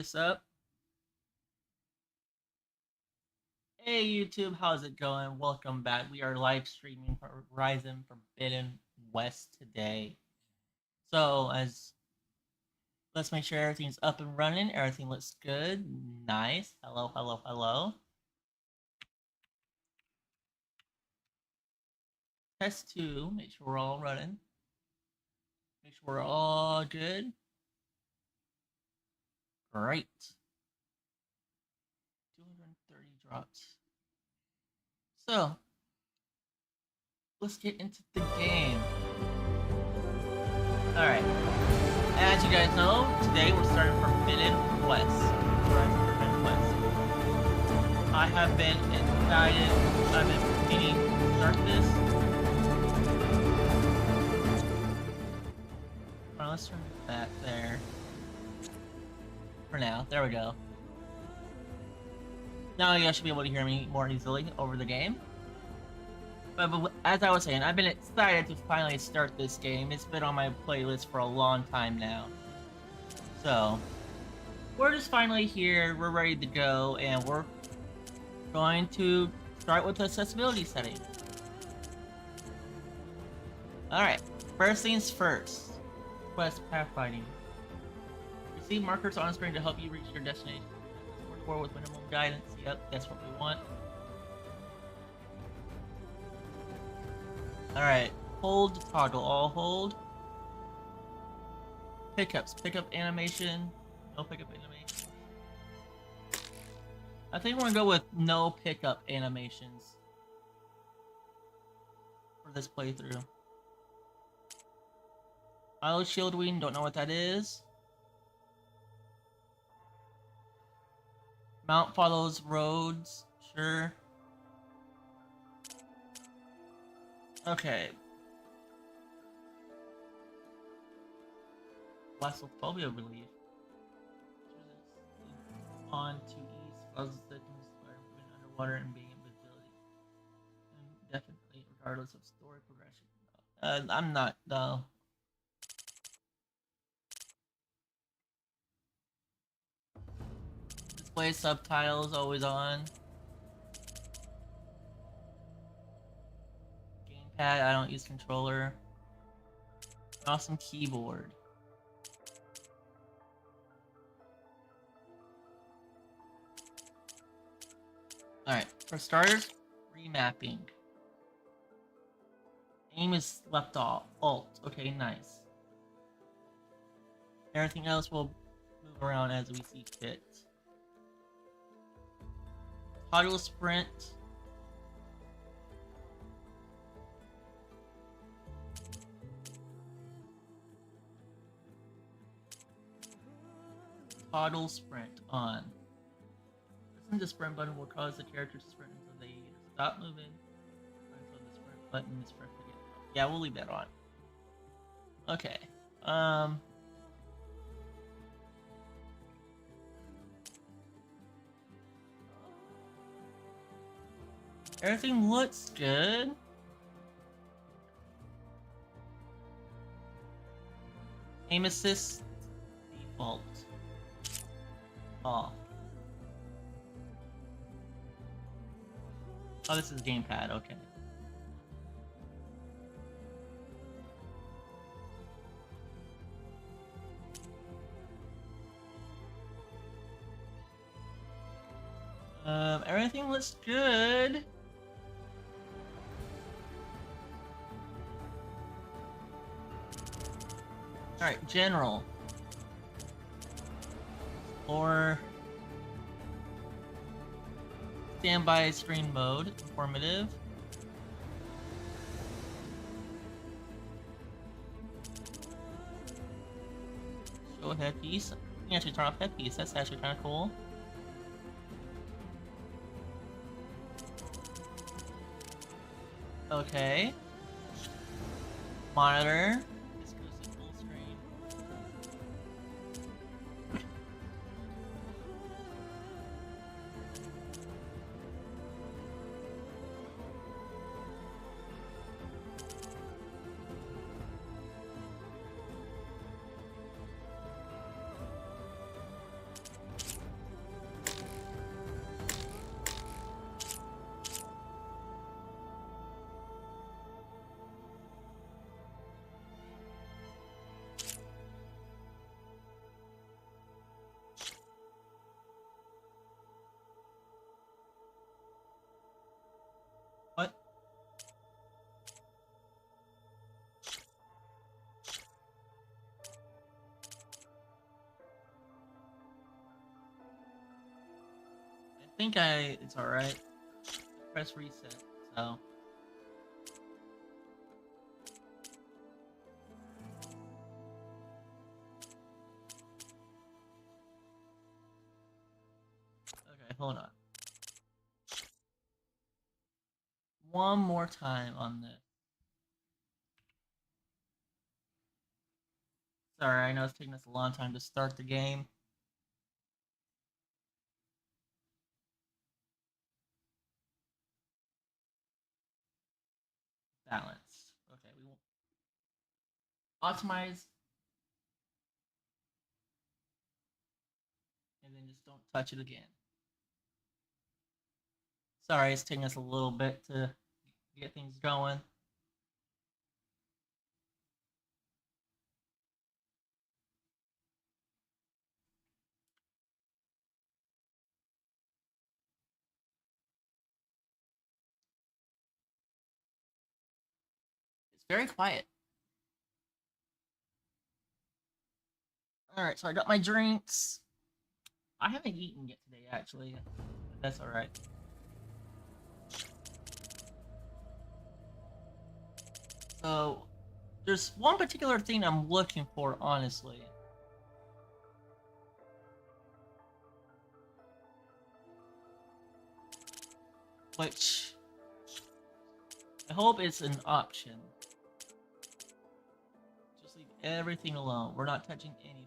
What's up? Hey YouTube, how's it going? Welcome back. We are live streaming for Horizon Forbidden West today. So as let's make sure everything's up and running. Everything looks good. Nice. Hello, hello, hello. Test two. Make sure we're all running. Make sure we're all good. Great. 230 drops. So let's get into the game. Alright. As you guys know, today we're starting Forbidden West. Forbidden West. I have been excited. I've been meaning to start this. Alright, let's turn that there. For now. There we go. Now you guys should be able to hear me more easily over the game. But as I was saying, I've been excited to finally start this game. It's been on my playlist for a long time now. So, we're just finally here. We're ready to go, and we're going to start with the accessibility setting. Alright, first things first. Quest pathfinding. Receive markers on screen to help you reach your destination. Explore with minimum guidance. Yep, that's what we want. Alright, hold toggle, all hold. Pickups, pickup animation. No pickup animation. I think we're gonna go with no pickup animations for this playthrough. Auto shield wing, don't know what that is. Mount follows roads, sure. Okay. Westphobia relief. On to east, causes the moving underwater and being invisibility. Indefinitely, regardless of story progression. I'm not, though. Display subtitles always on. Gamepad, I don't use controller. Awesome keyboard. Alright, for starters, remapping. Aim is left off. Alt. Okay, nice. Everything else will move around as we see fit. Toggle sprint. Toggle sprint on. Pressing the sprint button will cause the character to sprint until they either stop moving until the sprint button is pressed again. Yeah, we'll leave that on. Okay. Everything looks good. Aim assist default off. Oh, this is gamepad, okay. Everything looks good. Alright, general. Or standby screen mode, informative. Show headpiece. You can actually turn off headpiece, that's actually kind of cool. Okay. Monitor. Let's go see full screen. think it's alright. Press reset, so. Okay, hold on. One more time on this. Sorry, I know it's taking us a long time to start the game. Balance. Okay, we won't optimize. And then just don't touch it again. Sorry, it's taking us a little bit to get things going. It's very quiet. Alright, so I got my drinks. I haven't eaten yet today, actually. That's alright. So, there's one particular thing I'm looking for, honestly. Which, I hope it's an option. Just leave everything alone. We're not touching anything.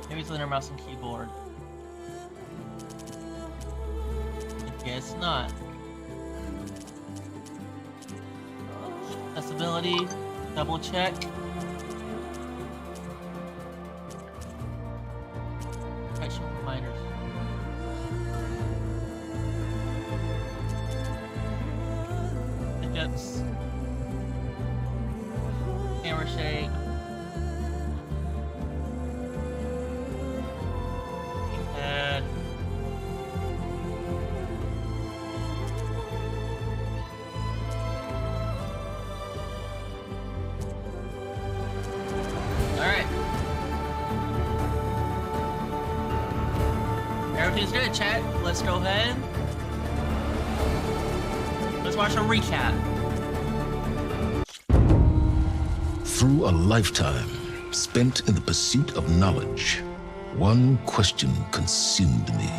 Maybe it's the mouse and keyboard. I guess not. Accessibility, double check. Protection reminders. Pickups. Camera shake. Everything's good, chat. Let's go ahead. Let's watch a recap. Through a lifetime spent in the pursuit of knowledge, one question consumed me.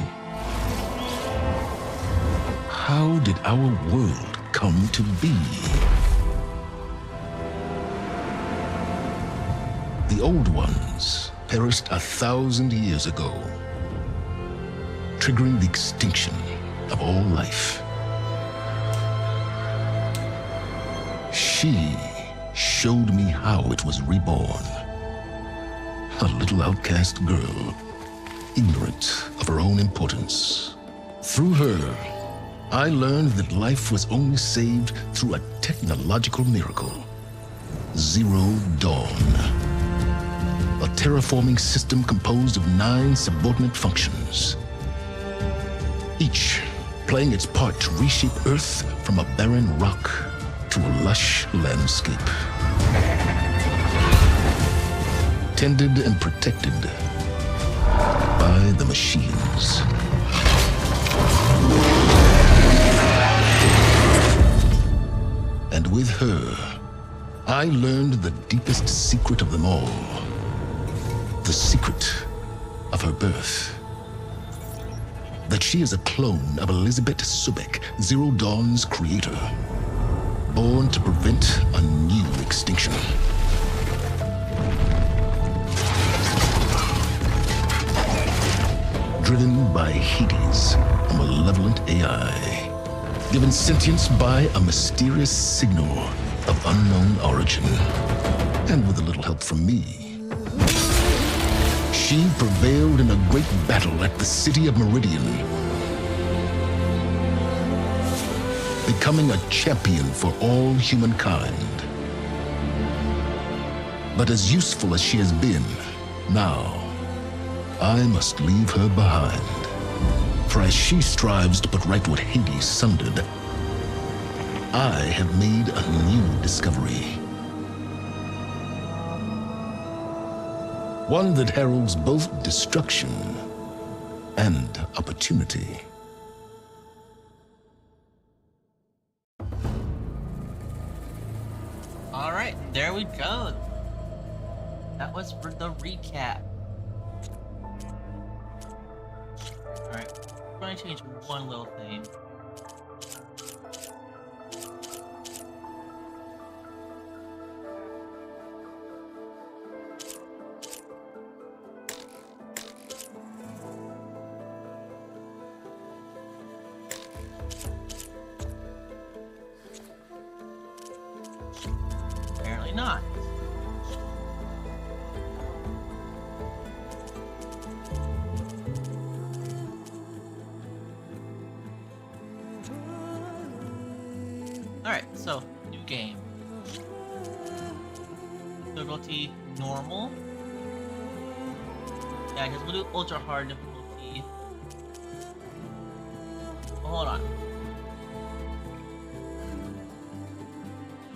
How did our world come to be? The old ones perished 1,000 years ago, triggering the extinction of all life. She showed me how it was reborn. A little outcast girl, ignorant of her own importance. Through her, I learned that life was only saved through a technological miracle. Zero Dawn. A terraforming system composed of 9 subordinate functions, each playing its part to reshape Earth from a barren rock to a lush landscape. Tended and protected by the machines. And with her, I learned the deepest secret of them all. The secret of her birth. That she is a clone of Elizabeth Sobek, Zero Dawn's creator, born to prevent a new extinction. Driven by Hades, a malevolent AI, given sentience by a mysterious signal of unknown origin, and with a little help from me. She prevailed in a great battle at the city of Meridian. becoming a champion for all humankind. But as useful as she has been, now I must leave her behind. For as she strives to put right what Hades sundered, I have made a new discovery. One that heralds both destruction and opportunity. All right, there we go. That was for the recap. All right, I'm going to change one little thing. Apparently not. Alright, so, new game. Difficulty normal. Yeah, because we'll do ultra hard difficulty. Oh, hold on.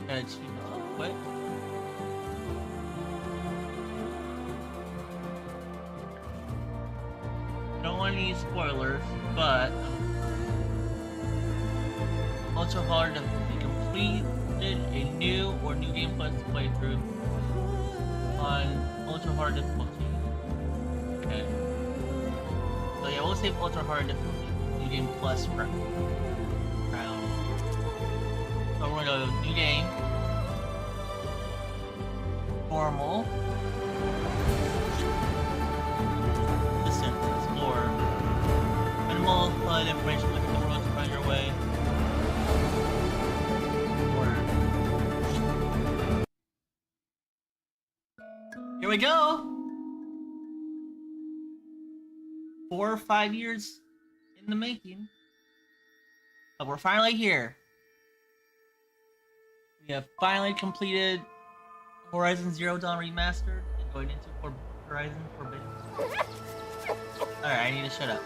Gotta choose real quick. Don't want any spoilers, but ultra hard difficulty. Completed a new or new game plus playthrough on ultra hard difficulty. Okay. So yeah, we'll save ultra hard difficulty. New game plus round. So we're gonna go new game. Normal. Listen, explore. Minimal HUD information with the world to find your way. Here we go! 4 or 5 years in the making. But we're finally here. We have finally completed Horizon Zero Dawn Remastered and going into Horizon Forbidden. Alright, I need to shut up.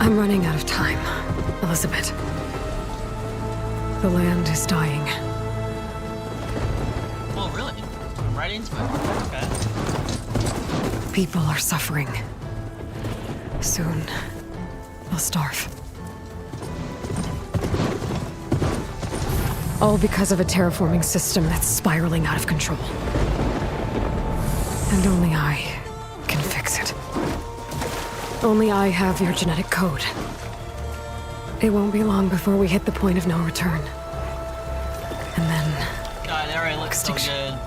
I'm running out of time, Elizabeth. The land is dying. Oh, really? I'm right into it. Okay. People are suffering. Soon, they'll starve. All because of a terraforming system that's spiraling out of control. And only I can fix it. Only I have your genetic code. It won't be long before we hit the point of no return. And then... God, it already looks so good.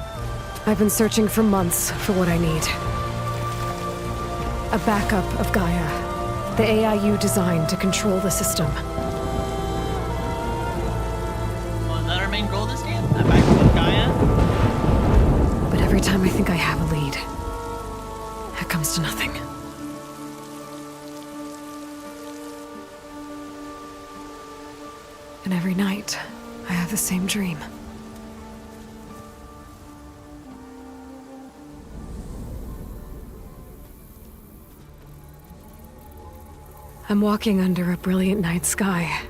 I've been searching for months for what I need. A backup of Gaia. The AI you designed to control the system. Well, is that our main goal this game? A backup of Gaia? But every time I think I have a lead, it comes to nothing. And every night, I have the same dream. I'm walking under a brilliant night sky,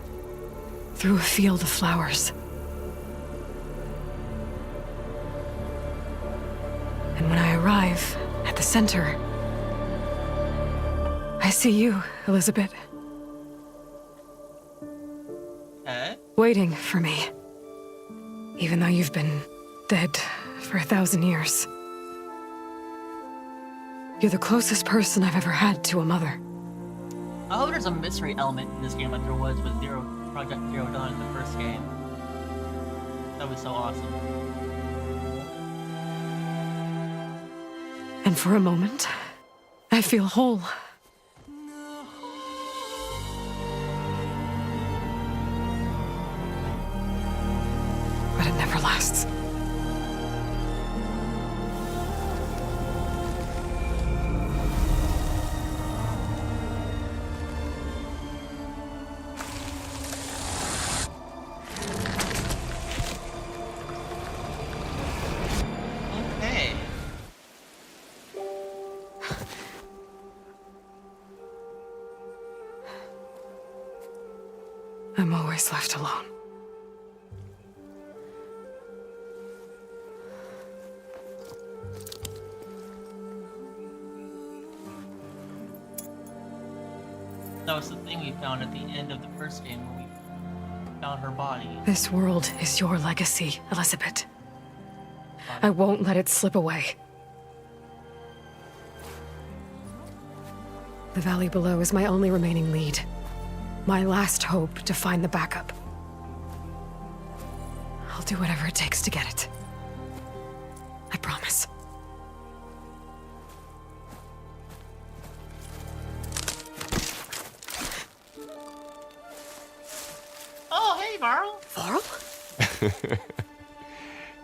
through a field of flowers. And when I arrive at the center, I see you, Elizabeth. Waiting for me. Even though you've been dead for 1,000 years. You're the closest person I've ever had to a mother. I hope there's a mystery element in this game like there was with Zero Project Zero Dawn in the first game. That was so awesome. And for a moment, I feel whole. But it never lasts. Okay. I'm always left alone. That was the thing we found at the end of the first game when we found her body. This world is your legacy, Elizabeth. I won't let it slip away. The valley below is my only remaining lead. My last hope to find the backup. I'll do whatever it takes to get it. I promise. Oh, hey, Varl! Varl?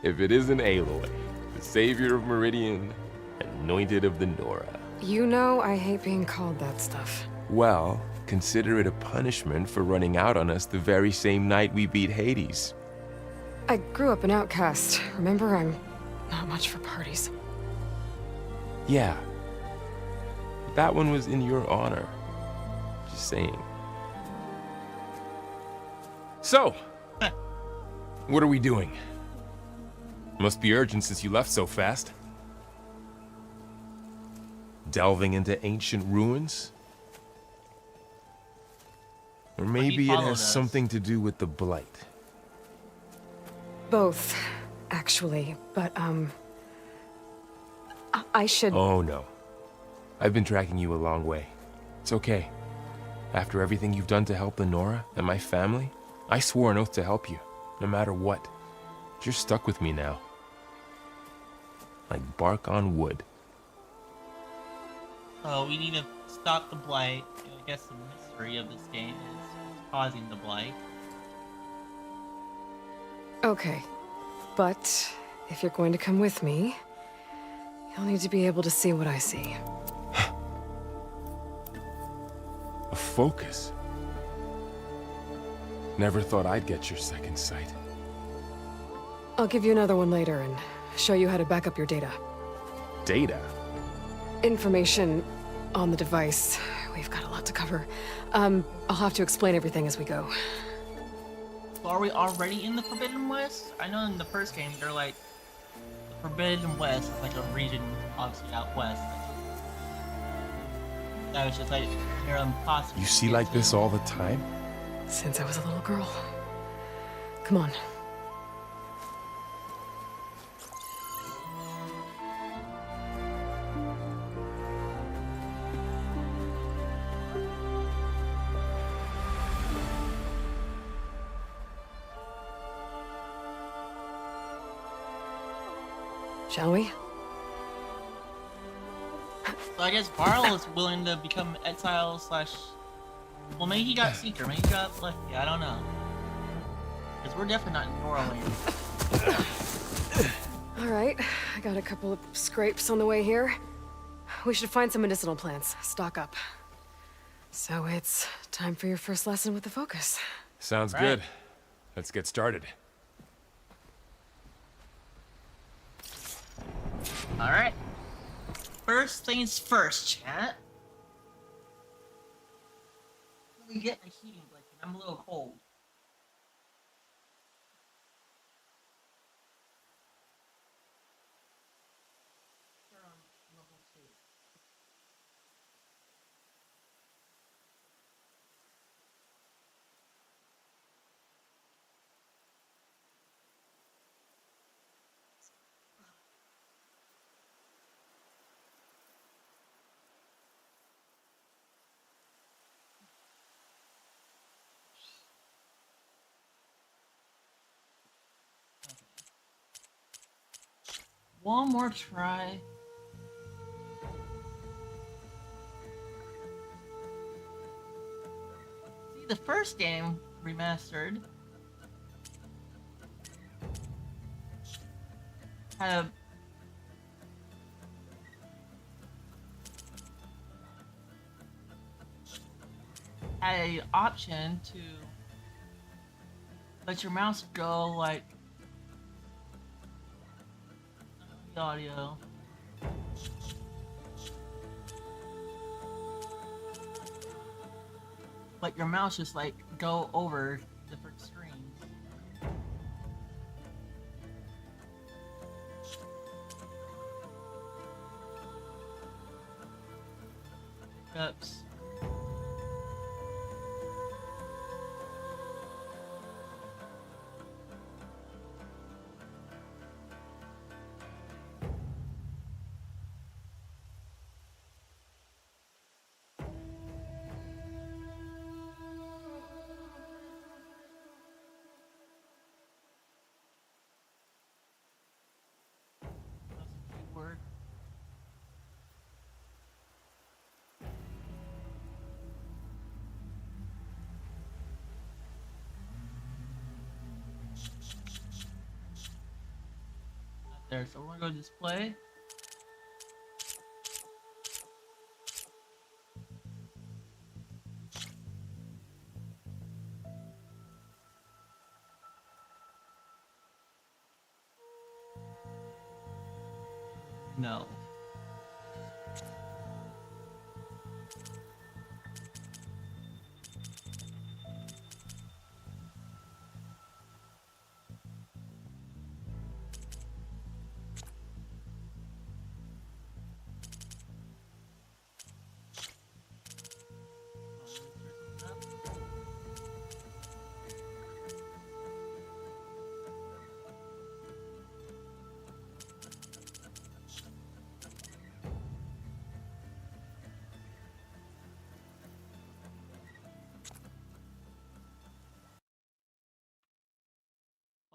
If it isn't Aloy, the savior of Meridian, anointed of the Nora. You know I hate being called that stuff. Well, consider it a punishment for running out on us the very same night we beat Hades. I grew up an outcast. Remember, I'm not much for parties. Yeah. That one was in your honor. Just saying. So, what are we doing? Must be urgent since you left so fast. Delving into ancient ruins? Or maybe it followed has us. something to do with the Blight. Both, actually. But, I should... Oh no. I've been tracking you a long way. It's okay. After everything you've done to help the Nora and my family, I swore an oath to help you, no matter what. You're stuck with me now. Like bark on wood. So we need to stop the blight. I guess the mystery of this game is what's causing the blight. Okay. But, if you're going to come with me, you'll need to be able to see what I see. A focus. Never thought I'd get your second sight. I'll give you another one later and show you how to back up your data. Data? Information on the device. We've got a lot to cover. I'll have to explain everything as we go. So are we already in the Forbidden West? I know in the first game they're like the Forbidden West is like a region obviously out west. That was just like near impossible. You see like this all the time? Since I was a little girl. Come on. Shall we? So I guess Varl is willing to become exile slash. Well, maybe he got Seeker, maybe he got Lefty, I don't know. Because we're definitely not in Norway. Alright, I got a couple of scrapes on the way here. We should find some medicinal plants, stock up. So it's time for your first lesson with the Focus. Sounds Right. good. Let's get started. Alright. First things first, chat. Let me get a heating blanket. I'm a little cold. Turn on level 2. One more try. See, the first game remastered had a option to let your mouse go like the audio. Let your mouse just like go over different screens. Oops. Word. There, so we're gonna go display. No.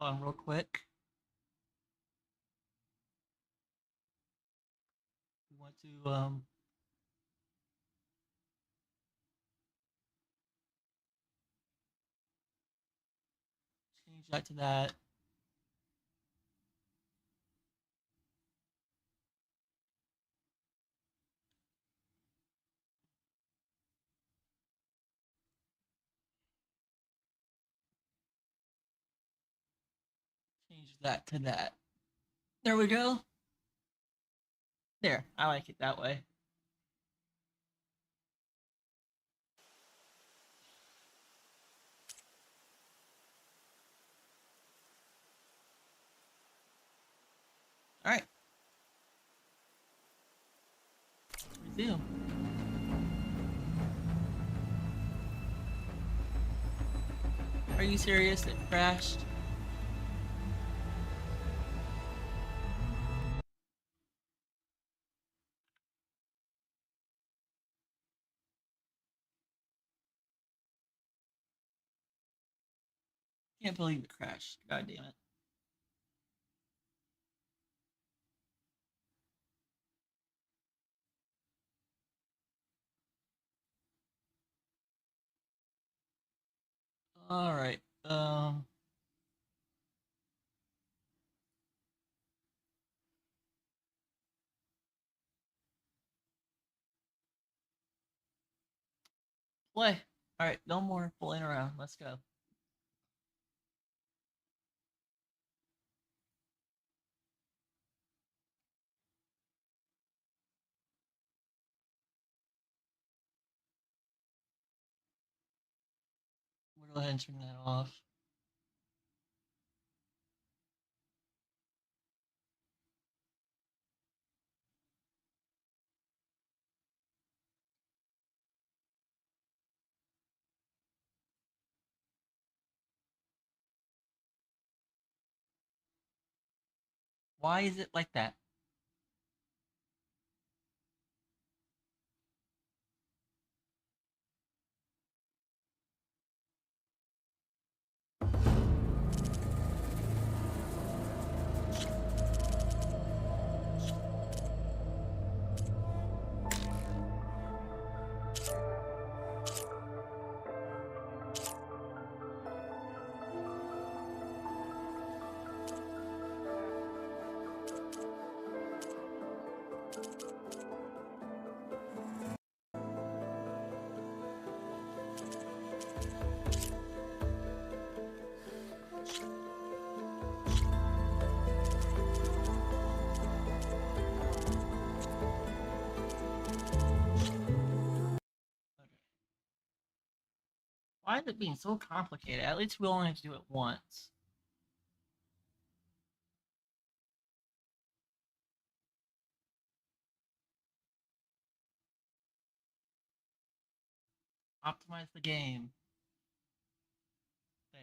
Hold on real quick. We want to change that to that. Change that to that. There we go. There, I like it that way. All right. Resume. Are you serious? It crashed? Can't believe it crashed. God damn it. All right. Play. All right. No more fooling around. Let's go. We'll go ahead and turn that off. Why is it like that? Why is it being so complicated? At least we only have to do it once. Optimize the game. There.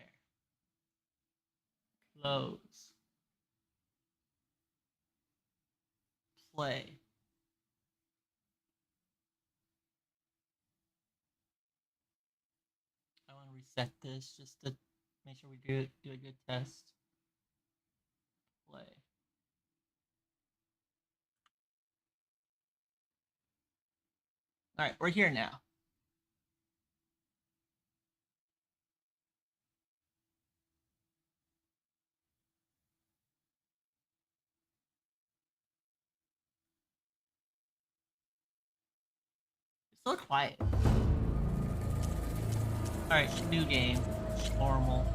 Close. Play. I want to reset this just to make sure we do a good test. Play. Alright, we're here now. It's so quiet. Alright, new game. Normal.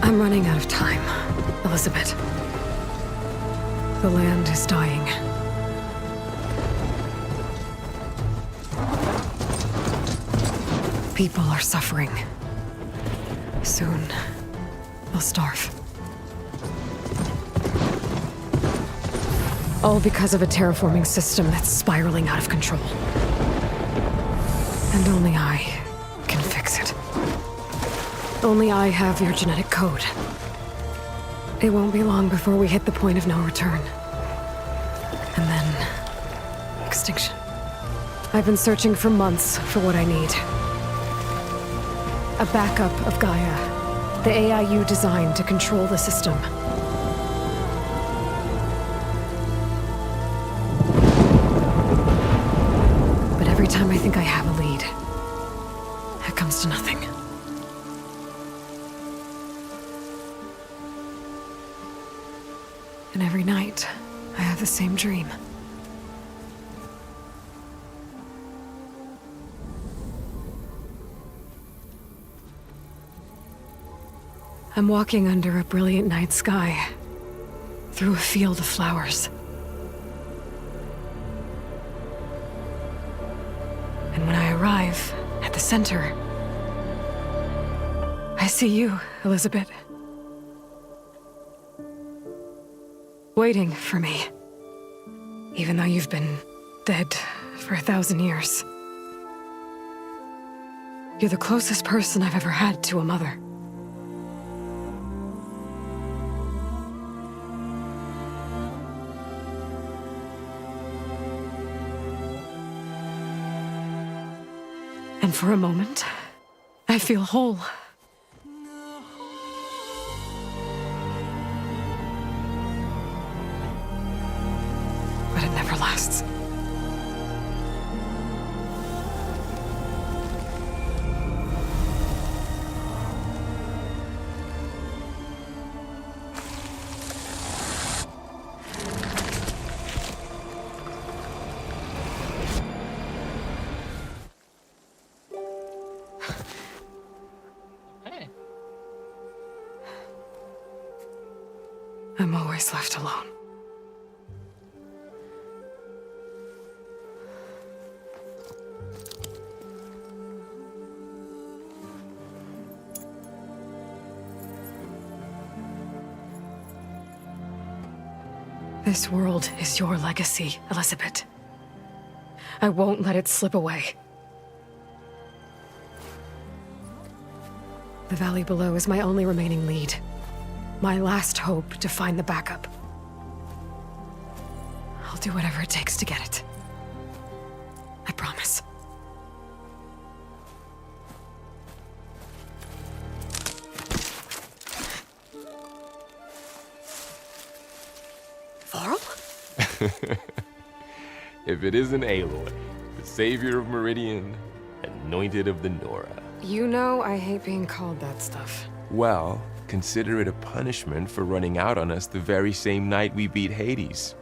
I'm running out of time, Elizabeth. The land is dying. People are suffering. Soon, they'll starve. All because of a terraforming system that's spiraling out of control. And only I can fix it. Only I have your genetic code. It won't be long before we hit the point of no return. And then... extinction. I've been searching for months for what I need. A backup of Gaia. The AI you designed to control the system. But every time I think I have a lead, it comes to nothing. And every night, I have the same dream. I'm walking under a brilliant night sky, through a field of flowers. And when I arrive at the center, I see you, Elizabeth. Waiting for me. Even though you've been dead for 1,000 years. You're the closest person I've ever had to a mother. And for a moment, I feel whole. But it never lasts. Hey. I'm always left alone. This world is your legacy, Elizabeth. I won't let it slip away. The valley below is my only remaining lead. My last hope to find the backup. I'll do whatever it takes to get it. I promise. If it isn't Aloy, the savior of Meridian, anointed of the Nora. You know I hate being called that stuff. Well, consider it a punishment for running out on us the very same night we beat Hades.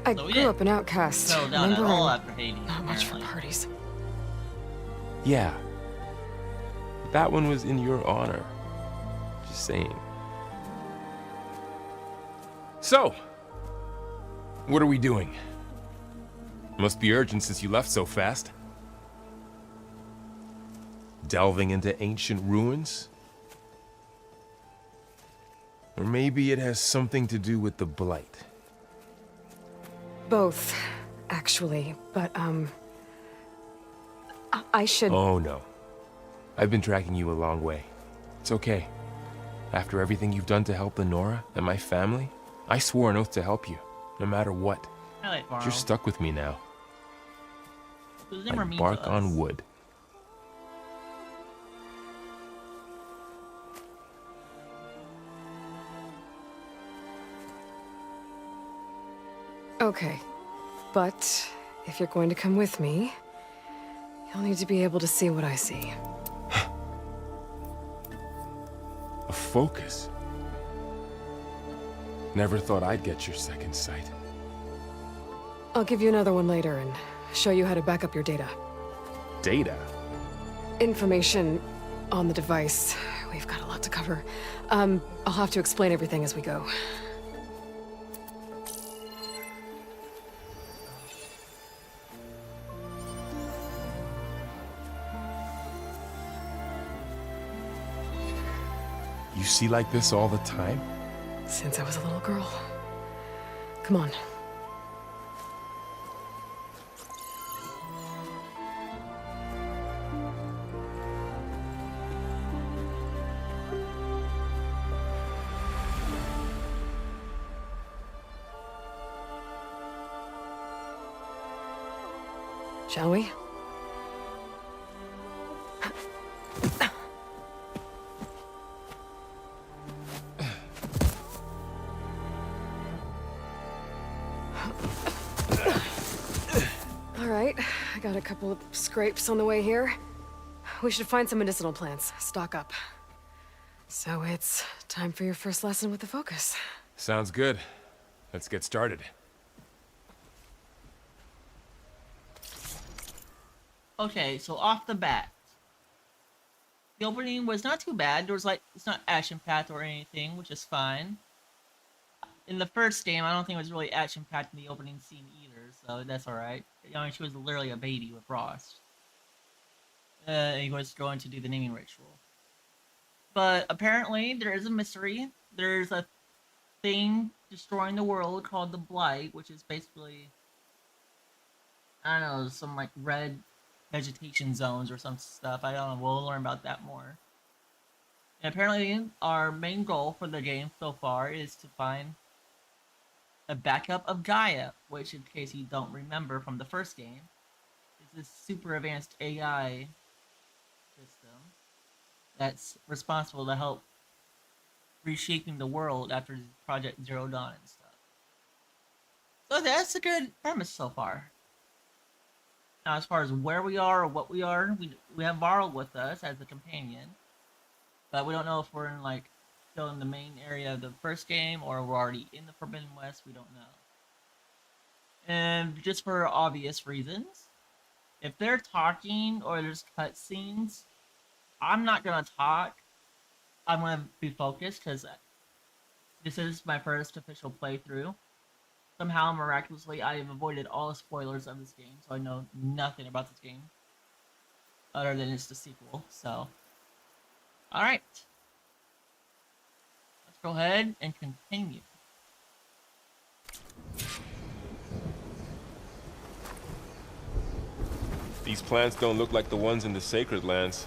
I So we grew didn't up an outcast. Settle down at Remember, all I'm after Hades. not much for apparently. parties. Yeah. That one was in your honor. Just saying. So, what are we doing? Must be urgent since you left so fast. Delving into ancient ruins? Or maybe it has something to do with the Blight. Both, actually. But, I should... Oh no. I've been tracking you a long way. It's okay. After everything you've done to help the Nora and my family, I swore an oath to help you, no matter what. I like Varl. You're stuck with me now. It was never Like mean bark to on us. wood. Okay. But, if you're going to come with me, you'll need to be able to see what I see. A focus. Never thought I'd get your second sight. I'll give you another one later and show you how to back up your data. Data? Information on the device. We've got a lot to cover. I'll have to explain everything as we go. You see like this all the time? Since I was a little girl. Come on. Shall we? All right, I got a couple of scrapes on the way here. We should find some medicinal plants, stock up. So it's time for your first lesson with the focus. Sounds good. Let's get started. Okay, so off the bat, the opening was not too bad. There was like, it's not action-packed or anything, which is fine. In the first game, I don't think it was really action-packed in the opening scene either, so that's alright. I mean, she was literally a baby with Frost. He was going to do the naming ritual. But apparently, there is a mystery. There's a thing destroying the world called the Blight, which is basically, I don't know, some like red vegetation zones or some stuff. I don't know. We'll learn about that more. And apparently, our main goal for the game so far is to find a backup of Gaia, which, in case you don't remember from the first game, is this super advanced AI system that's responsible to help reshaping the world after Project Zero Dawn and stuff. So that's a good premise so far. Now, as far as where we are or what we are, we have Varl with us as a companion, but we don't know if we're in like still in the main area of the first game or we're already in the Forbidden West. We don't know. And just for obvious reasons, if they're talking or there's cutscenes, I'm not gonna talk. I'm gonna be focused because this is my first official playthrough. Somehow, miraculously, I have avoided all the spoilers of this game, so I know nothing about this game other than it's the sequel. So, all right, let's go ahead and continue. These plants don't look like the ones in the Sacred Lands.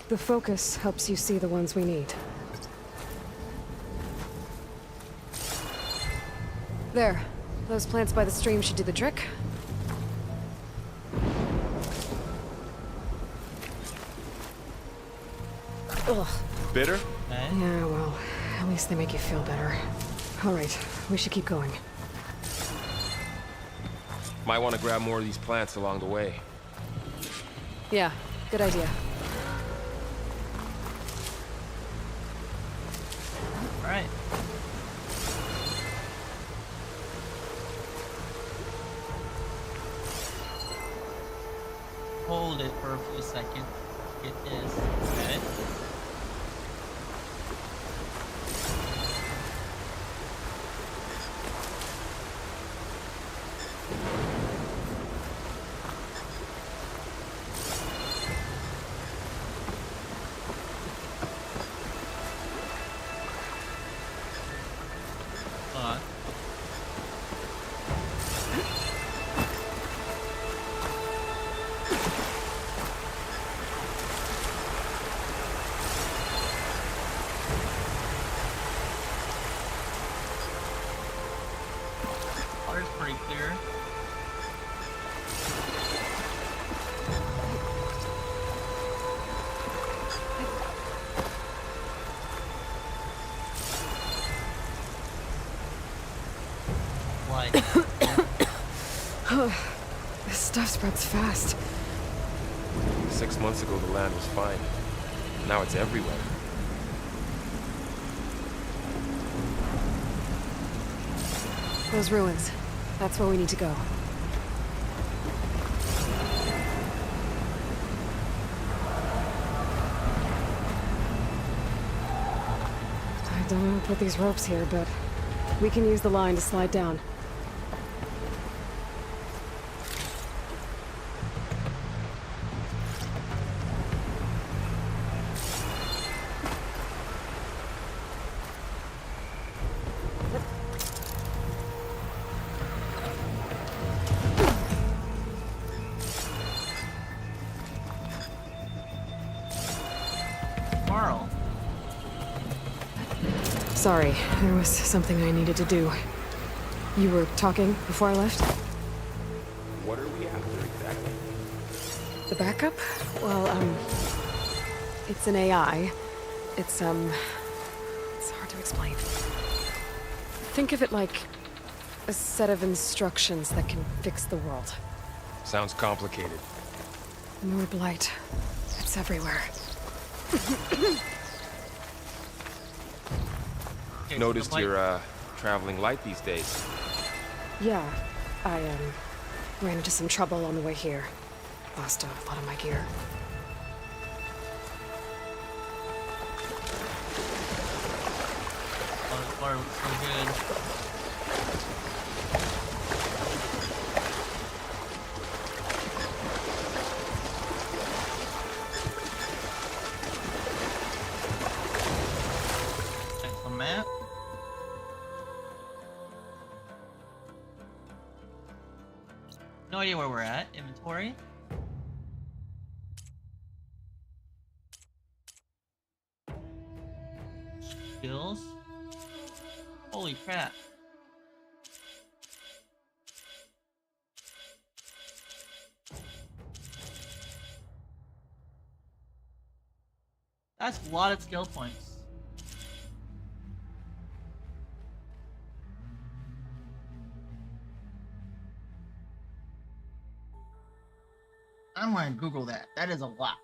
The focus helps you see the ones we need. There. Those plants by the stream should do the trick. Ugh. Bitter? Okay. Yeah, well, at least they make you feel better. All right, we should keep going. Might want to grab more of these plants along the way. Yeah, good idea. Alright. Hold it for a few seconds. Get this. Okay. Hold on. Water's pretty clear. Why? This stuff spreads fast. 6 months ago, the land was fine. Now it's everywhere. Those ruins. That's where we need to go. I don't know who put these ropes here, but we can use the line to slide down. Carl. Sorry, there was something I needed to do. You were talking before I left? What are we after exactly? The backup? Well, it's an AI. It's hard to explain. Think of it like a set of instructions that can fix the world. Sounds complicated. More blight. It's everywhere. Okay, so Noticed the light- you're, traveling light these days. Yeah, I, ran into some trouble on the way here. Lost a lot of my gear. Oh, this water looks so good. Check the map. No idea where we're at. Inventory. Skills. Holy crap. That's a lot of skill points. I'm gonna Google that. That is a lot.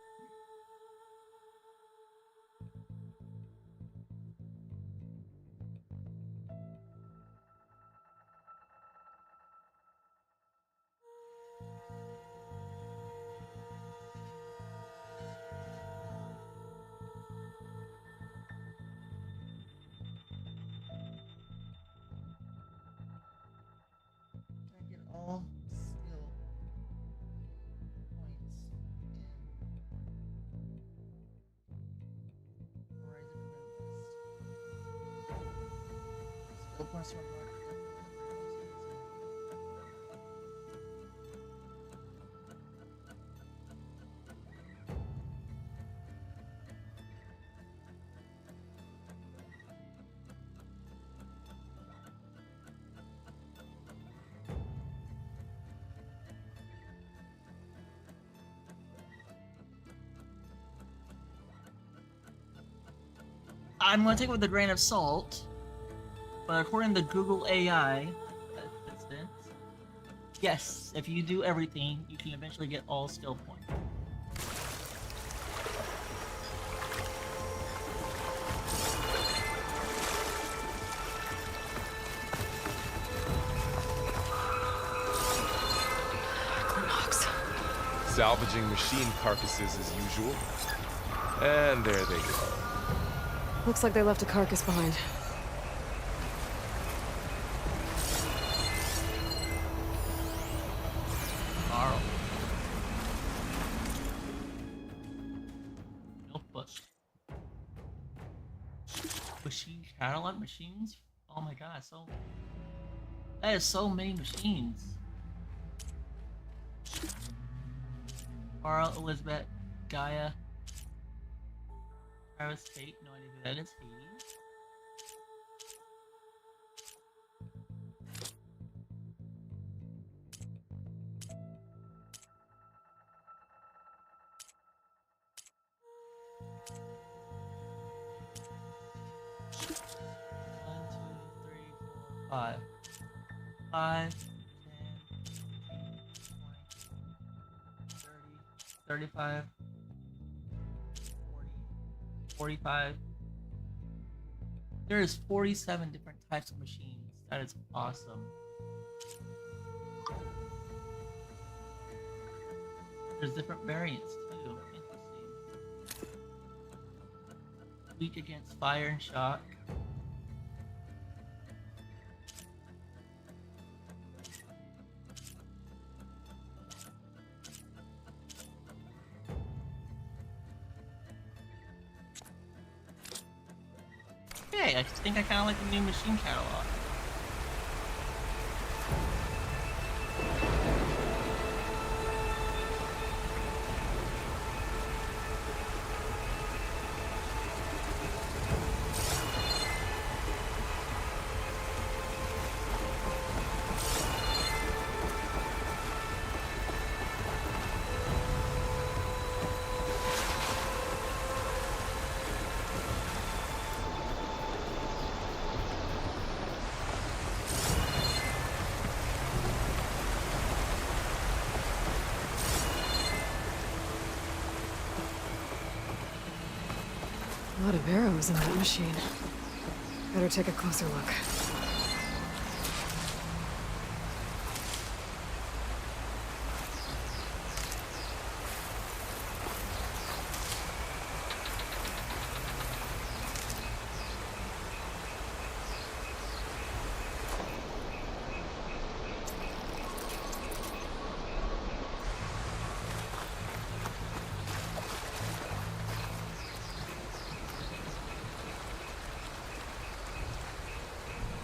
Can I get all skill points in Horizon Event List? Skill points from I'm gonna take it with a grain of salt, but according to Google AI assistant, Yes, if you do everything, you can eventually get all skill points. Equinox. Salvaging machine carcasses as usual. And there they go. Looks like they left a carcass behind. Tomorrow. Notebook. Machine catalog machines? Oh my god, so that is so many machines. Carl, Elizabeth, Gaia, Travis Tate, no idea who that is. He. One, two, three, four, five. 5, 10, 20, 30, 35, 40, 45. There is 47 different types of machines. That is awesome. There's different variants too. Interesting. Weak against fire and shock. Okay, I think I kind of like the new machine catalog. A lot of arrows in that machine. Better take a closer look.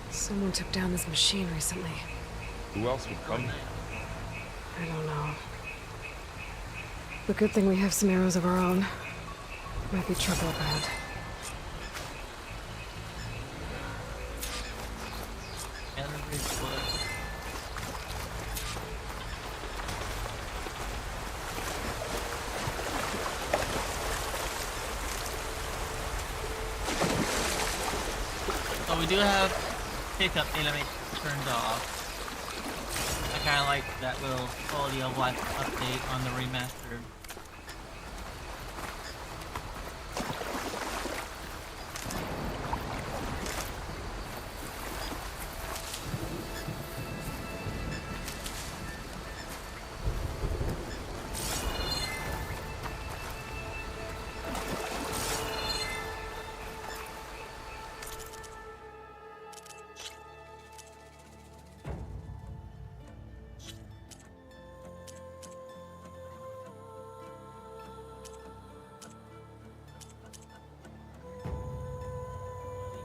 Someone took down this machine recently. Who else would come? I don't know. But good thing we have some arrows of our own. Might be trouble bad. So we do have pickup element turned off. I kind of like that little quality of life update on the remastered.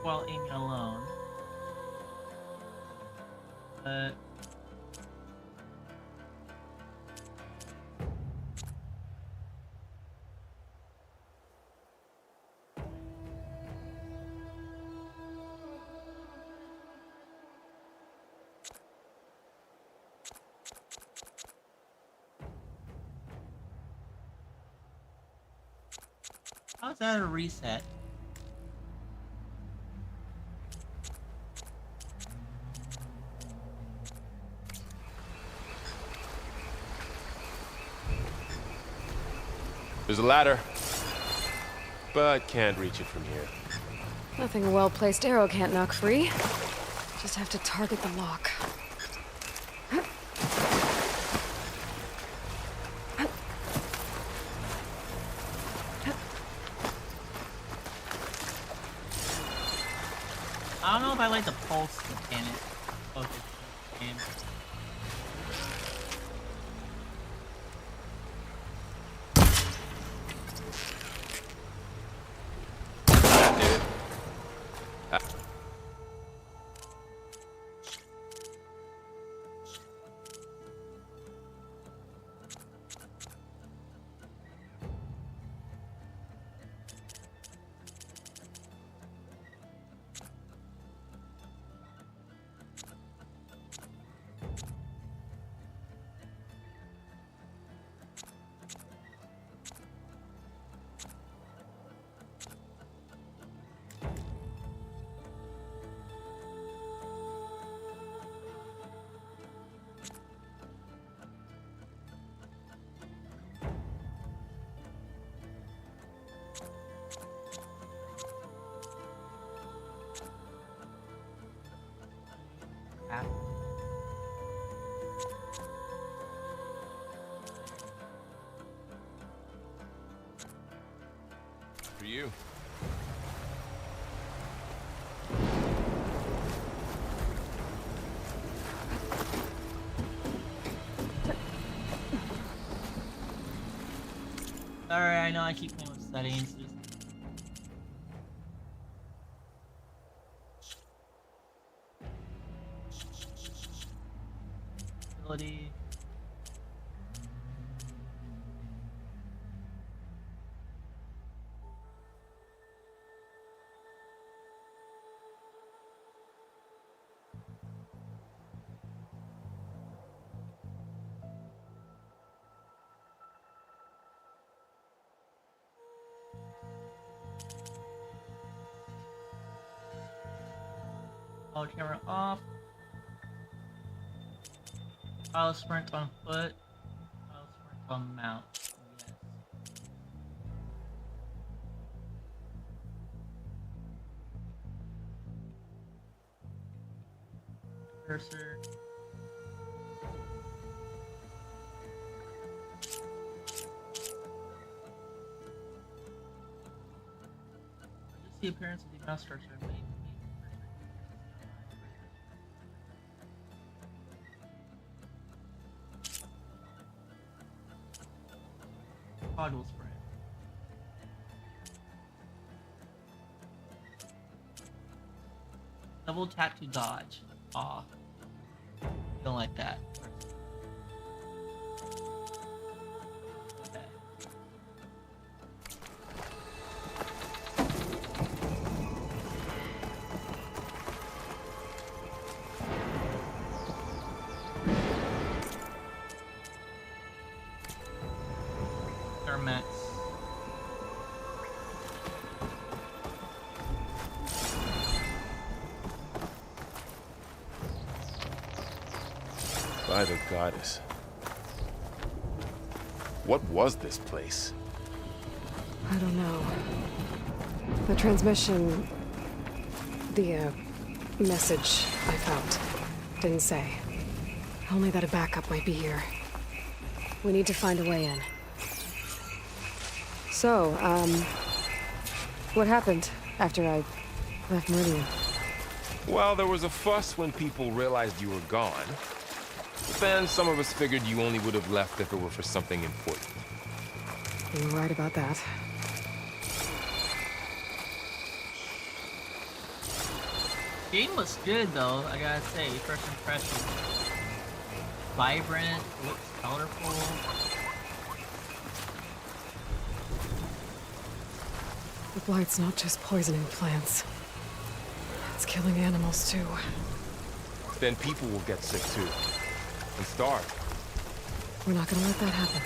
While aiming alone. But how's that a reset? There's a ladder, but can't reach it from here. Nothing a well-placed arrow can't knock free. Just have to target the lock. I don't know if I like the pulse mechanic of this game. That did it. Ah. For you. Sorry, I know I keep playing with settings. Just... Ability. All camera off. I'll sprint on foot. I'll sprint on mount. Yes. Cursor. Just the appearance of the mouse cursor. Toggle sprint. Double tap to dodge. Aw. Don't like that. Okay. Max. By the goddess. What was this place? I don't know. The transmission... The, message I found didn't say. Only that a backup might be here. We need to find a way in. So, what happened after I left Meridian? Well, there was a fuss when people realized you were gone. But then some of us figured you only would have left if it were for something important. You were right about that. Game looks good though, I gotta say, first impression. Vibrant, looks colorful. The blight's not just poisoning plants. It's killing animals too. Then people will get sick too. And starve. We're not gonna let that happen.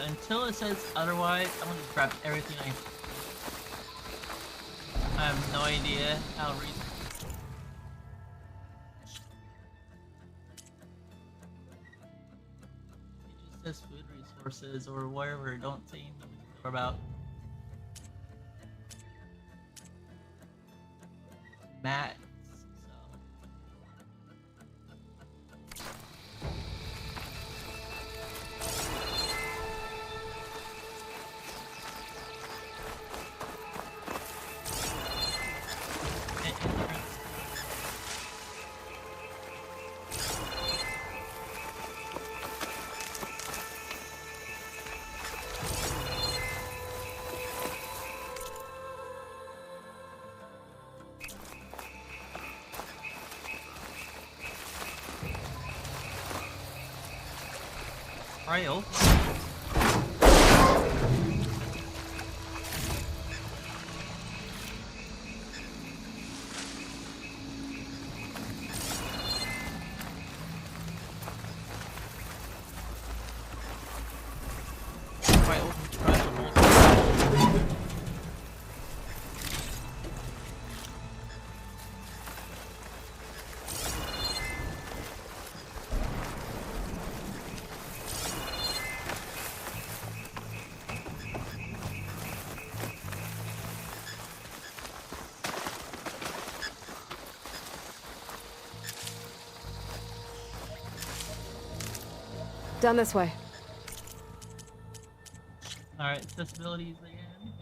Until it says otherwise, I'm gonna grab everything I have no idea how to read. says food resources or whatever. Don't say anything about mats. Trail. Down this way. Alright, accessibilities again.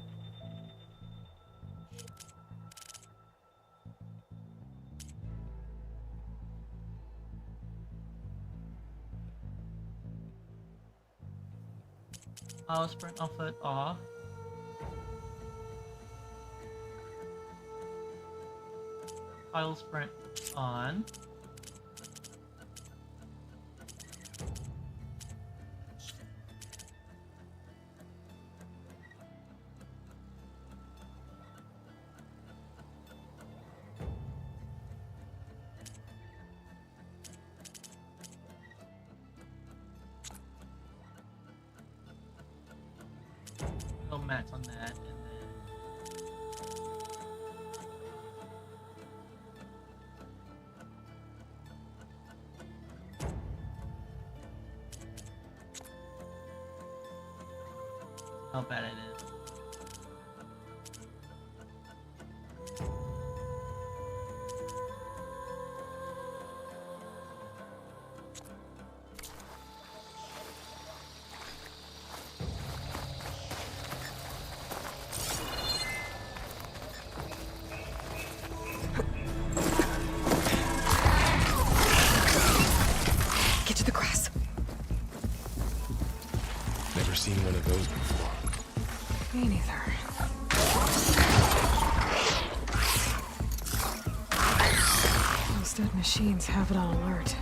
I'll sprint off it off. I'll sprint on. Go max on that, and then how bad it is. Get to the grass. Never seen one of those before. Me neither. Those dead machines have it on alert.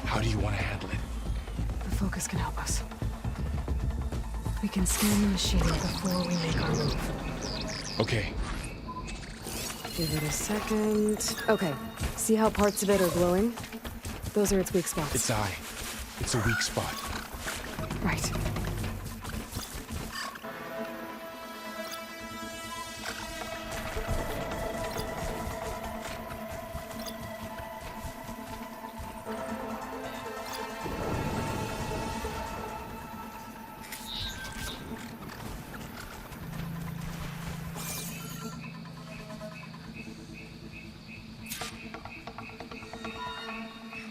How do you want to handle it? The focus can help us. We can scan the machine before we make our move. Okay. Give it a second. Okay. See how parts of it are glowing? Those are its weak spots. Its eye. It's a weak spot. Right.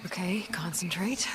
Okay, concentrate.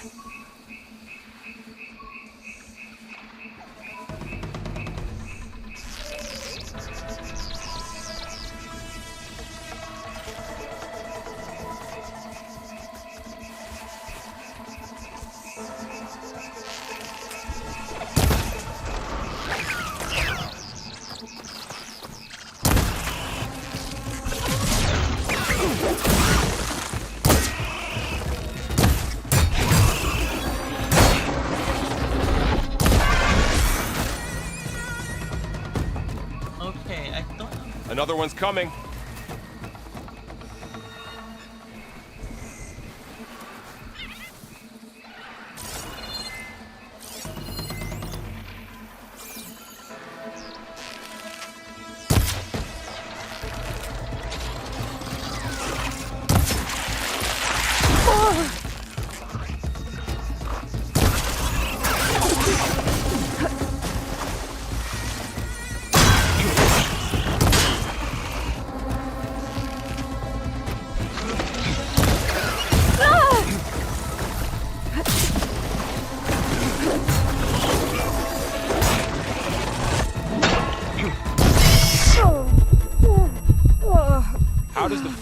Okay, I don't. Another one's coming.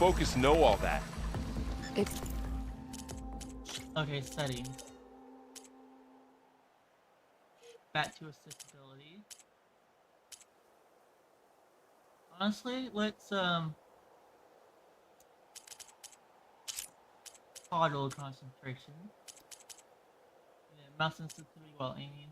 focus know all that? It... Okay, settings. Back to accessibility. Honestly, let's toggle concentration. Yeah, mouse sensitivity while aiming.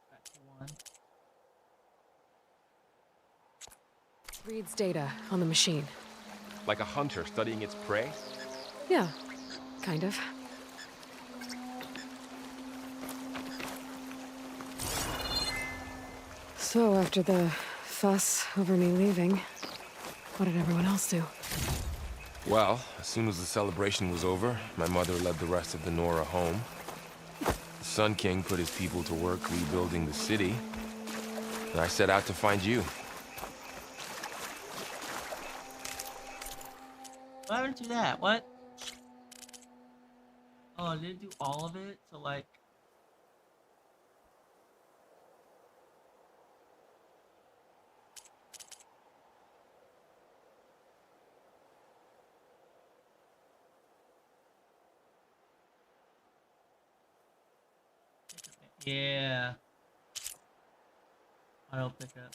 Back to 1. reads data on the machine. Like a hunter studying its prey? Yeah, kind of. So, after the fuss over me leaving, what did everyone else do? Well, as soon as the celebration was over, my mother led the rest of the Nora home. The Sun King put his people to work rebuilding the city, and I set out to find you. Why haven't do that? What? Oh, I didn't do all of it? So, like... Yeah. Auto pickup.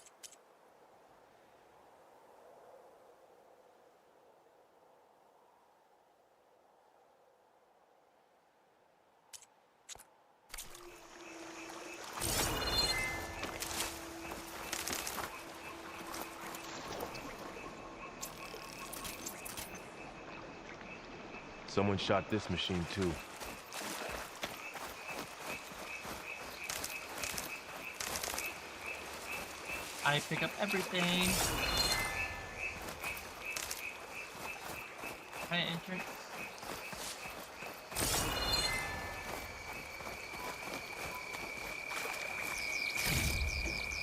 Someone shot this machine too. I pick up everything. Kind of entrance.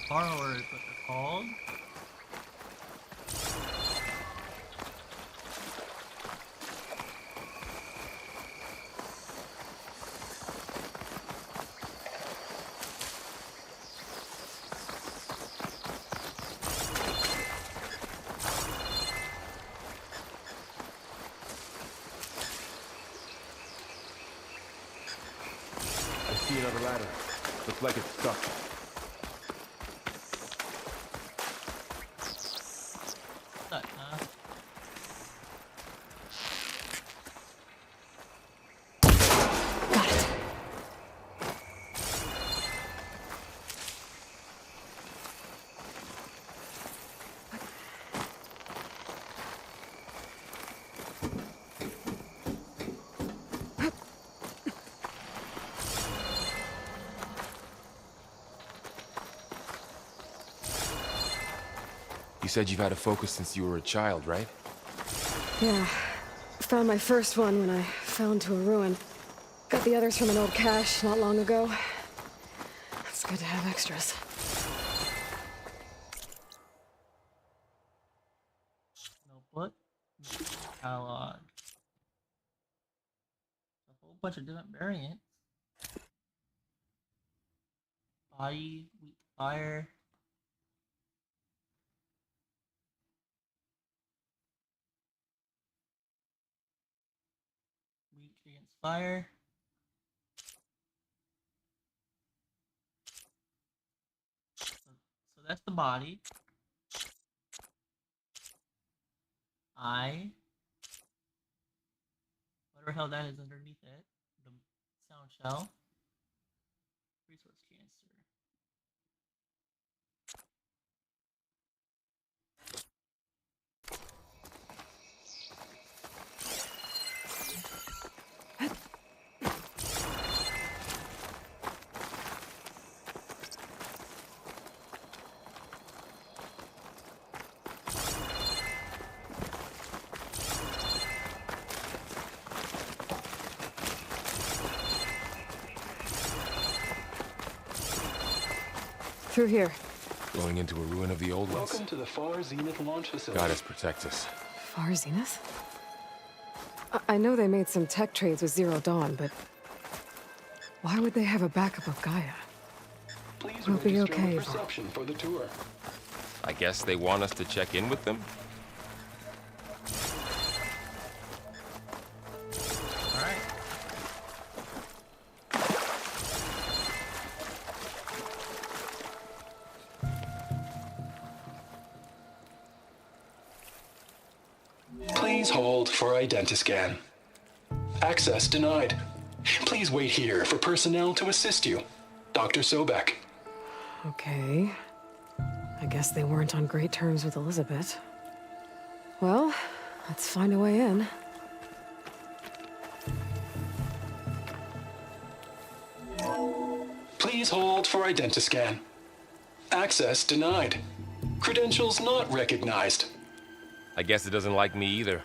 Borrower is what they're called. I see another ladder. Looks like it's stuck. Stuck, huh? Got it. You said you've had a focus since you were a child, right? Yeah. Found my first one when I fell into a ruin. Got the others from an old cache not long ago. It's good to have extras. Notebook. Catalog. A whole bunch of different variants. Body, weak fire. Weak against fire. So that's the body. Eye. Whatever hell that is underneath it. The sound shell. Resource canister. Through here. Going into a ruin of the old ones. Welcome to the Far Zenith launch facility. Goddess protect us. Far Zenith? I know they made some tech trades with Zero Dawn, but why would they have a backup of Gaia? Please We'll be register okay, a Ava. perception for the tour. I guess they want us to check in with them? All right. Please hold for Identiscan. Access denied. Please wait here for personnel to assist you. Dr. Sobek. Okay. I guess they weren't on great terms with Elizabeth. Well, let's find a way in. Please hold for Identiscan. Access denied. Credentials not recognized. I guess it doesn't like me either.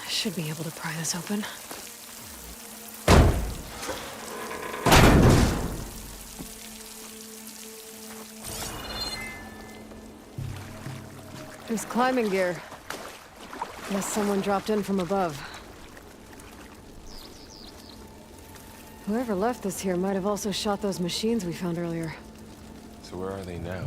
I should be able to pry this open. There's climbing gear. Guess someone dropped in from above. Whoever left this here might have also shot those machines we found earlier. So where are they now?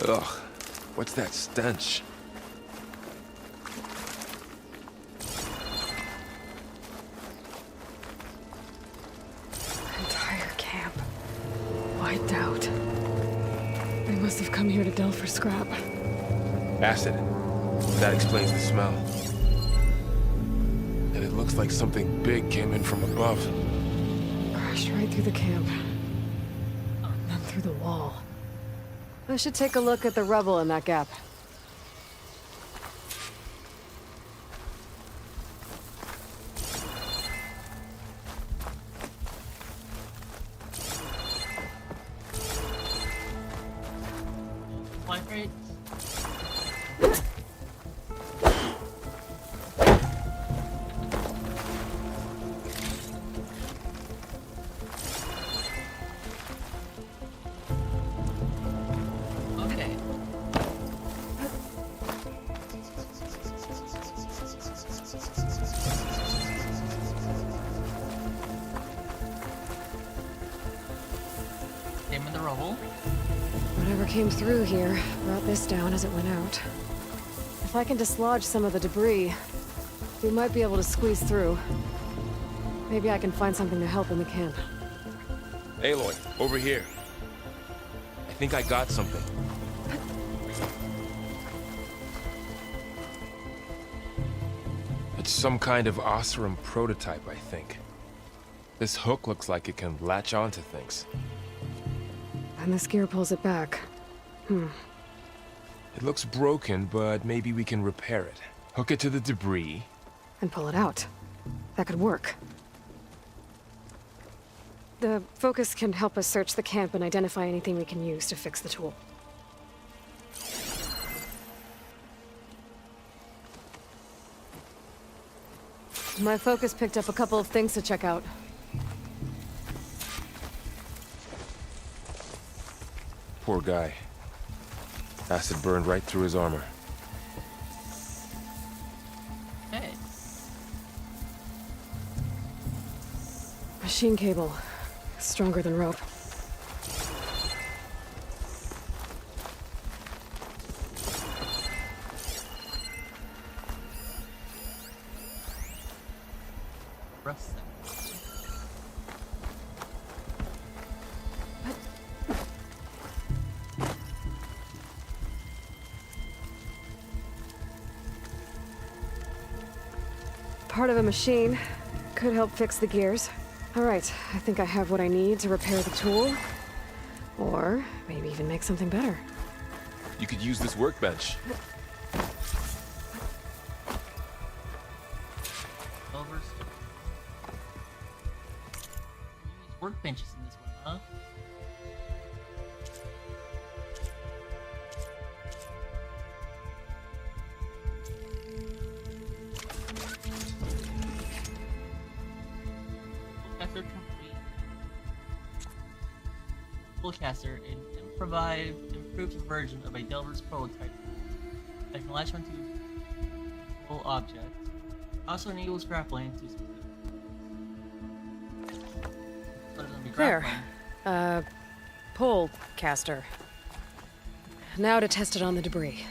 Ugh, what's that stench? Entire camp. Wiped out. They must have come here to delve for scrap. Acid. That explains the smell. And it looks like something big came in from above. Crashed right through the camp. And then through the wall. I should take a look at the rubble in that gap. Supply crates. Okay. Came in the rubble. Whatever came through here brought this down as it went out. If I can dislodge some of the debris, we might be able to squeeze through. Maybe I can find something to help in the camp. Aloy, over here. I think I got something. It's some kind of Oseram prototype, I think. This hook looks like it can latch onto things. And this gear pulls it back. It looks broken, but maybe we can repair it. Hook it to the debris. And pull it out. That could work. The focus can help us search the camp and identify anything we can use to fix the tool. My focus picked up a couple of things to check out. Poor guy. Acid burned right through his armor. Okay. Machine cable. Stronger than rope. Rust. Part of a machine. Could help fix the gears. Alright, I think I have what I need to repair the tool. Or maybe even make something better. You could use this workbench. Over. Use workbenches in this one, huh? Spellcaster complete. Spellcaster, an improved version of a Delver's prototype that can latch onto full objects. Also enables grappling to specific. So it's gonna be There. grappling. Pole caster. Now to test it on the debris.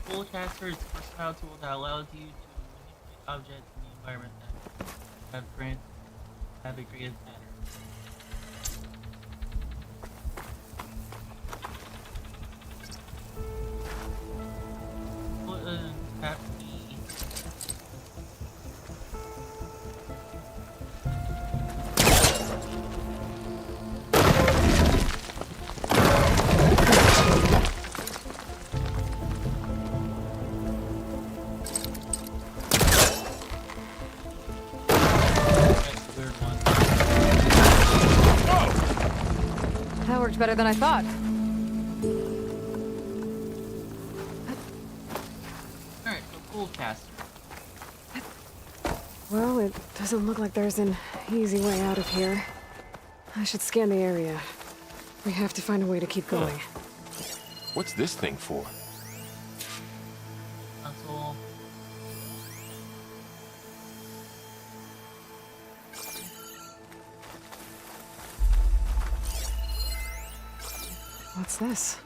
Spellcaster is a versatile tool that allows you to manipulate objects in the environment that have a creative pattern. Tap E. That's a weird one. That worked better than I thought. Alright, so Spellcaster. Well, it doesn't look like there's an easy way out of here. I should scan the area. We have to find a way to keep going. What's this thing for? Console. What's this?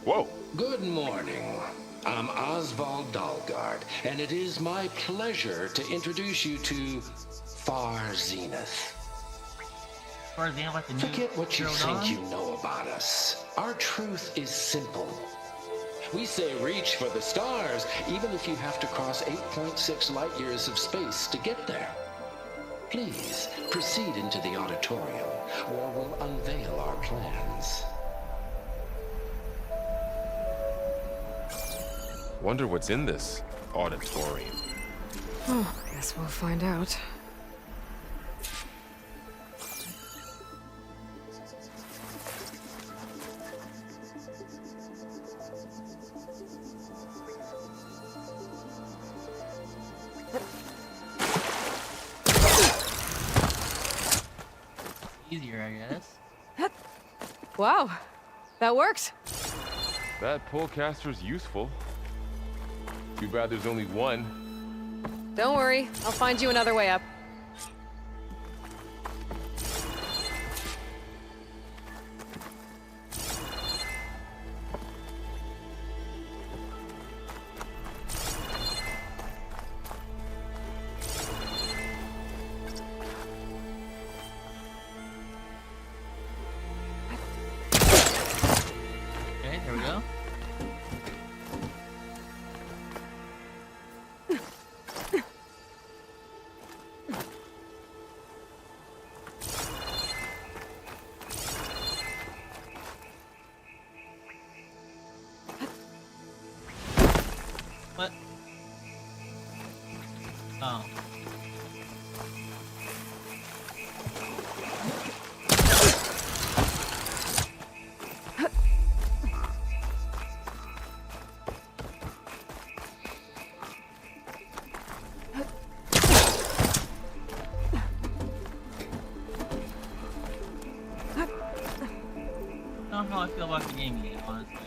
Whoa! Good morning. I'm Oswald Dalgard, and it is my pleasure to introduce you to Far Zenith. As far as the like the new Forget what you Zero think Dawn. you know about us. Our truth is simple. We say reach for the stars, even if you have to cross 8.6 light years of space to get there. Please proceed into the auditorium, where we'll unveil our plans. Wonder what's in this auditorium. Oh, guess we'll find out. Easier, I guess. Wow, that worked. That polecaster's useful. Too bad there's only one. Don't worry, I'll find you another way up. Okay, there we go. What? Oh. Not how I feel about the game yet, honestly.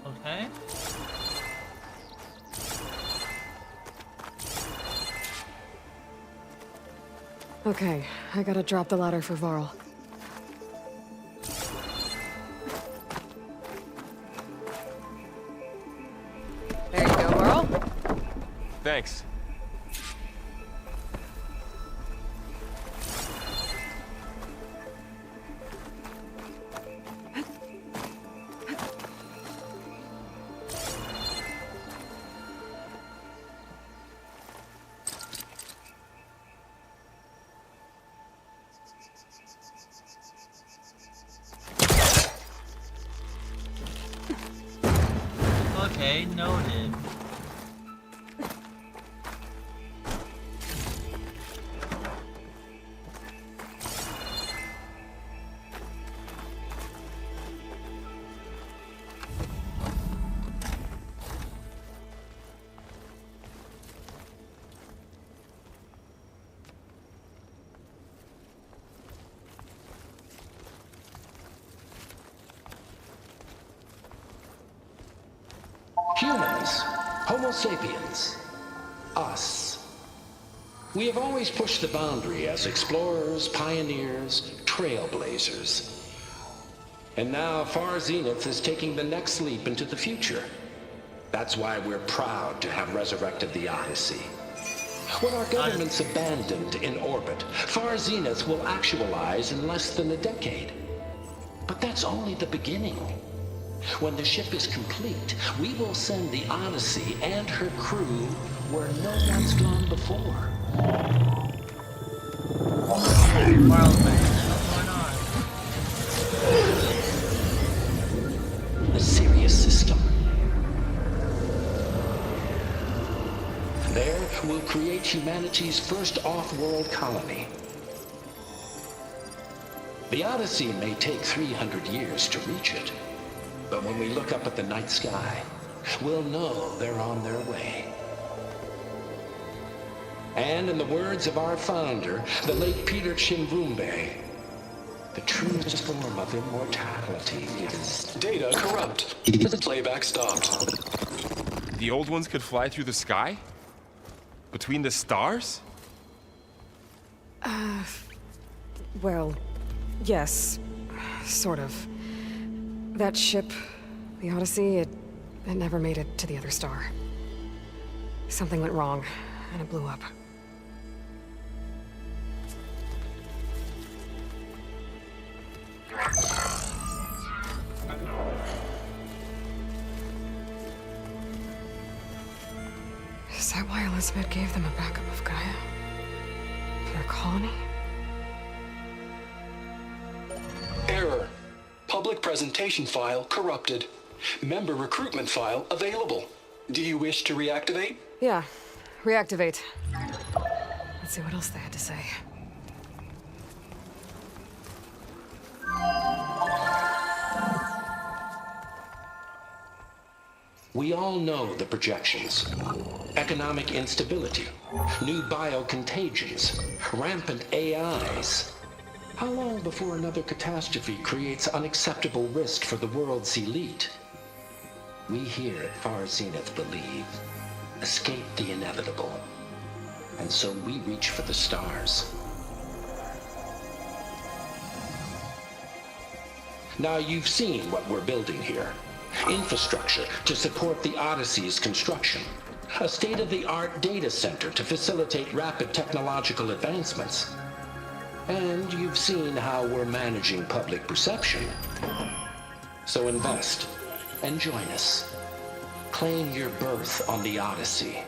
Okay. Okay, I gotta drop the ladder for Varl. Thanks. Okay, noted. Humans, Homo sapiens, us. We have always pushed the boundary as explorers, pioneers, trailblazers. And now Far Zenith is taking the next leap into the future. That's why we're proud to have resurrected the Odyssey. What our governments abandoned in orbit, Far Zenith will actualize in less than a decade. But that's only the beginning. When the ship is complete, we will send the Odyssey and her crew where no one's gone before. Marlman, what's going on? The Sirius system. There, we'll create humanity's first off-world colony. The Odyssey may take 300 years to reach it. But when we look up at the night sky, we'll know they're on their way. And in the words of our founder, the late Peter Chimbumbe, the truest form of immortality is... Data corrupt. Playback stopped. The old ones could fly through the sky? Between the stars? Well, yes. Sort of. That ship, the Odyssey, it never made it to the other star. Something went wrong, and it blew up. Is that why Elizabeth gave them a backup of Gaia? For their colony? Error. Public presentation file corrupted. Member recruitment file available. Do you wish to reactivate? Yeah, reactivate. Let's see what else they had to say. We all know the projections. Economic instability, new biocontagions, rampant AIs. How long before another catastrophe creates unacceptable risk for the world's elite? We here at Far Zenith believe, escape the inevitable. And so we reach for the stars. Now you've seen what we're building here. Infrastructure to support the Odyssey's construction. A state-of-the-art data center to facilitate rapid technological advancements. And you've seen how we're managing public perception. So invest and join us. Claim your berth on the Odyssey.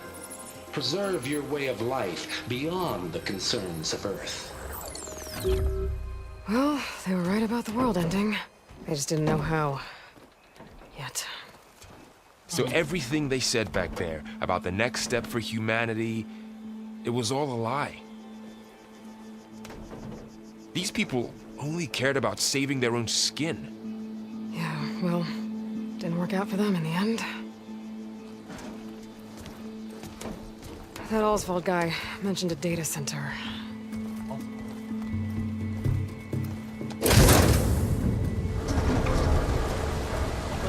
Preserve your way of life beyond the concerns of Earth. Well, they were right about the world ending. They just didn't know how. Yet. So everything they said back there about the next step for humanity, it was all a lie. These people only cared about saving their own skin. Yeah, well, didn't work out for them in the end. That Oswald guy mentioned a data center. Open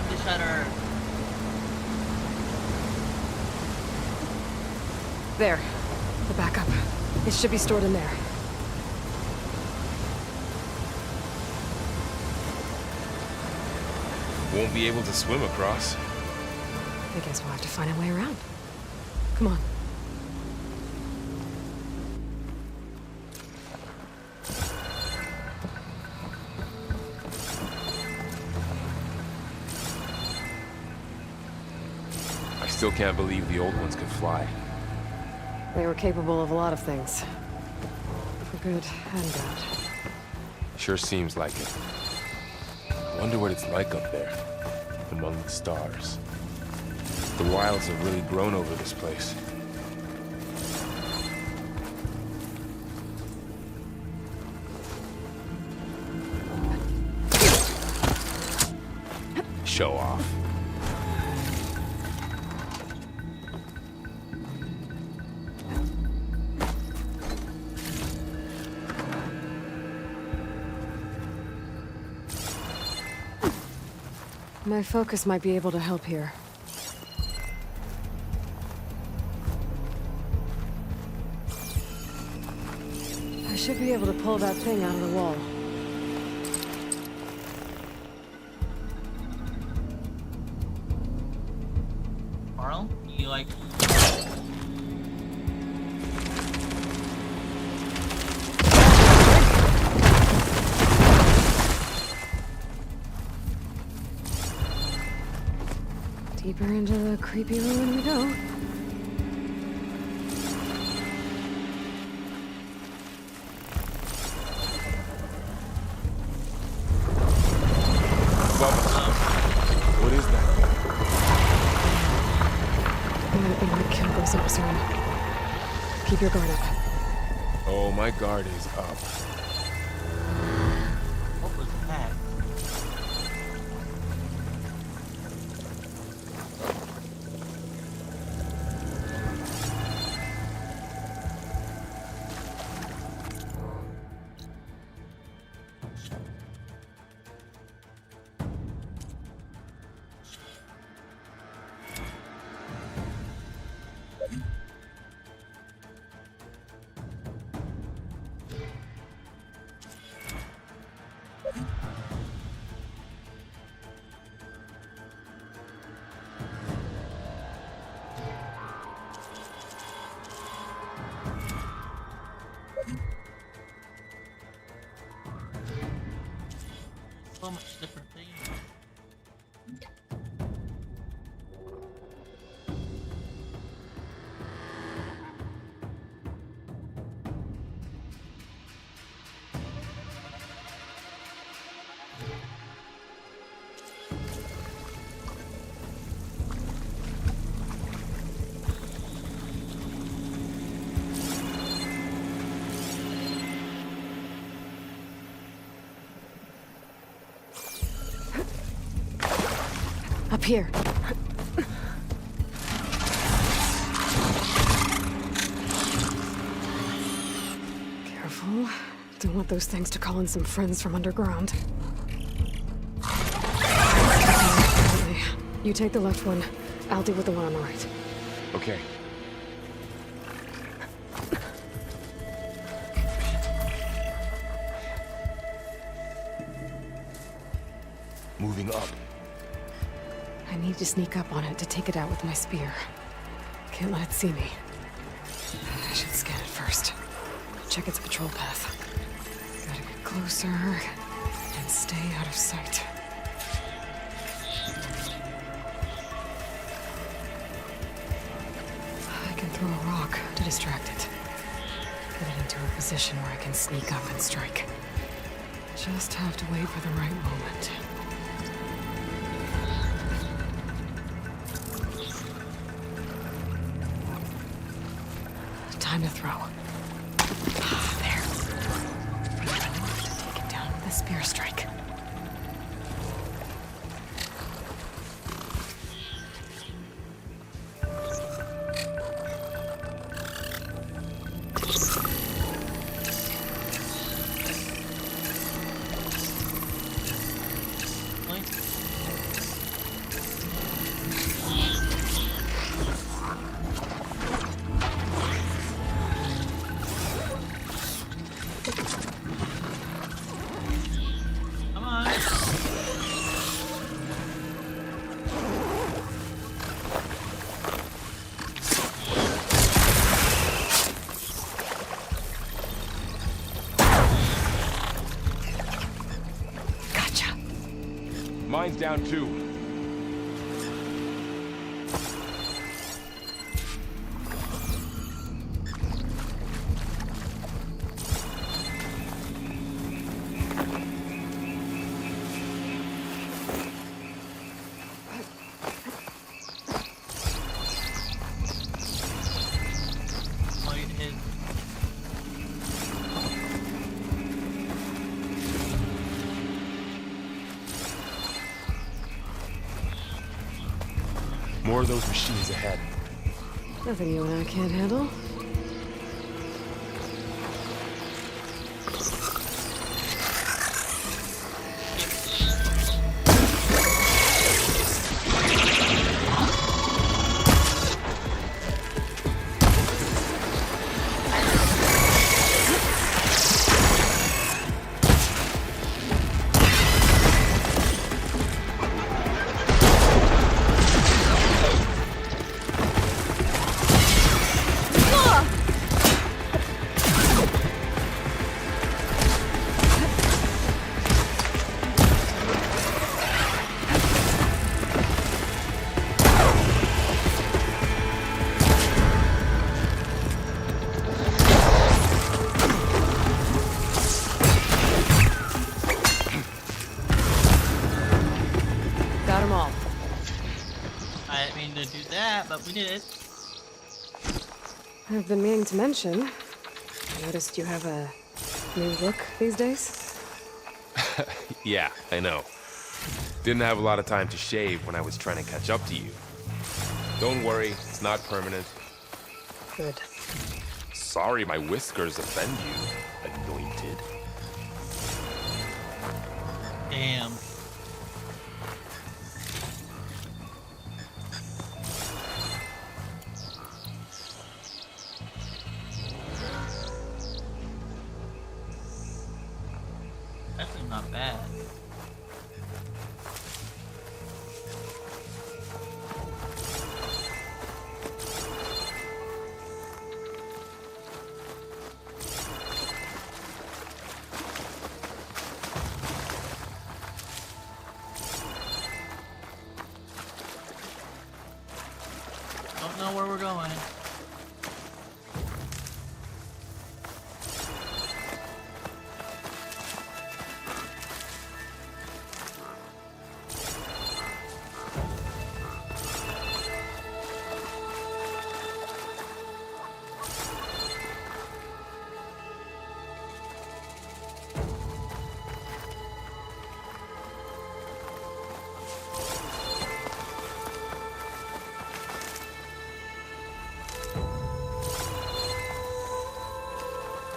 the shutter. There. The backup. It should be stored in there. Won't be able to swim across. I guess we'll have to find a way around. Come on. still can't believe the old ones could fly. They were capable of a lot of things. For good and bad. Sure seems like it. I wonder what it's like up there, among the stars. The wilds have really grown over this place. Show off. My focus might be able to help here. I should be able to pull that thing out of the wall. Carl, you like... Deeper into the creepy ruin we go. What is that? I'm gonna be able to kill those up soon. Keep your guard up. Oh, my guard is up. What was that? So much different things. Up here. Careful. Don't want those things to call in some friends from underground. You take the left one. I'll deal with the one on the right. Okay. Moving up. I need to sneak up on it to take it out with my spear. Can't let it see me. I should scan it first. Check its patrol path. Gotta get closer and stay out of sight. I can throw a rock to distract it. Get it into a position where I can sneak up and strike. Just have to wait for the right moment. Time to throw. There. Take him down with a spear strike. Come on. Gotcha. Mine's down too. More of those machines ahead. Nothing you and I can't handle. Got 'em all. I didn't mean to do that, but we did it. I've been meaning to mention. I noticed you have a new look these days. Yeah, I know. Didn't have a lot of time to shave when I was trying to catch up to you. Don't worry, it's not permanent. Good. Sorry my whiskers offend you, anointed. Damn. Actually not bad. Don't know where we're going.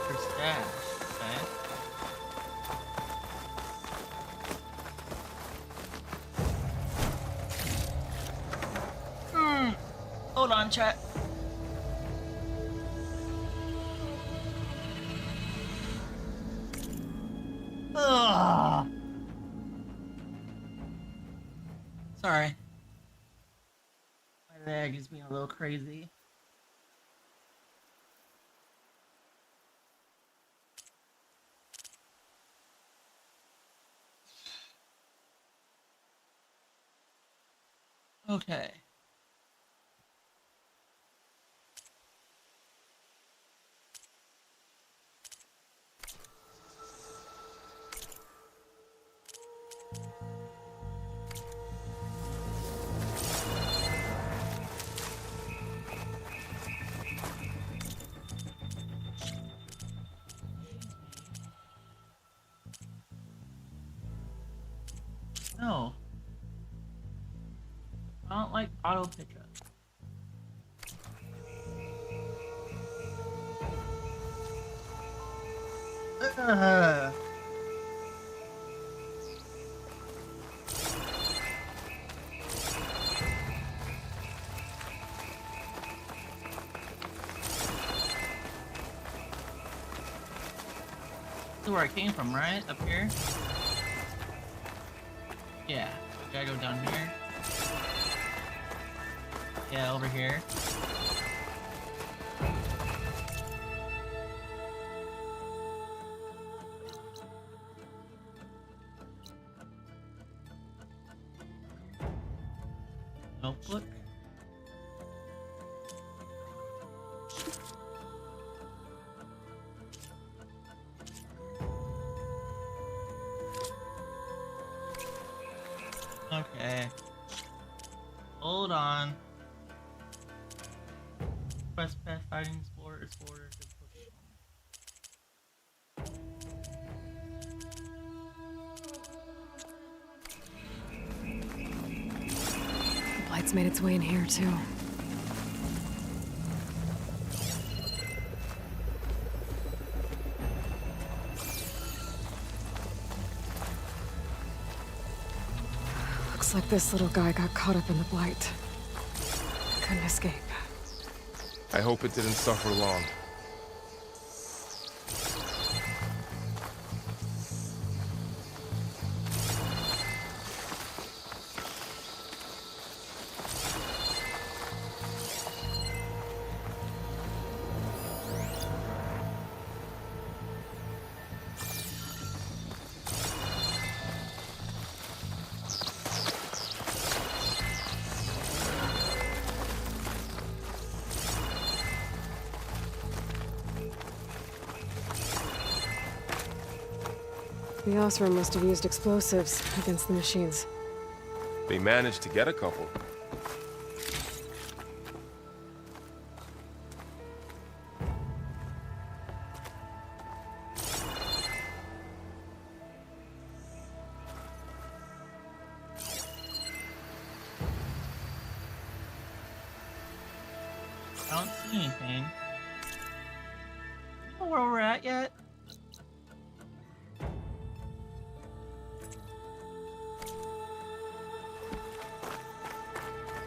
There's that. Okay. Hold on, chat. Ugh. Sorry. My leg is being a little crazy. Okay. No. I don't like auto pickup. This is where I came from, right? Up here? Yeah. Gotta go down here. Yeah, over here. Notebook. Okay. Hold on. Quest path fighting explorers. Light it's made its way in here, too. Looks like this little guy got caught up in the Blight. Couldn't escape. I hope it didn't suffer long. The Osram must have used explosives against the machines. They managed to get a couple. I don't see anything. You know where we're at yet?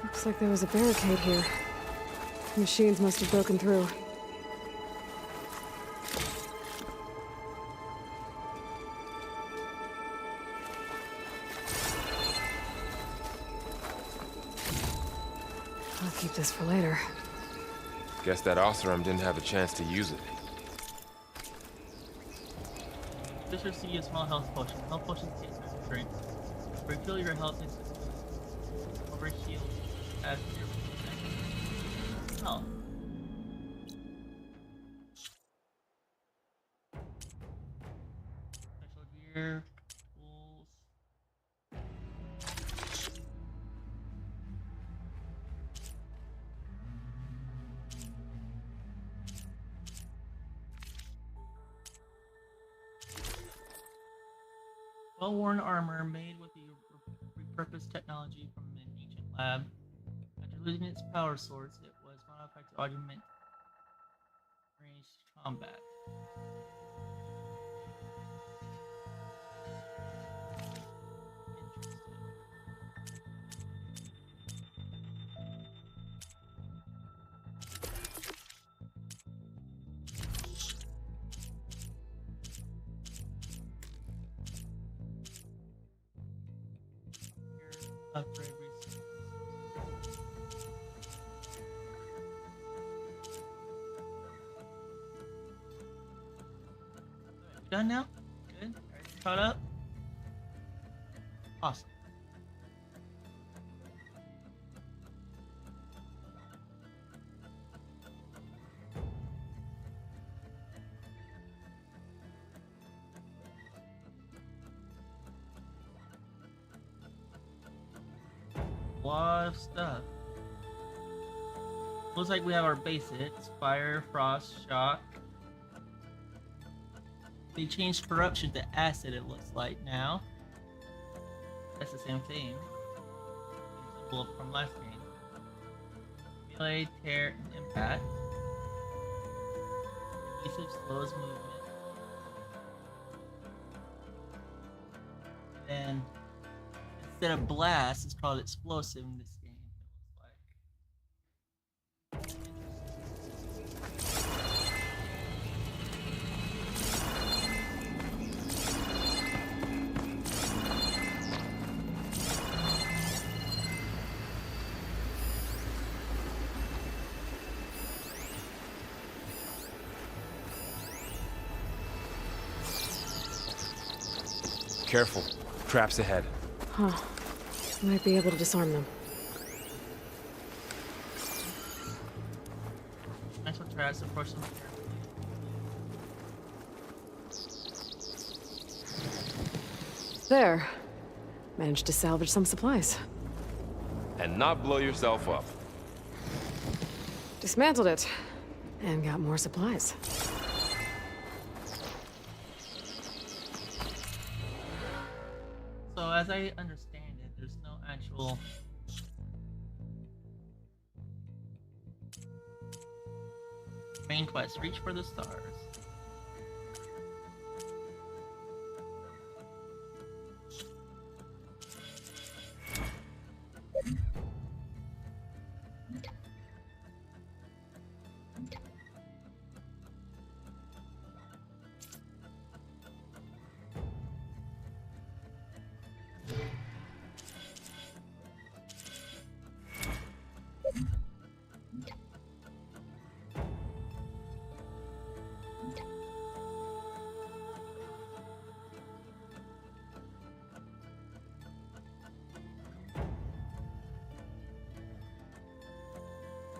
Looks like there was a barricade here. The machines must have broken through. I'll keep this for later. Guess that Osram didn't have a chance to use it. Just receive a small health potion. Health potions taste like drinks. Refill your health and overheal as your health. Special gear, tools. Well-worn armor made with the repurposed technology from an ancient lab. After losing its power source, it was modified to augment ranged combat. Upgrade resources. Done now? Good. Alright, caught up. Awesome. Lot of stuff. Looks like we have our basics: fire, frost, shock. They changed corruption to acid, it looks like now. That's the same thing. Symbol from last game. Melee, tear, and impact. Evasive slows movement. And instead of blast, it's called explosive in this game. It looks like. Careful. Traps ahead. Huh. Might be able to disarm them. Natural traps approach them. There. Managed to salvage some supplies. And not blow yourself up. Dismantled it. And got more supplies. So as I understand it, there's no actual quest. Reach for the stars.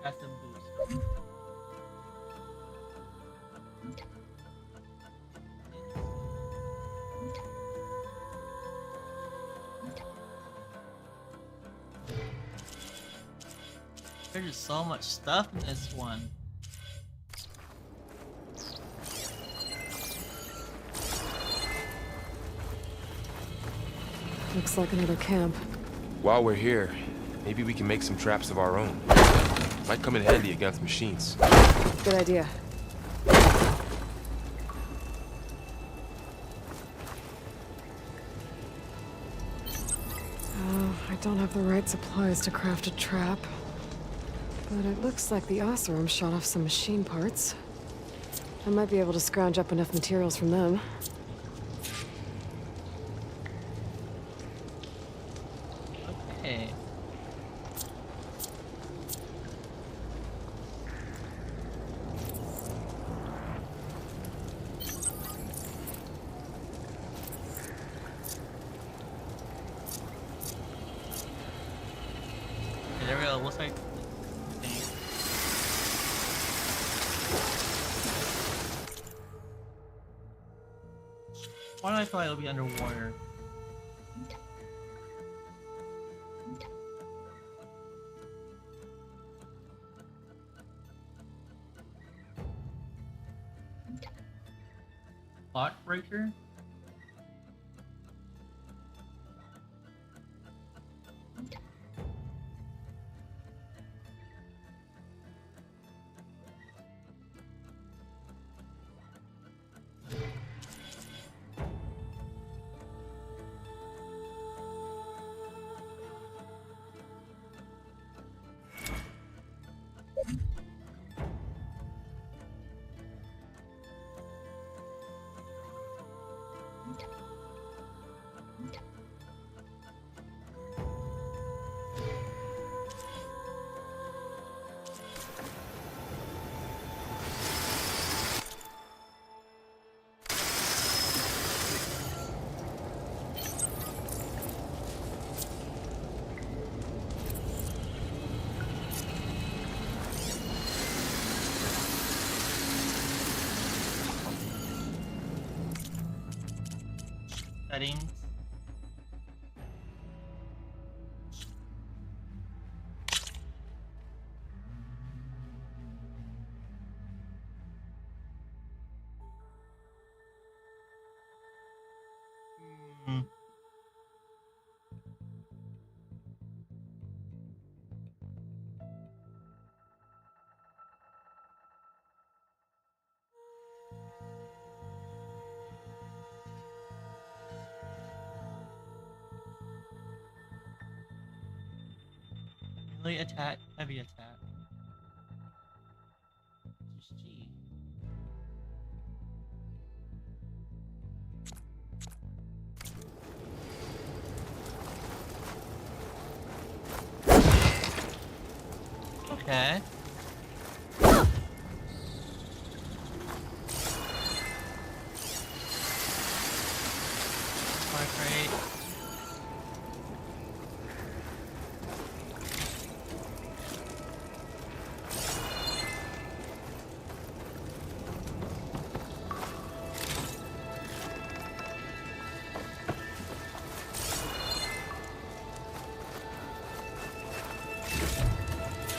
Got some boost. There's just so much stuff in this one. Looks like another camp. While we're here, maybe we can make some traps of our own. Might come in handy against machines. Good idea. I don't have the right supplies to craft a trap. But it looks like the Oseram shot off some machine parts. I might be able to scrounge up enough materials from them. Okay. Okay, there we go. Looks like. Why do I feel like it'll be underwater? Plot breaker? Settings. Hmm. Melee attack, heavy attack. Just G. Okay. Fire crate.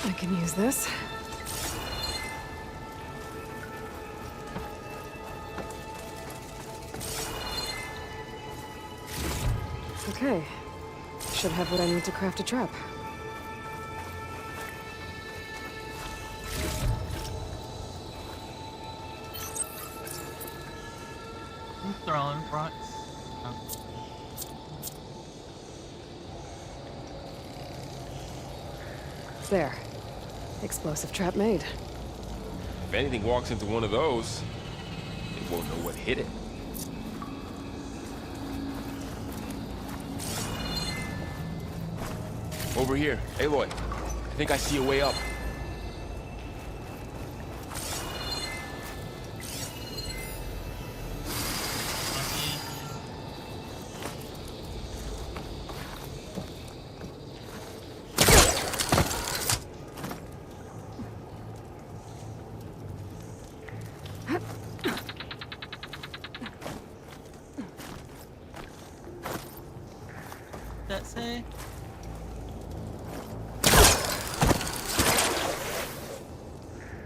I can use this. Okay. Should have what I need to craft a trap. own fronts. Oh. There. Explosive trap made. If anything walks into one of those, it won't know what hit it. Over here, Aloy. I think I see a way up. That say?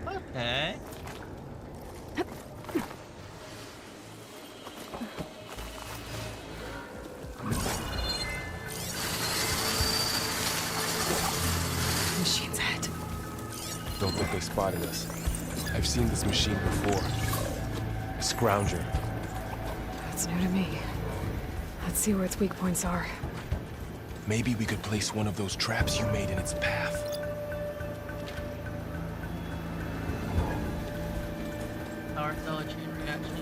Okay. Machine's head. Don't think they spotted us. I've seen this machine before. A scrounger. That's new to me. Let's see where its weak points are. Maybe we could place one of those traps you made in its path. Power cell chain reaction.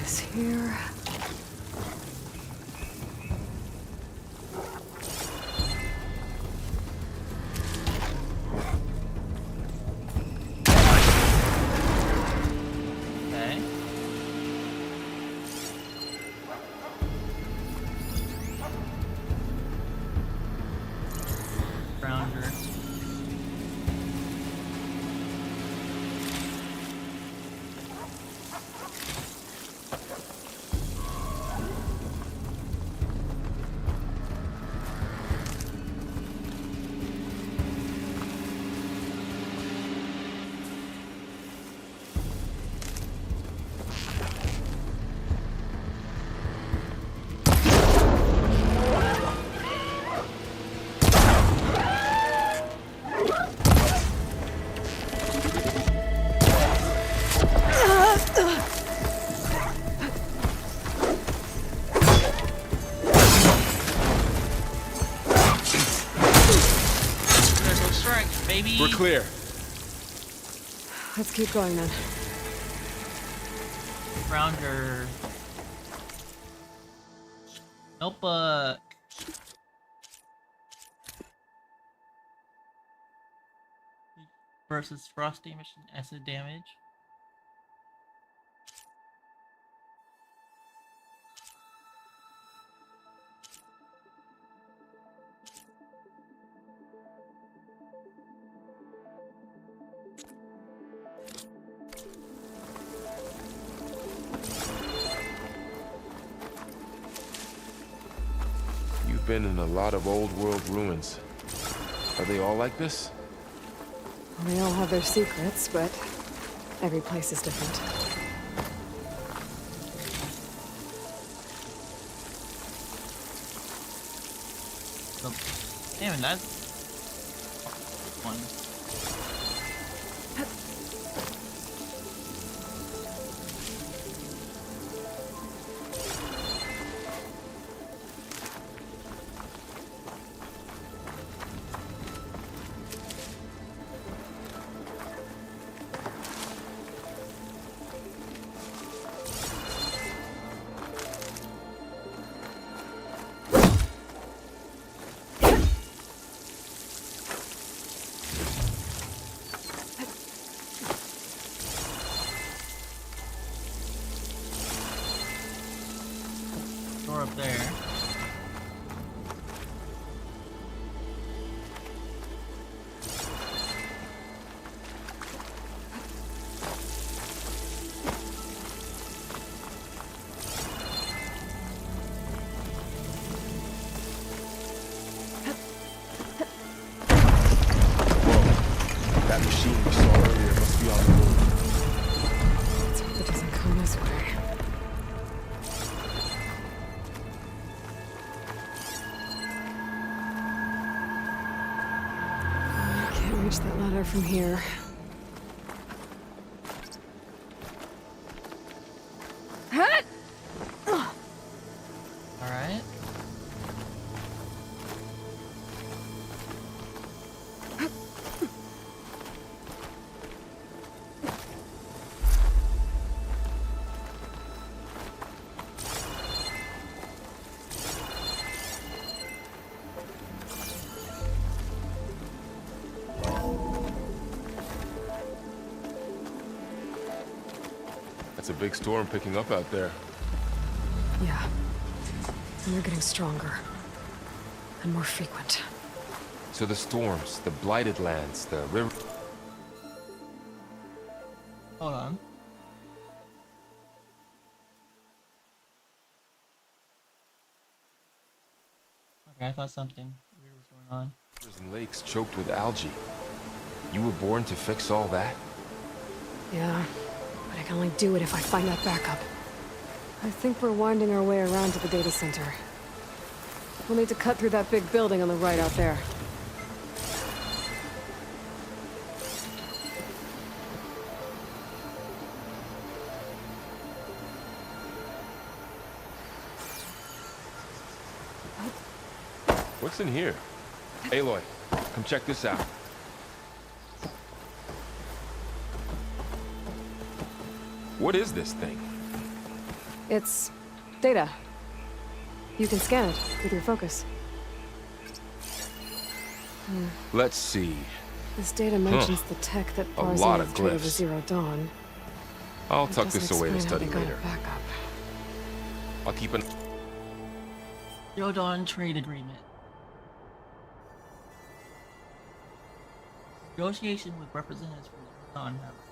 This here. Okay. Grounder. Critical strike, baby. We're clear. Let's keep going then. Grounder. Notebook. Versus frost damage and acid damage. You've been in a lot of old world ruins. Are they all like this? They all have their secrets, but every place is different. So, damn, that's one. Door up there. Whoa. That machine we saw earlier from here. Alright. That's a big storm picking up out there. Yeah. And they're getting stronger. And more frequent. So the storms, the blighted lands, the river... Hold on. Okay, I thought something weird was going on. Rivers and lakes choked with algae. You were born to fix all that? Yeah. But I can only do it if I find that backup. I think we're winding our way around to the data center. We'll need to cut through that big building on the right out there. What's in here? Aloy, come check this out. What is this thing? It's data. You can scan it with your focus. Let's see. This data mentions the tech that A bars lot in of the threat of glyphs. the Zero Dawn. I'll It tuck doesn't this away to explain how study they got later. it back up. I'll keep an... Zero Dawn trade agreement. Negotiation with representatives from Zero Dawn have concluded.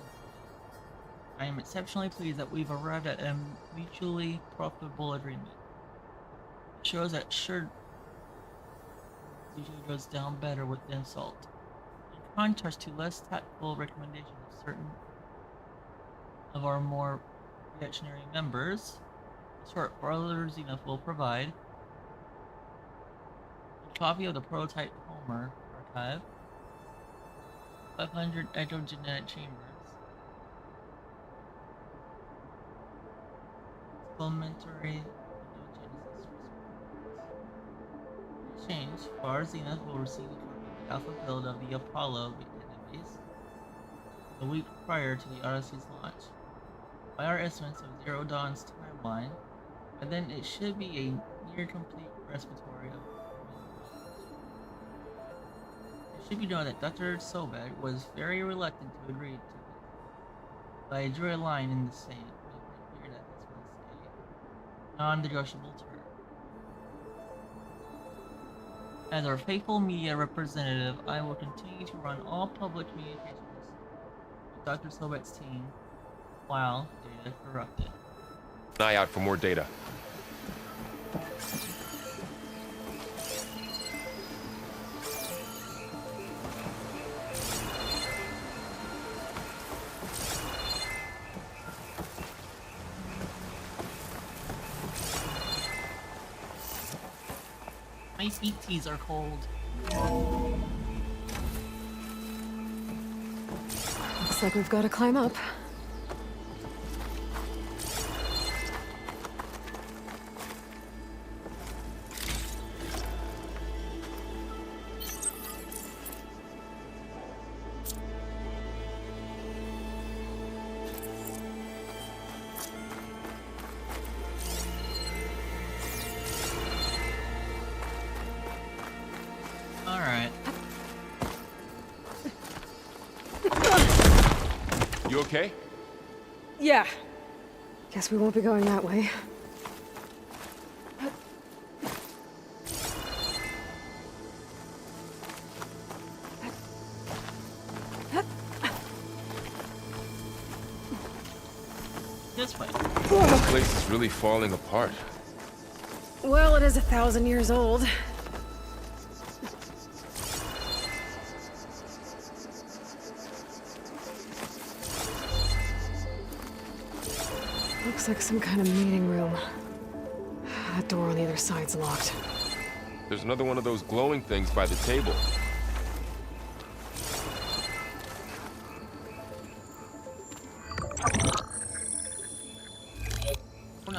I am exceptionally pleased that we've arrived at a mutually profitable agreement. It shows that Sherd usually goes down better with insult. In contrast to less tactful recommendations of certain of our more reactionary members, a short Father Zenith will provide a copy of the prototype Homer archive, 500 exogenetic chambers, supplementary endogenesis resources. In exchange, Father Zenith will receive a copy of the alpha build of the Apollo database the week prior to the Odyssey's launch. By our estimates of Zero Dawn's timeline, by then it should be a near complete repository of it should be known that Dr. Sobek was very reluctant to agree to this, but I drew a line in the sand, making it clear that this was a non-negotiable term. As our faithful media representative, I will continue to run all public communications with Dr. Sobek's team while data corrupted. An eye out for more data. My feet tees are cold. Looks like we've got to climb up. Alright. You okay? Yeah. Guess we won't be going that way. This way. This place is really falling apart. Well, it is 1,000 years old. Looks like some kind of meeting room. That door on the other side's locked. There's another one of those glowing things by the table.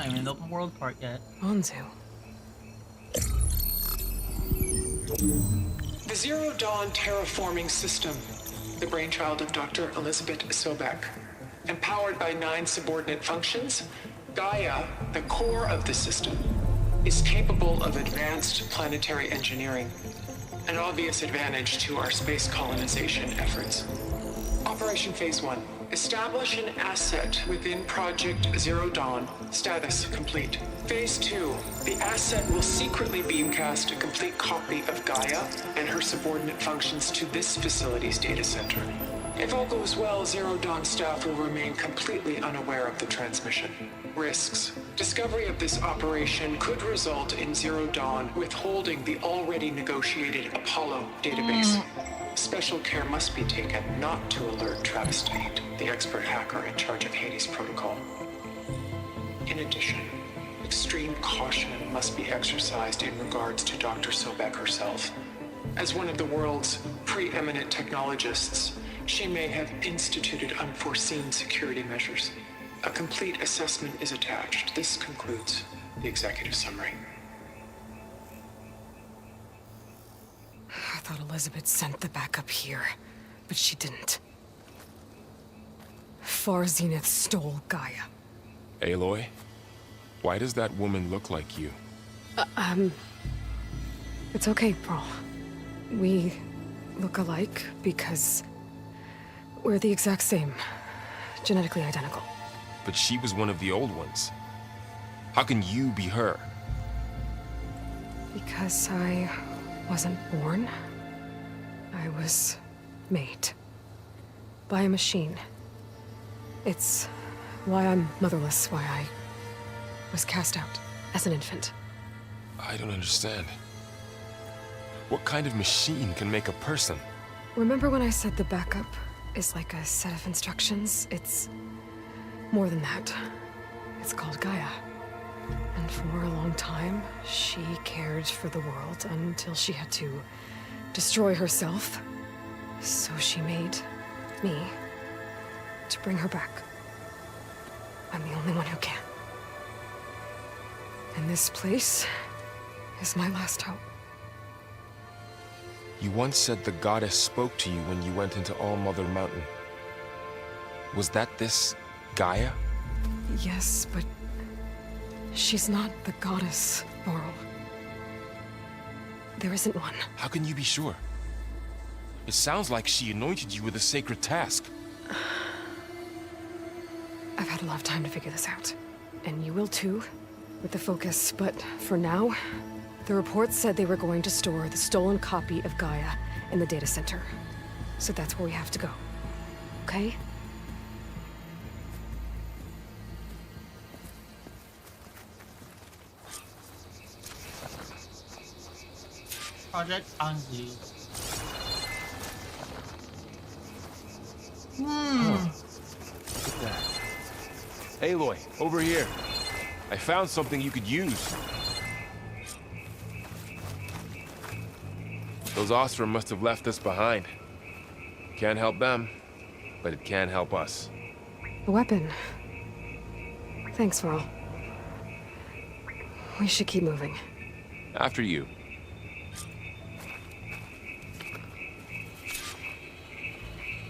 even in the open world part yet. Onzu. The Zero Dawn terraforming system, the brainchild of Dr. Elizabeth Sobek. Empowered by 9 subordinate functions, Gaia, the core of the system, is capable of advanced planetary engineering, an obvious advantage to our space colonization efforts. Operation Phase 1. Establish an asset within Project Zero Dawn. Status complete. Phase 2. The asset will secretly beamcast a complete copy of Gaia and her subordinate functions to this facility's data center. If all goes well, Zero Dawn staff will remain completely unaware of the transmission. Risks. Discovery of this operation could result in Zero Dawn withholding the already negotiated Apollo database. Special care must be taken not to alert Travis Tate, the expert hacker in charge of Hades Protocol. In addition, extreme caution must be exercised in regards to Dr. Sobek herself. As one of the world's preeminent technologists, she may have instituted unforeseen security measures. A complete assessment is attached. This concludes the executive summary. I thought Elizabeth sent the backup here, but she didn't. Far Zenith stole Gaia. Aloy, why does that woman look like you? It's okay, Pearl. We look alike because we're the exact same. Genetically identical. But she was one of the old ones. How can you be her? Because I wasn't born. I was made. By a machine. It's why I'm motherless, why I was cast out as an infant. I don't understand. What kind of machine can make a person? Remember when I said the backup is like a set of instructions? It's more than that. It's called Gaia. And for a long time, she cared for the world until she had to destroy herself. So she made me to bring her back. I'm the only one who can. And this place is my last hope. You once said the goddess spoke to you when you went into All-Mother Mountain. Was that this Gaia? Yes, but she's not the goddess, Laurel. There isn't one. How can you be sure? It sounds like she anointed you with a sacred task. I've had a lot of time to figure this out. And you will too, with the focus. But for now, the report said they were going to store the stolen copy of Gaia in the data center. So that's where we have to go. Okay? Project Anzu. Look at that. Aloy, over here. I found something you could use. Those Ostrom must have left us behind. Can't help them, but it can help us. A weapon. Thanks, Varl. We should keep moving. After you.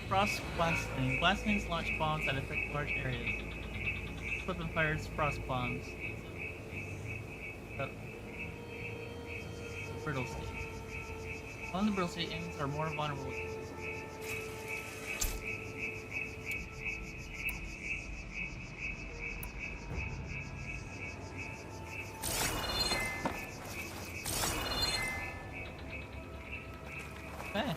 Frost blasting. Blastings launch bombs that affect large areas. Weapon fires frost bombs. Brittle states. All the brittle states are more vulnerable. Okay.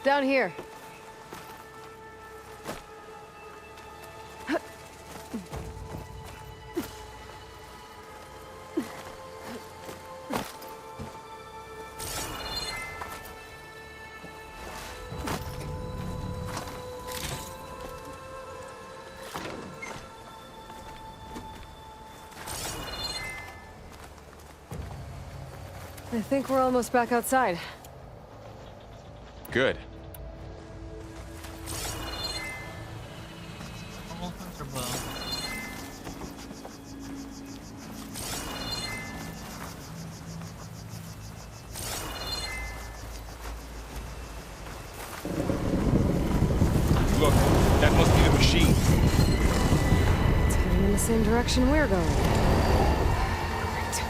Down here. I think we're almost back outside. Good. Normal hunter bow. Look, that must be the machine. It's heading in the same direction we're going. Great.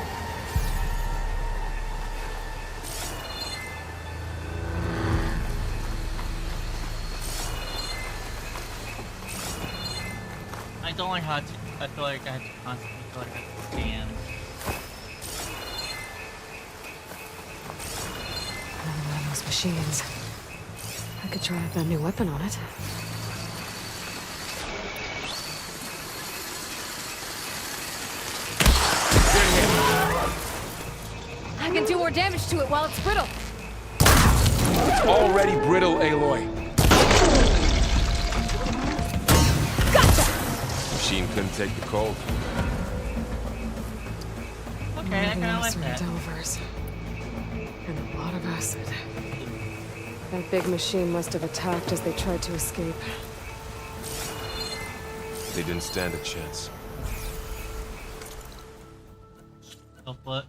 I don't like how I feel like I have to constantly feel like I have to scan. Another one of those machines. I could try out that new weapon on it. I can do more damage to it while it's brittle. It's already brittle, Aloy. Machine couldn't take the cold. Okay, I kinda like that. Delvers. And a lot of acid. That big machine must have attacked as they tried to escape. They didn't stand a chance. Oh, what?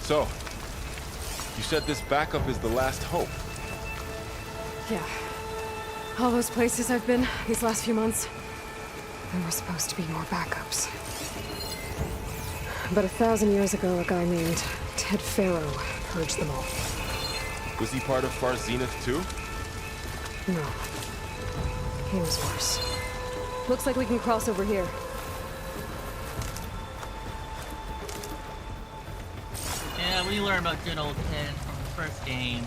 So, you said this backup is the last hope. Yeah. All those places I've been these last few months, there were supposed to be more backups. But 1,000 years ago, a guy named Ted Faro purged them all. Was he part of Far Zenith too? No. He was worse. Looks like we can cross over here. Yeah, we learned about good old Ted from the first game.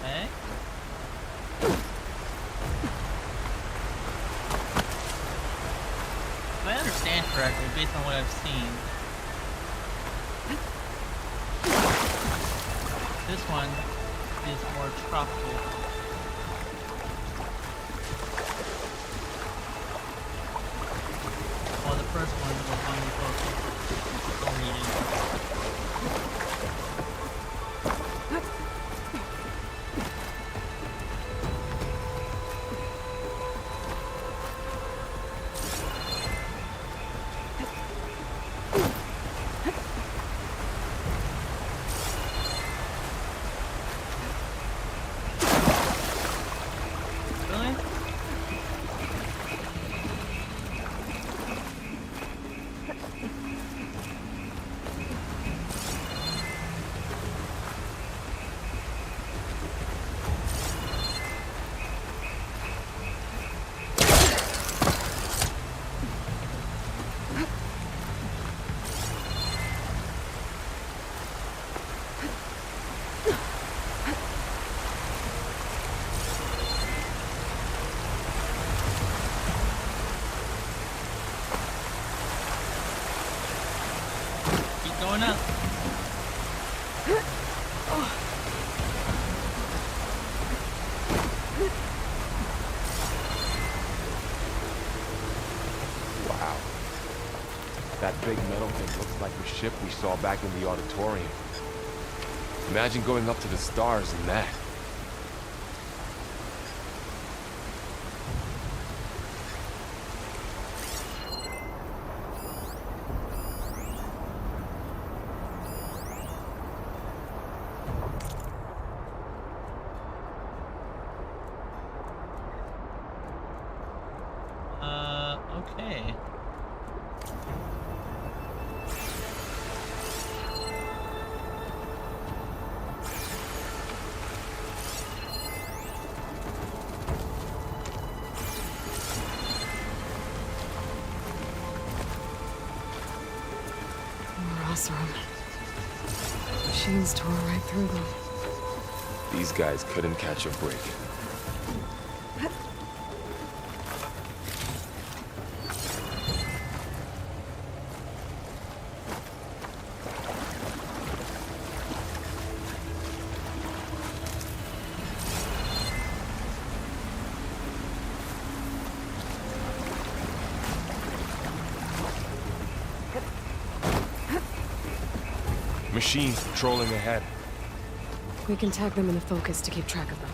Okay. If I understand correctly, based on what I've seen, this one is more tropical. While the first one was on the Really? Keep going up. Wow. That big metal thing looks like the ship we saw back in the auditorium. Imagine going up to the stars in that. Okay. More Oseram. Machines tore right through them. These guys couldn't catch a break. Machines patrolling ahead. We can tag them in the focus to keep track of them.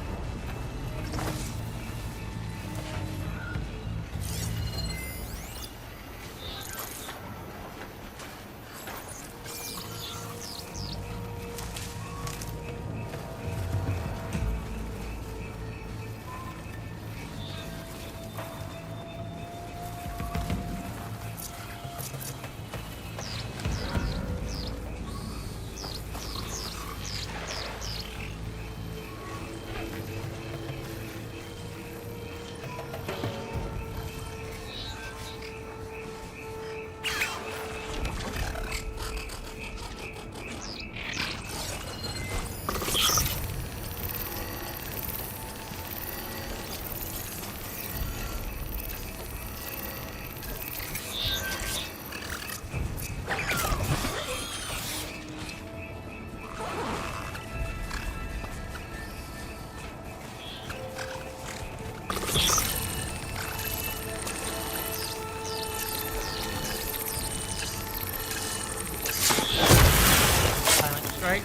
Silent strike.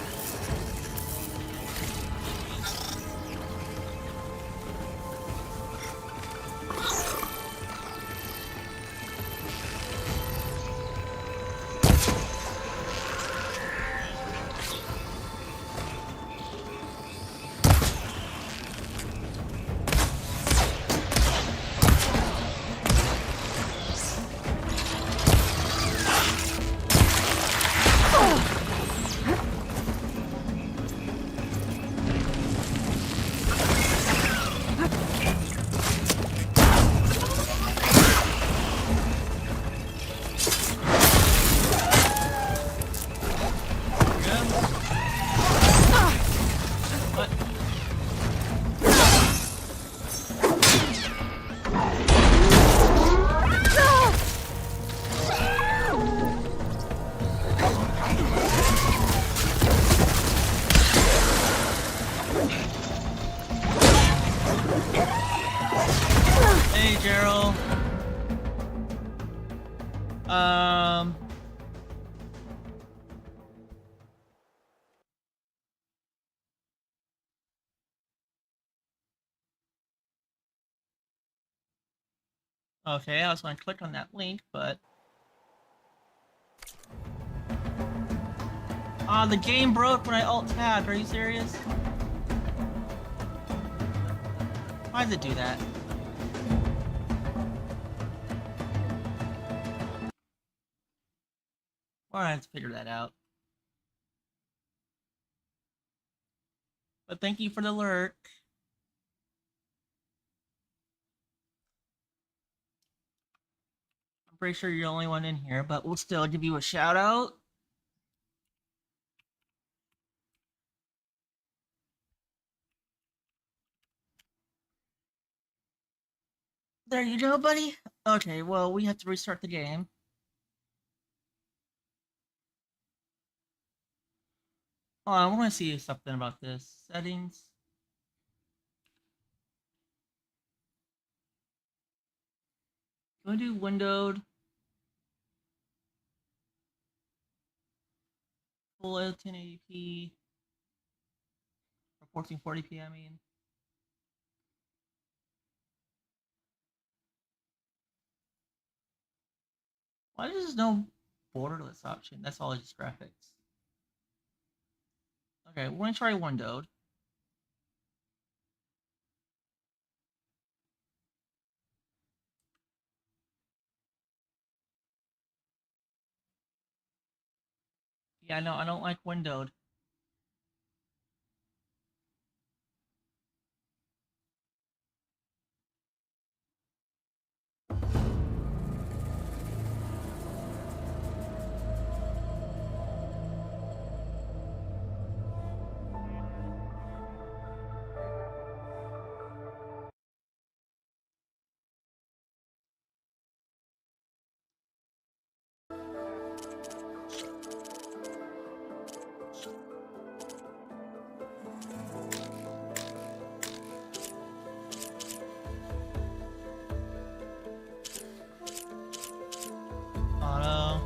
What? Hey, Gerald. Okay, I was going to click on that link, but... Ah, the game broke when I alt-tabbed. Are you serious? Why does it do that? Well, I have to figure that out. But thank you for the alert. I'm pretty sure you're the only one in here, but we'll still give you a shout out. There you go, buddy. Okay, well, we have to restart the game. Oh, I want to see something about this. Settings. Can we do windowed? Full 1080p. Or 1440p, I mean. Why does no borderless option? That's all just graphics. Okay, we're gonna try windowed. Yeah, no, I don't like windowed. Auto.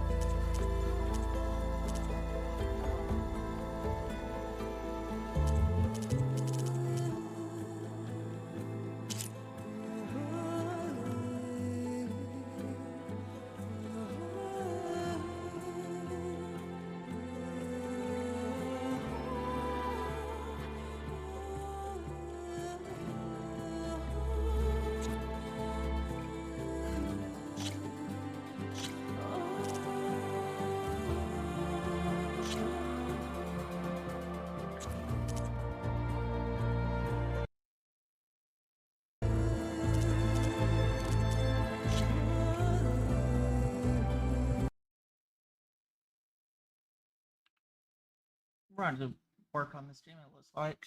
We're going to work on this game, it looks like.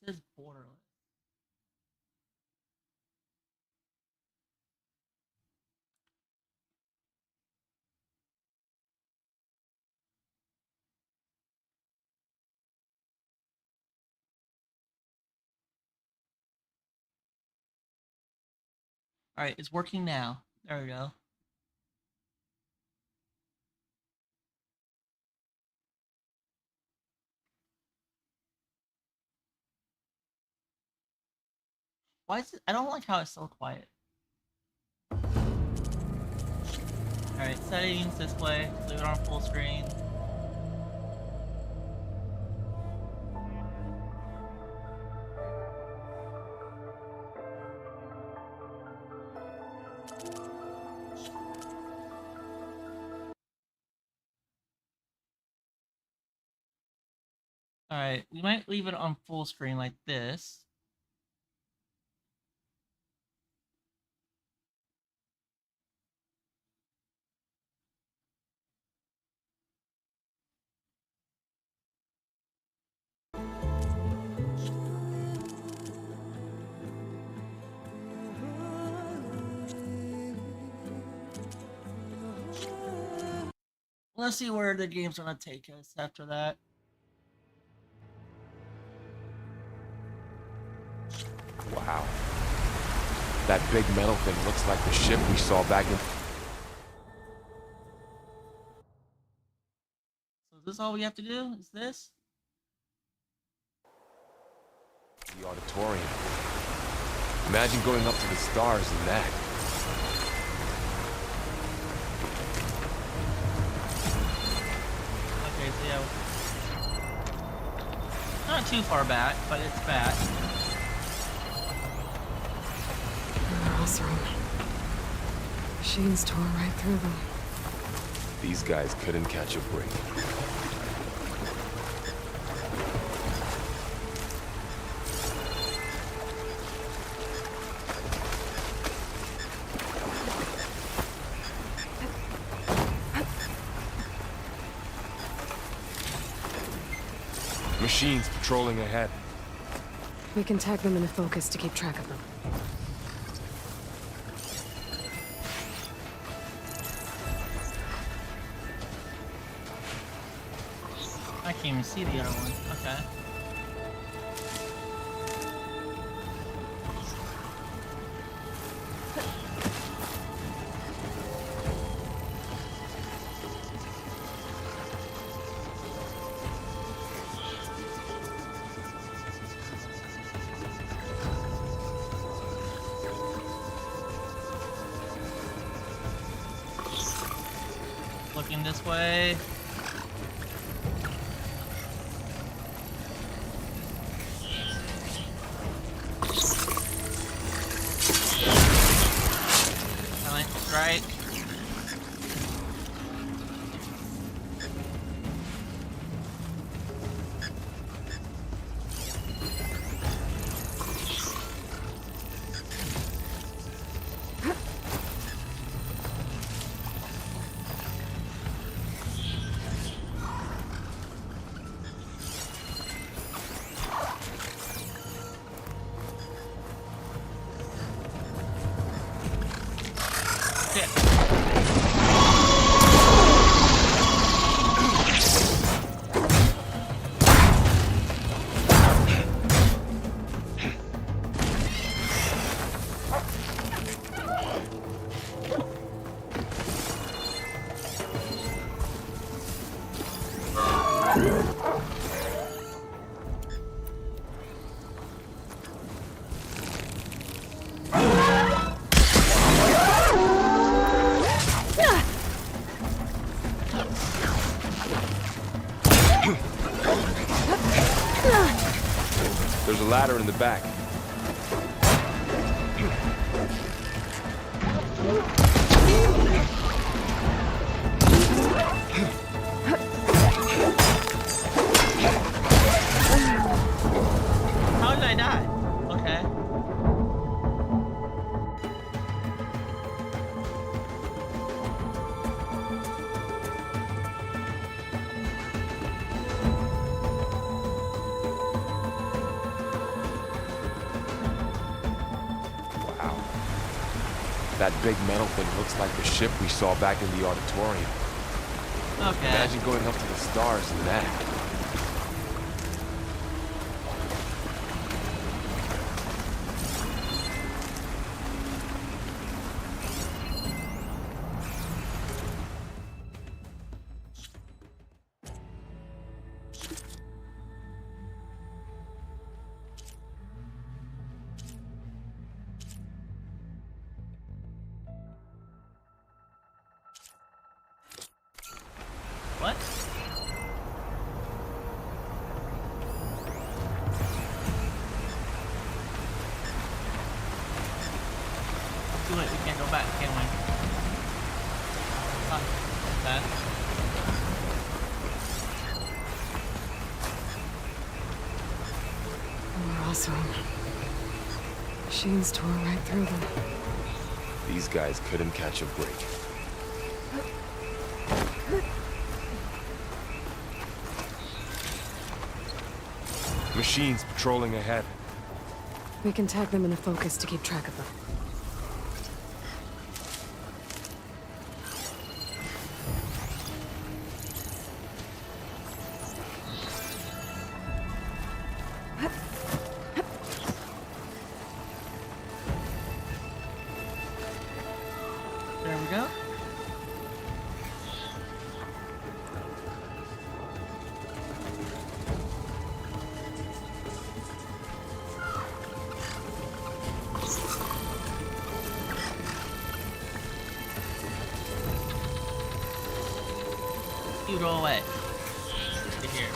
It says borderless. Alright, it's working now. There we go. Why is it? I don't like how it's so quiet. Alright, settings, display, leave it on full screen. Alright, we might leave it on full screen like this. Let's see where the game's gonna take us after that. Wow. That big metal thing looks like the ship we saw back in... So is this all we have to do? Is this? the auditorium. Imagine going up to the stars in that. Okay, so yeah. Not too far back, but it's back. Awesome. Machines tore right through them. These guys couldn't catch a break. Machines patrolling ahead. We can tag them into focus to keep track of them. I can't even see the other one. Okay. Looking this way. Silent strike. There's a ladder in the back. How did I die? Okay. Wow. That big metal thing looks like the ship we saw back in the auditorium. Okay. Imagine going up to the stars in that. What? Too late, we can't go back, can we? Huh. Okay. We're awesome. Machines tore right through them. These guys couldn't catch a break. Machines patrolling ahead. We can tag them in a focus to keep track of them. There we go. You go away. To here.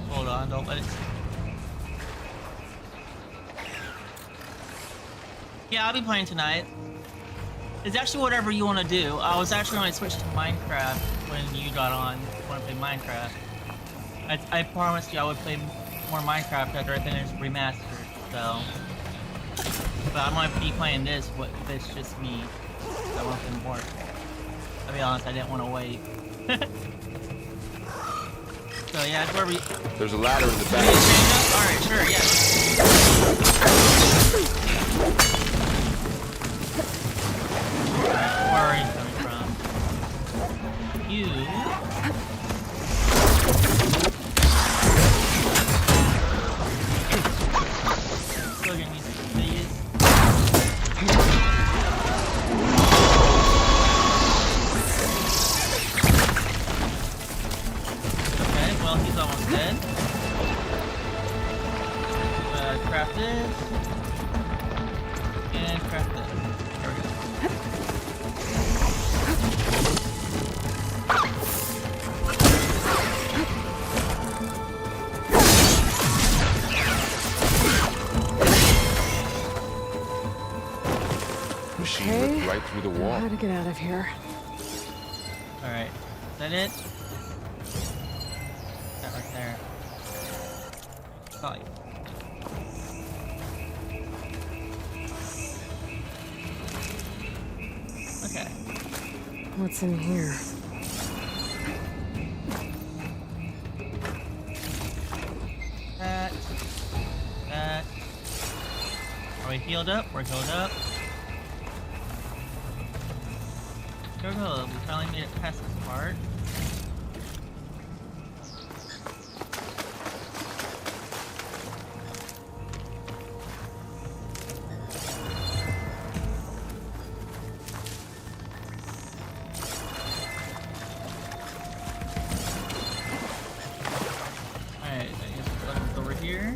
Hold on, don't let it. Yeah, I'll be playing tonight. It's actually whatever you want to do. I was actually going to switch to Minecraft when you got on. want to play Minecraft. I promised you I would play more Minecraft after I finish Remastered, so... But I'm gonna be playing this if it's just me. I want some more. I'll be honest, I didn't want to wait. So yeah, it's where we... There's a ladder in the back. Alright, sure, yeah. Where are you coming from? You... Still gonna use these. Okay, well he's almost dead. Craft this. And craft this. There we go. Machine ripped right through the Know wall. how to get out of here. Alright. Is that it? That right there. Oh, yeah. Okay. What's in here? That. Are we healed up? We're healed up. Go, go. We finally made it past this part. Alright, I guess we'll look over here.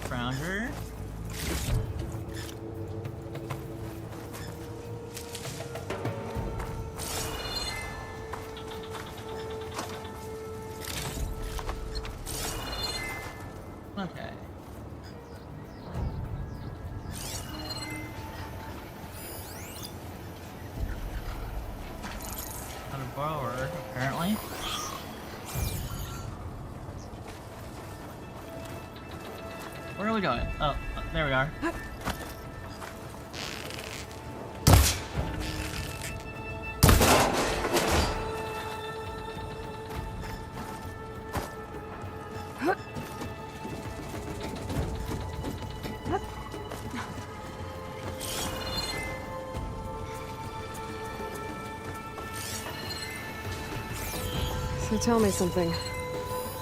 Frounder. Okay. Not a borrower, apparently. Where are we going? Oh, there we are. So tell me something.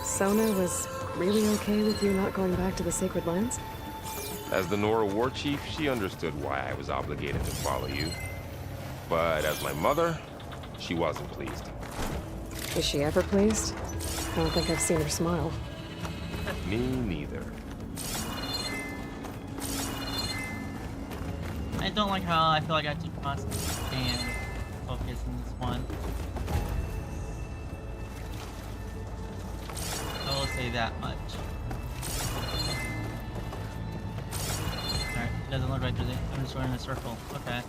Sona was really okay with you not going back to the Sacred Lands? As the Nora war chief, she understood why I was obligated to follow you. But as my mother, she wasn't pleased. Is she ever pleased? I don't think I've seen her smile. Me neither. I don't like how I feel like I have to constantly stand focus in this one. I will say that much. Alright, it doesn't look right through the... I'm just going in a circle. Okay.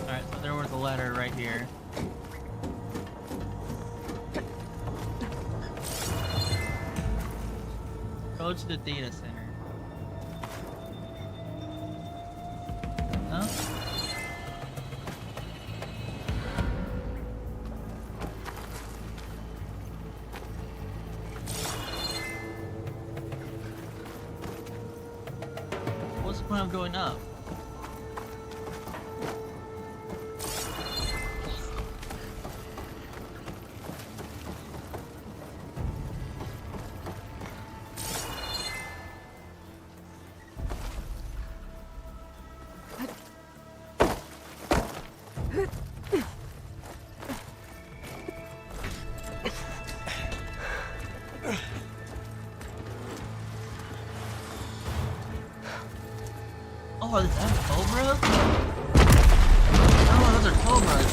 Alright, so there was a ladder right here. Go to the data center. No? What's the point of going up? Oh, is that cobras? Oh, those are cobras.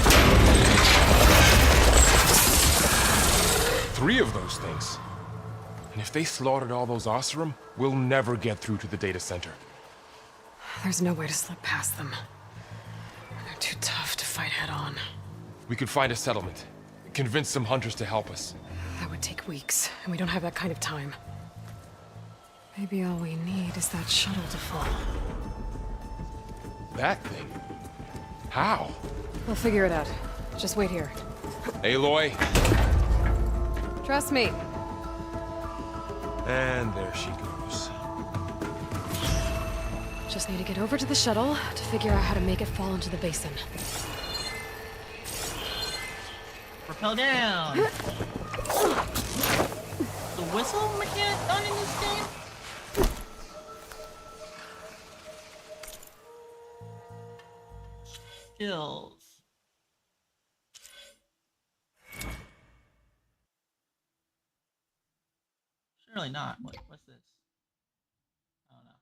3 of those things. And if they slaughtered all those Oseram, we'll never get through to the data center. There's no way to slip past them. They're too tough to fight head on. We could find a settlement. convince some hunters to help us. That would take weeks, and we don't have that kind of time. Maybe all we need is that shuttle to fall. That thing? How? We'll figure it out. Just wait here. Aloy. Trust me. And there she goes. Just need to get over to the shuttle to figure out how to make it fall into the basin. Propel down. The whistle mechanic done in this game? Skills. Surely not. What's this? I don't know.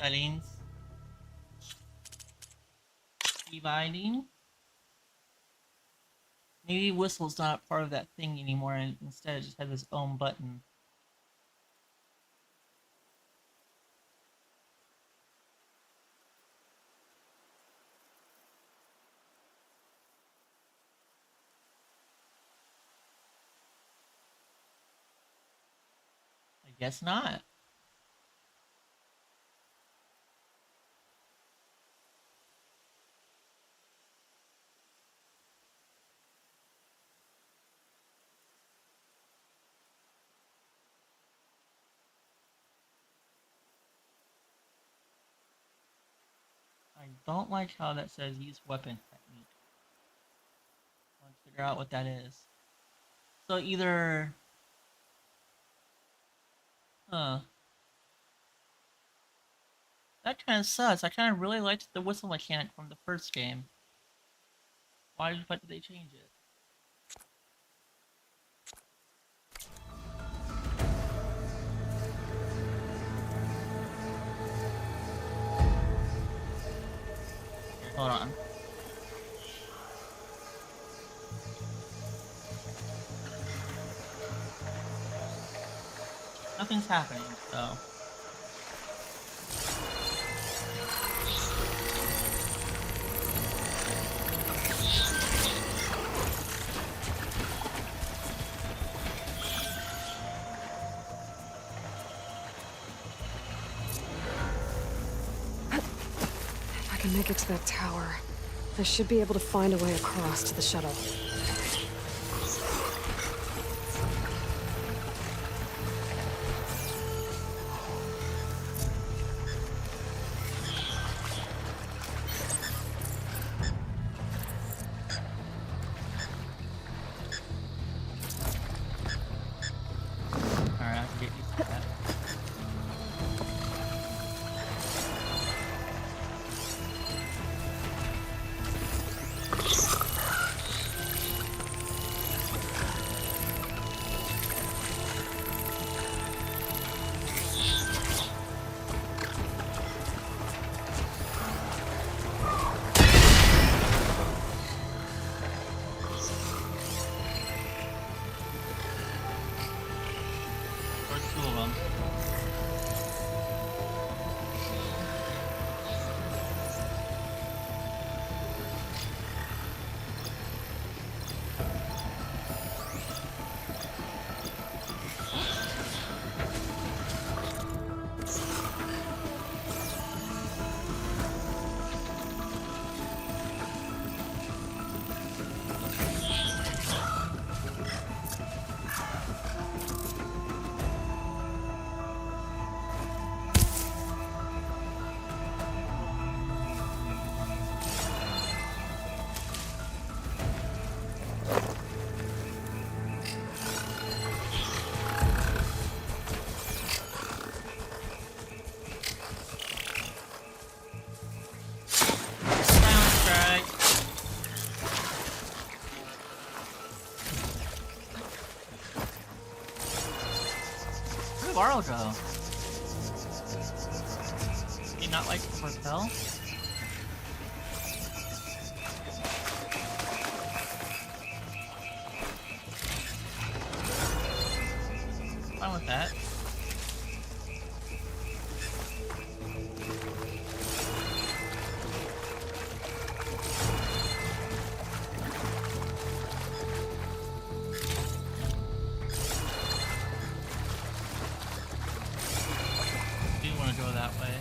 Settings. Dividing. Maybe whistle's not part of that thing anymore, and instead it just has its own button. I guess not. I don't like how that says use weapon technique. Let's figure out what that is. So either... Huh. That kind of sucks. I kind of really liked the whistle mechanic from the first game. Why the fuck did they change it? Hold on. Nothing's happening, so... If I can make it to that tower, I should be able to find a way across to the shuttle. Alright, I have to get used to that. There's two of them. Barrow go? Did he not like to propel? Fine with that. Do you want to go that way?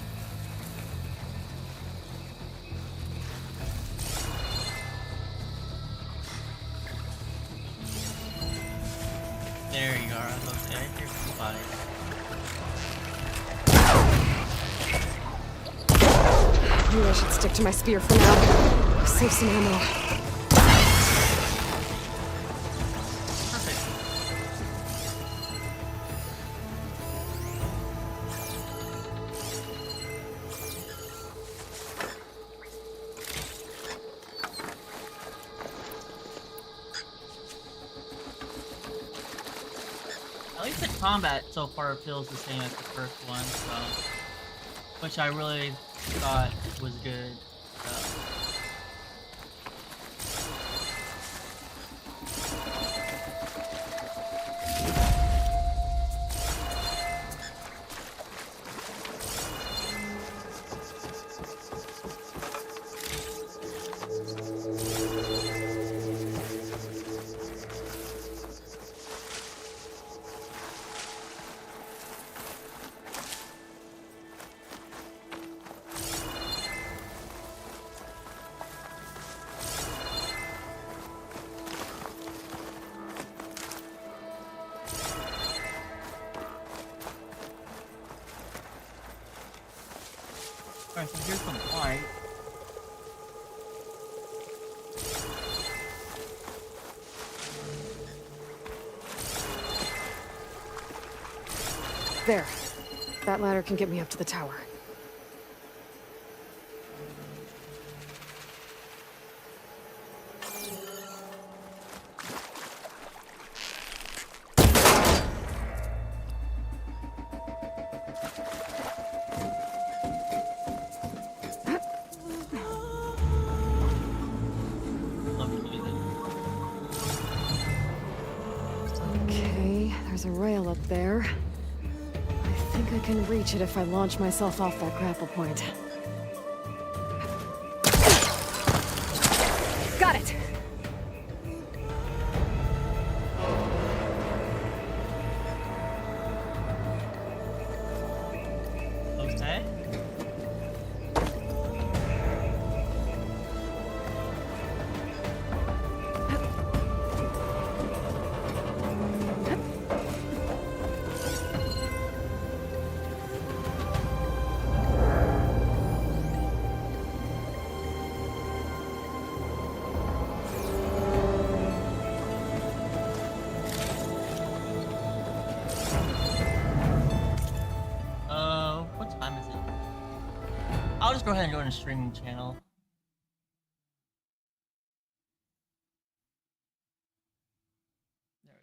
There you are. Okay, I hear somebody. Maybe I should stick to my spear for now. Save some ammo. Perfect. At least the combat so far feels the same as the first one, so which I really thought was good. So. Alright, so here's some light. There. That ladder can get me up to the tower. Okay, there's a rail up there. I think I can reach it if I launch myself off that grapple point. Got it! Okay. What time is it? I'll just go ahead and join a streaming channel. There we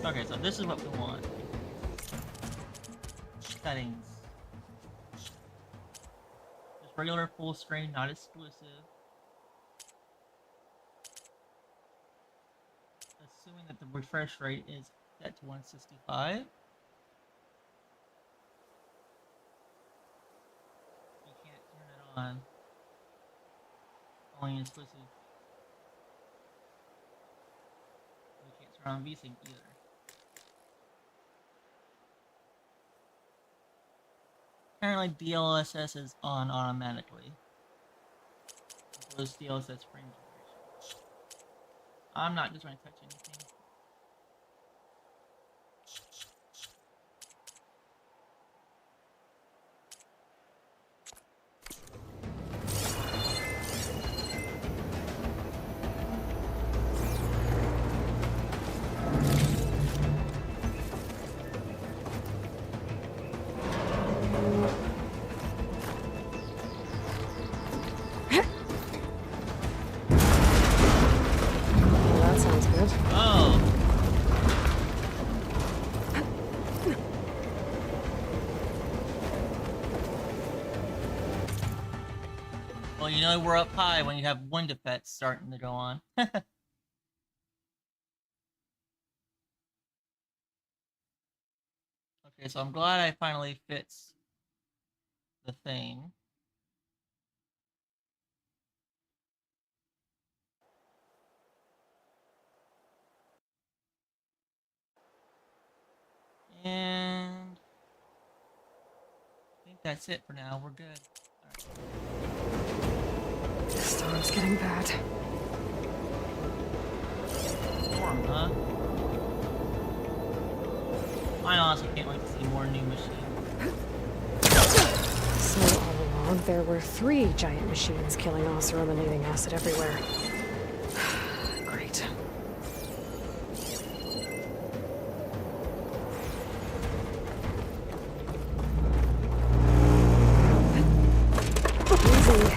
go. Okay, so this is what we want. Settings. Just regular full screen, not exclusive. Assuming that the refresh rate is set to 165. You can't turn it on. Only exclusive. You can't turn on VSync either. Apparently DLSS is on automatically. Those DLSS frame generation. I'm not just going to touch anything. you know we're up high when you have wind effects starting to go on. Okay, so I'm glad I finally fixed the thing. And I think that's it for now. We're good. The storm's getting bad. Storm, huh? I honestly can't wait to see more new machines. So all along, there were 3 giant machines killing Oseram and leaving acid everywhere. Great. Easy.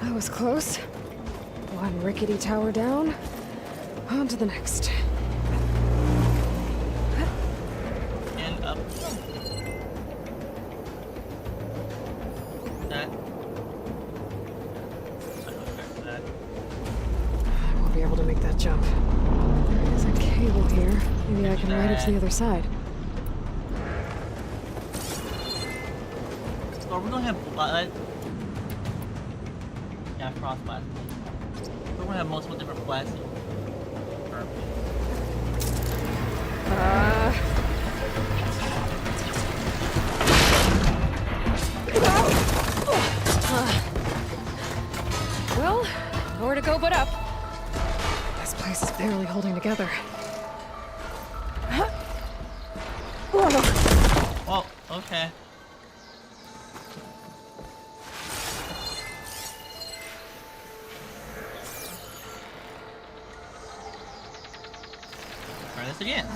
That was close. One rickety tower down. On to the next. And up. That. I don't expect that. I won't be able to make that jump. There's a cable here. Maybe I can ride it to the other side. So are we gonna have blood? Yeah, cross blast. We're gonna have multiple different blasts. Well, nowhere to go but up. This place is barely holding together. Oh, okay. Try this again.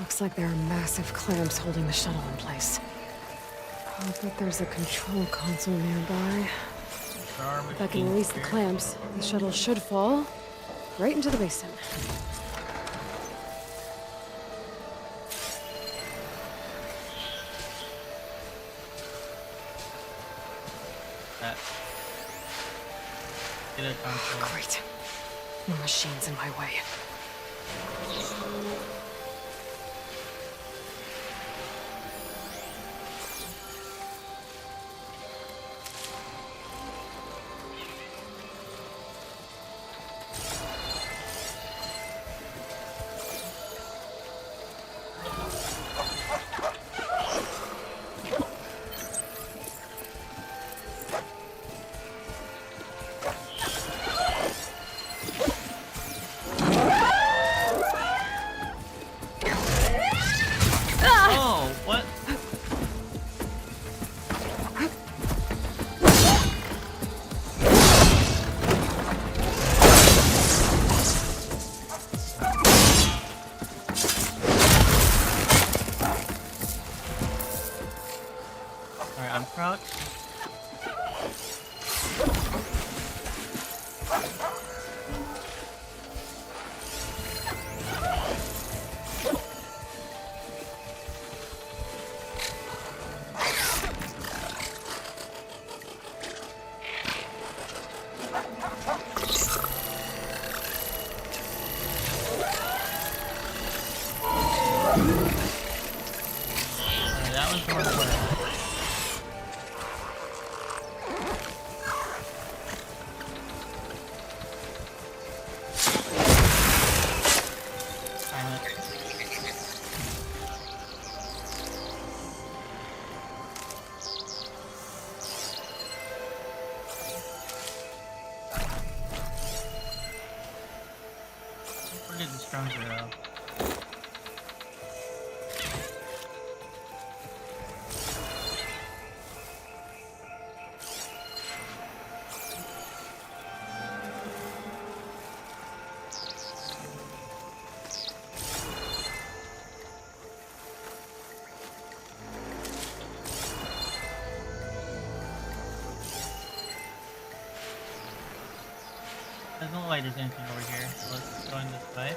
Looks like there are massive clamps holding the shuttle in place. I'll bet there's a control console nearby. If I can release the clamps, the shuttle should fall right into the basin. Get a console. Great. No machines in my way. Oh, what? Alright, I'm crouched. That was more fun. Where did the strong zero? Doesn't look like there's anything over here, so let's go in this way.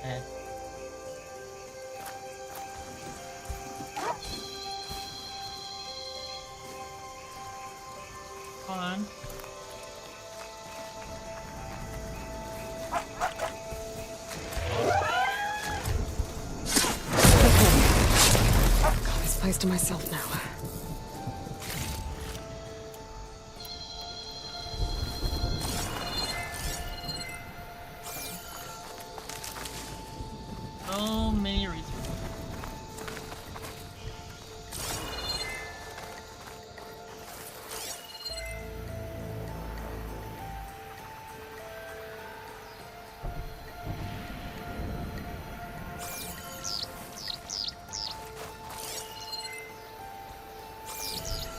Eh. Hold on. Got this place to myself now. So many resources.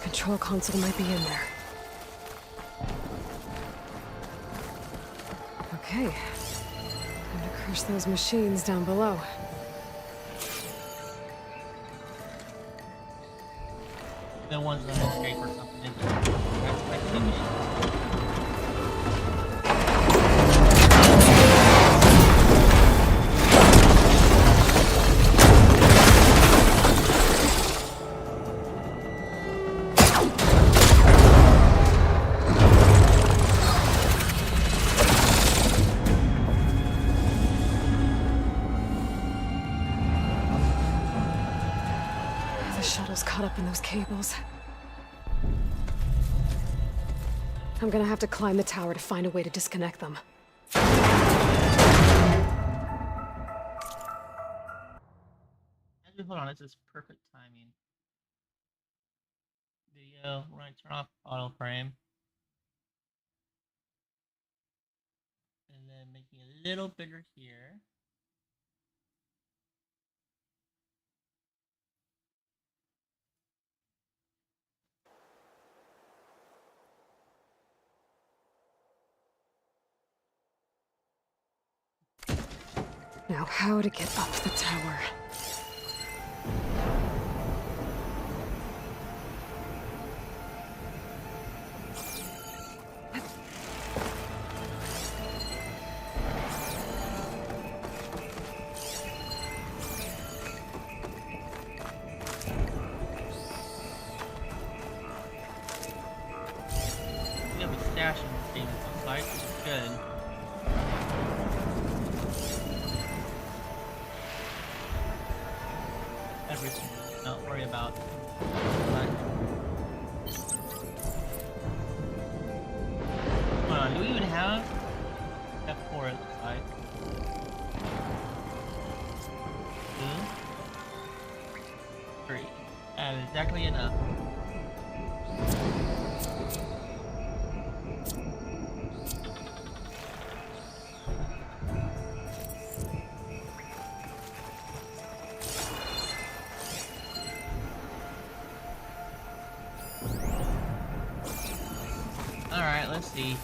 Control console might be in there. Okay. Time to crush those machines down below. The ones on the scrape or something. Isn't it? That's like the machine. The shuttle's caught up in those cables. I'm gonna have to climb the tower to find a way to disconnect them. Actually, hold on, this is perfect timing. Video, we're gonna turn off auto frame. And then making it a little bigger here. Now, how to get up the tower? We have a stash in this game, it looks like, which is good. Everything, don't worry about. Hold on, do we even have F4 it looks like? 2, 3. That is exactly enough. Alright, let's see.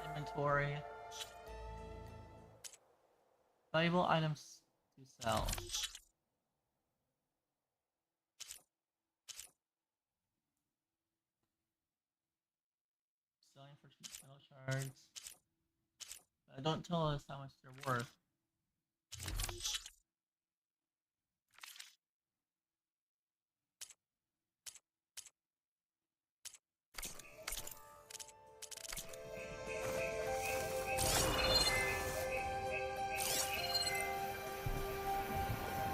Inventory. Valuable items to sell. Selling for cheap metal shards. Don't tell us how much they're worth.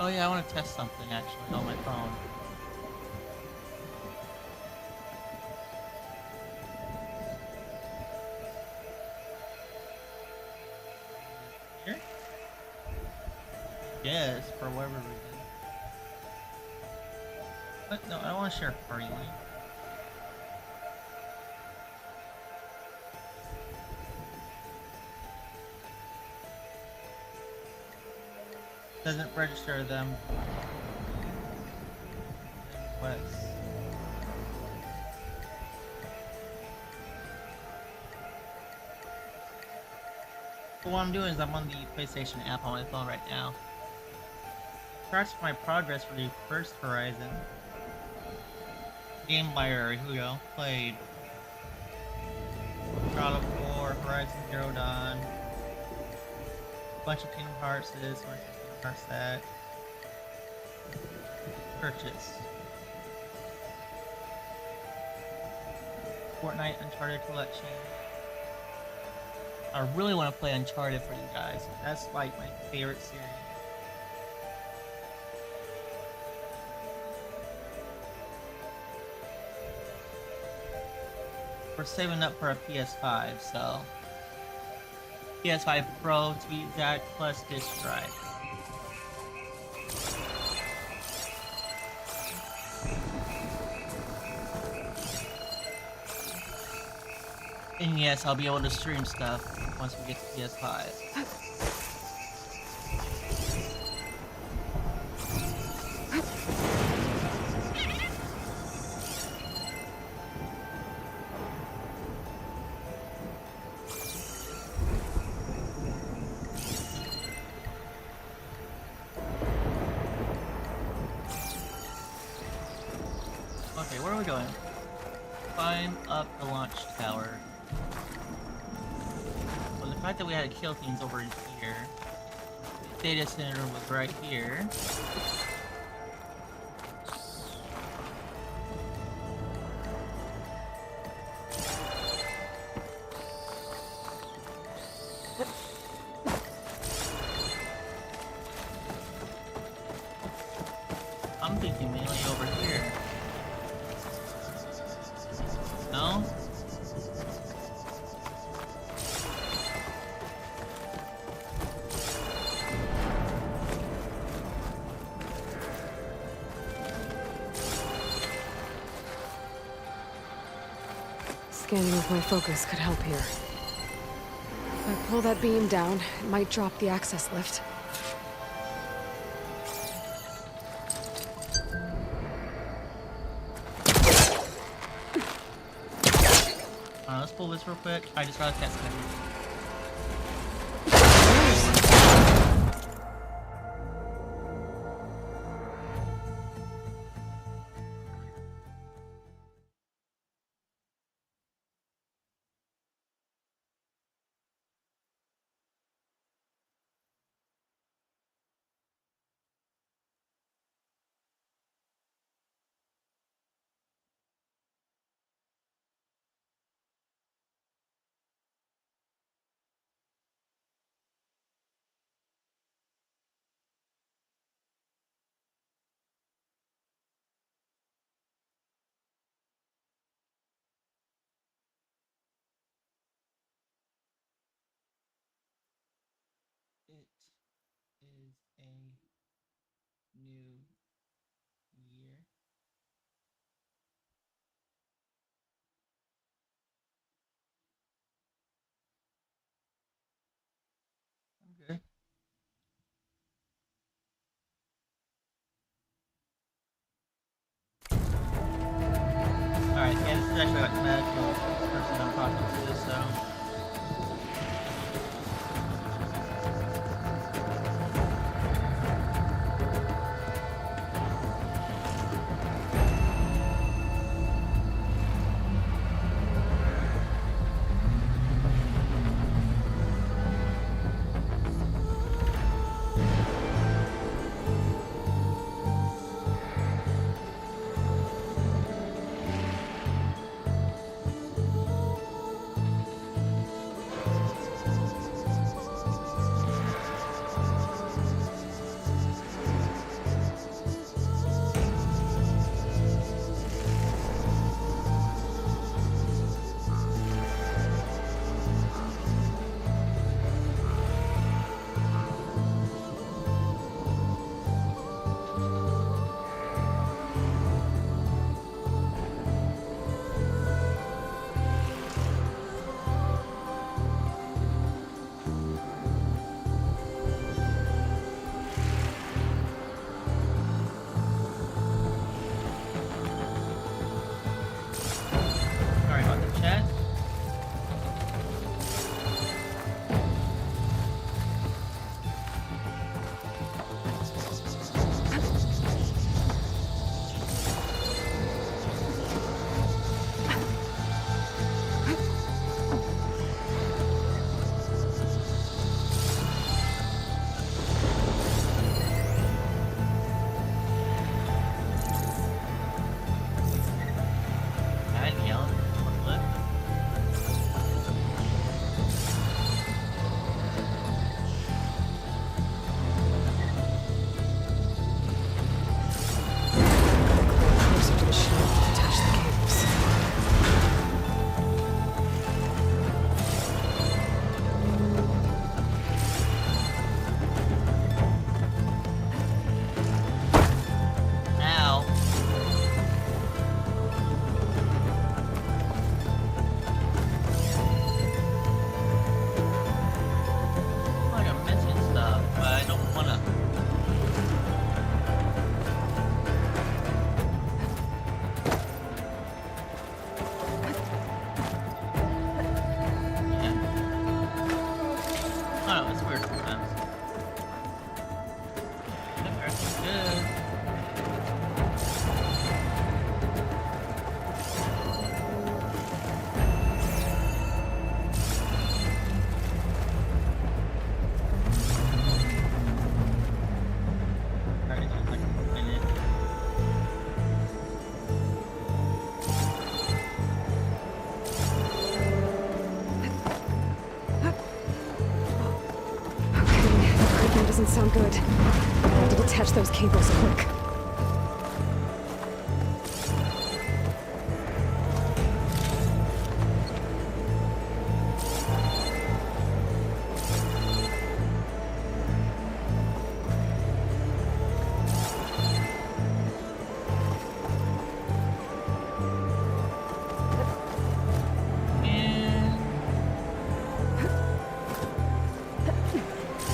Oh yeah, I want to test something actually on my phone. Here? Yes, for whatever reason. But no, I don't want to share party link. Doesn't register them. West. So what I'm doing is I'm on the PlayStation app on my phone right now. Tracks my progress for the first Horizon. Game library, here we go. Played. God of War, Horizon Zero Dawn. Bunch of Kingdom Hearts this, bunch of Kingdom Hearts that. Purchase. Fortnite Uncharted Collection. I really want to play Uncharted for you guys. That's like my favorite series. We're saving up for a PS5, so PS5 Pro, TweetDeck plus disk drive. And yes, I'll be able to stream stuff once we get to PS5. Okay, where are we going? Climb up the launch tower. Well, the fact that we had to kill things over here. The data center was right here. I'm thinking mainly over here. No? Scanning with my focus could help here. If I pull that beam down, it might drop the access lift. Let's pull this real quick. I just realized that's gonna It is a new year. I'm good. Alright, yeah, this is actually like the medical person I'm talking to, so. Something doesn't sound good. I have to detach those cables quick.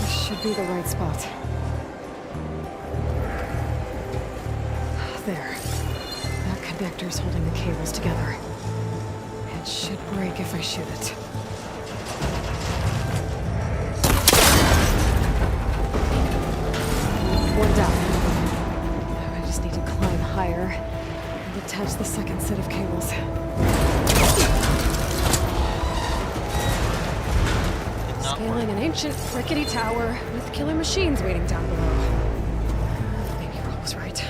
Should be the right spot. There. That connector's holding the cables together. It should break if I shoot it. One down. Now I just need to climb higher and attach the second set of cables. Scaling an ancient, rickety tower with killer machines waiting down below. Maybe Rob was right.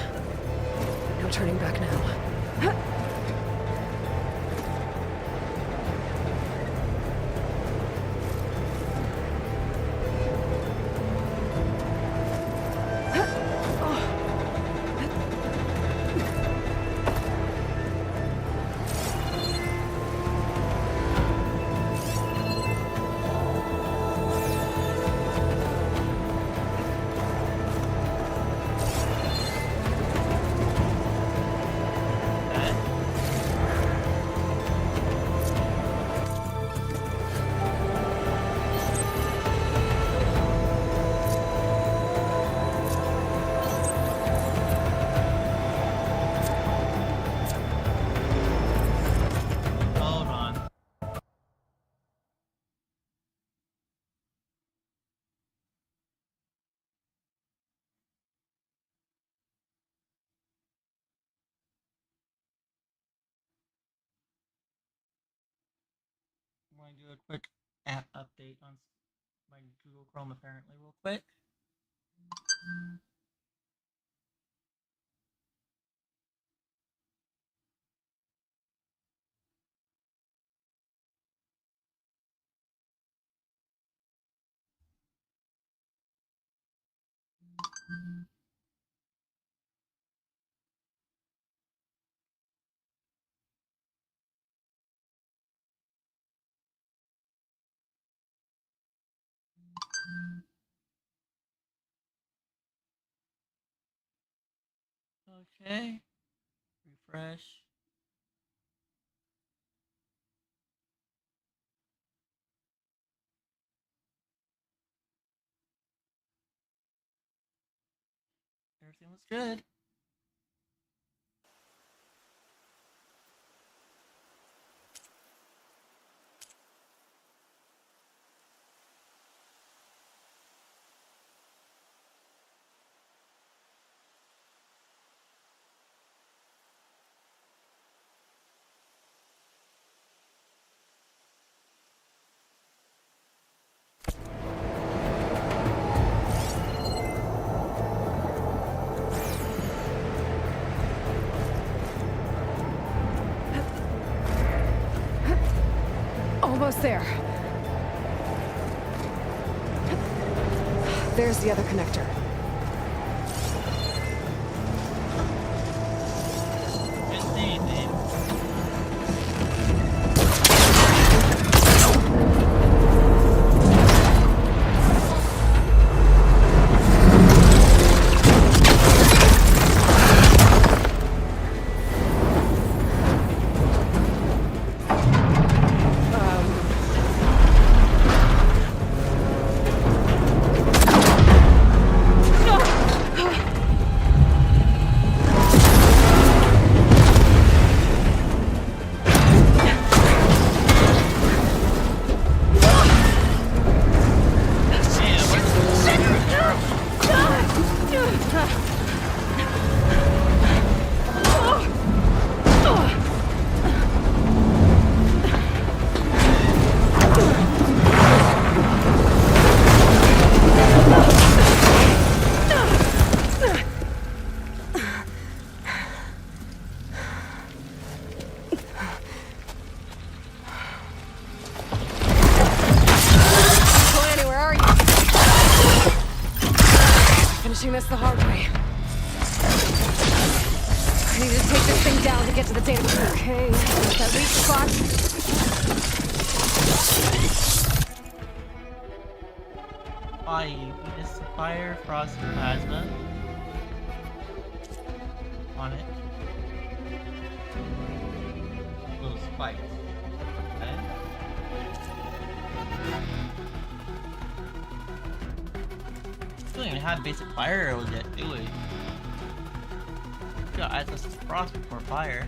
No turning back now. Hold on. I'm going to do a quick app update on my Google Chrome apparently real quick. Okay. Refresh. Everything looks good. Almost there. There's the other connector. Didn't see anything. finishing this the hard way. I need to take this thing down to get to the data. Okay, there's that weak spot. This fire, frost, plasma. On it. Little spikes. Okay. We don't even have basic fire arrows yet, do we? We got access to frost before fire.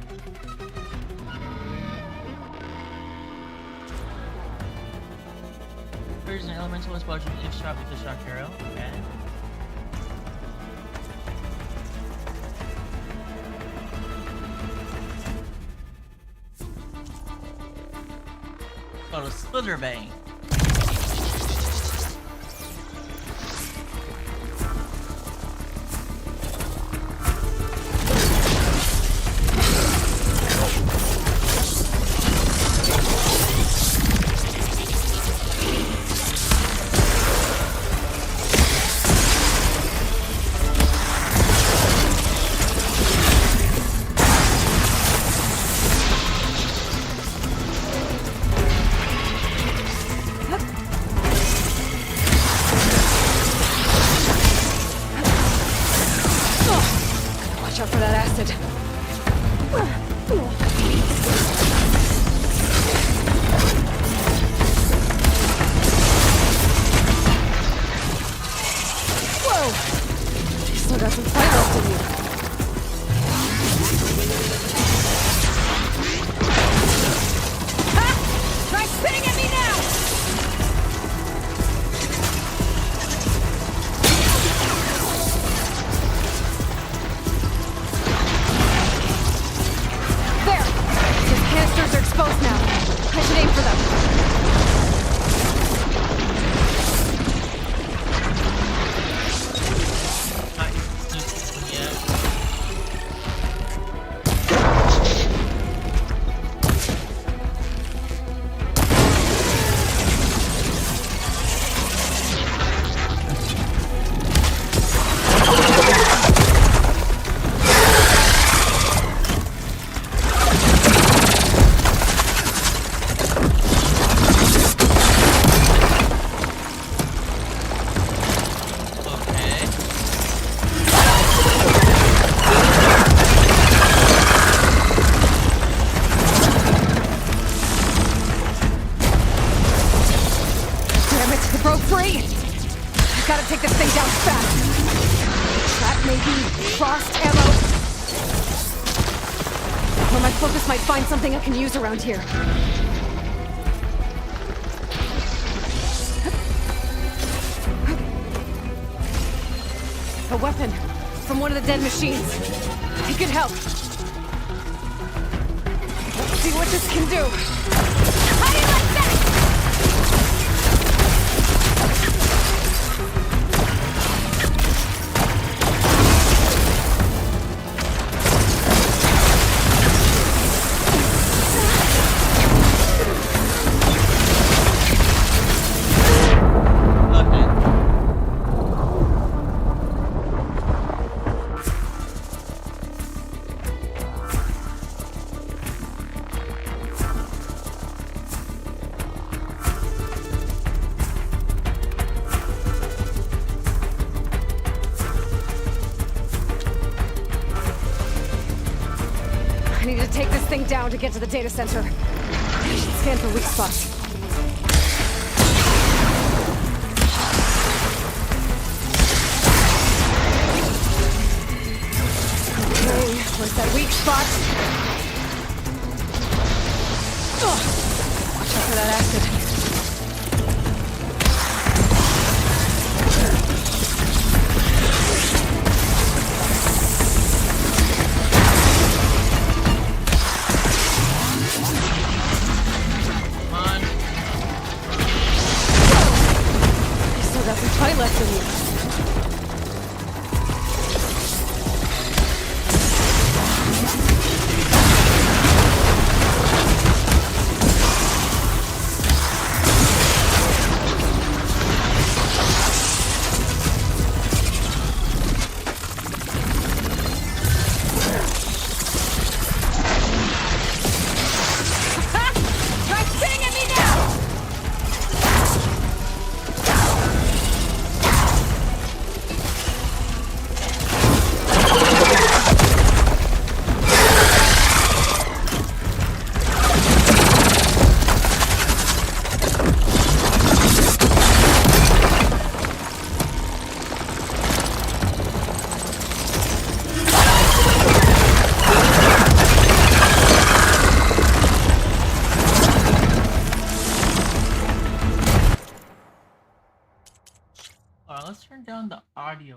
There's an elemental explosion if shot with the shock arrow. Okay. Got a Slitherbane. Watch out for that acid. Whoa! You still got some fight left in you. Ha! Try spitting at me now! There! His canisters are exposed now. I should aim for them. Damn it, it broke free! I gotta take this thing down fast. Trap maybe, frost ammo. Or my focus might find something I can use around here. A weapon from one of the dead machines. It could help. Let's see what this can do. How do you like that? I need to take this thing down to get to the data center. I should scan for weak spots. Okay, where's that weak spot? Ugh. Watch out for that acid. Got some fight left in you.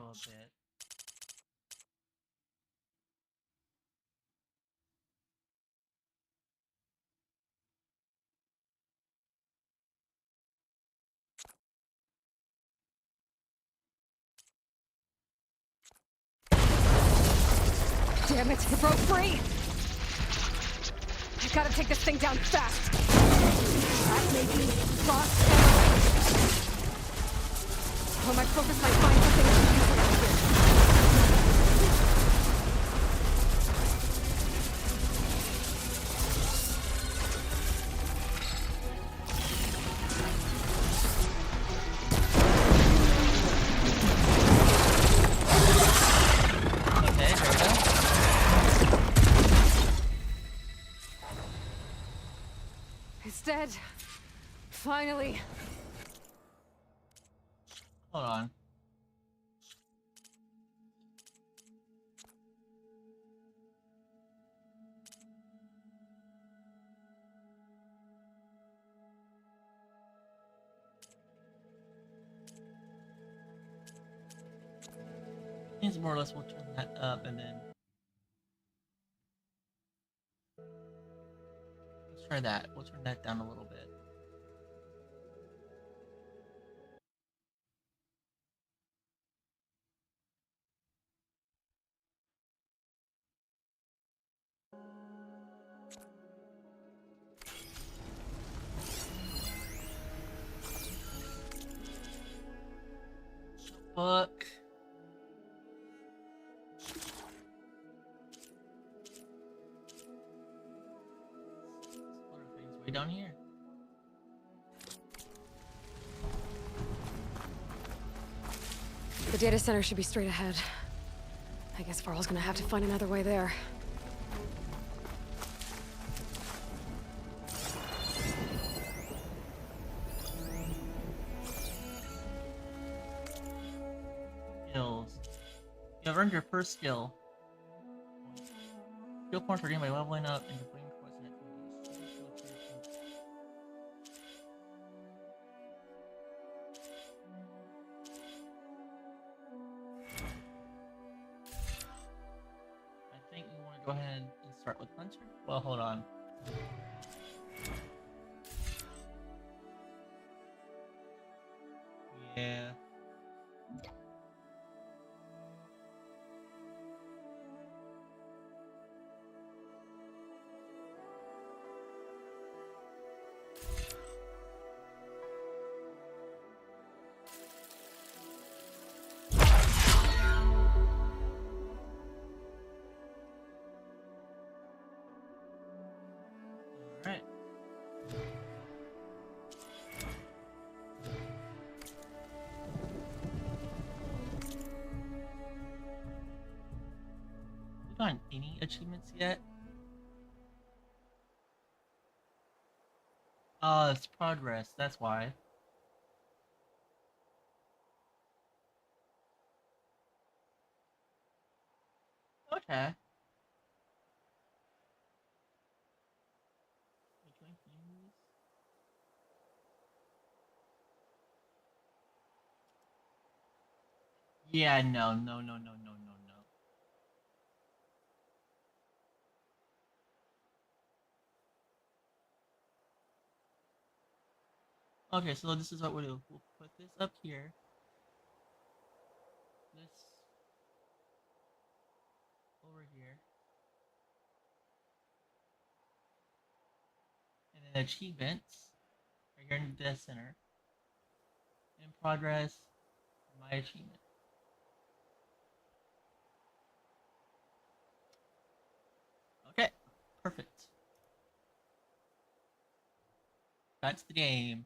heal a bit. Damn it, it broke free! I gotta take this thing down fast! That may be lost and... Oh, my focus might find something I can use around here. Okay, there we go. It's dead. Finally. Hold on. Means more or less we'll turn that up and then let's try that. We'll turn that down a little bit. Book. Way down here. The data center should be straight ahead. I guess Varl's gonna have to find another way there. Skills. You have earned your first skill. Skill points are gained by leveling up and completing quests and activities. I think we want to go ahead and start with Hunter. Well, hold on. Yeah. Alright. We gotten any achievements yet? Oh, it's progress, that's why. Okay. Yeah, no. Okay, so this is what we'll do. We'll put this up here. This over here. And then achievements right here in the death center. In progress, my achievement. Okay, perfect. That's the game.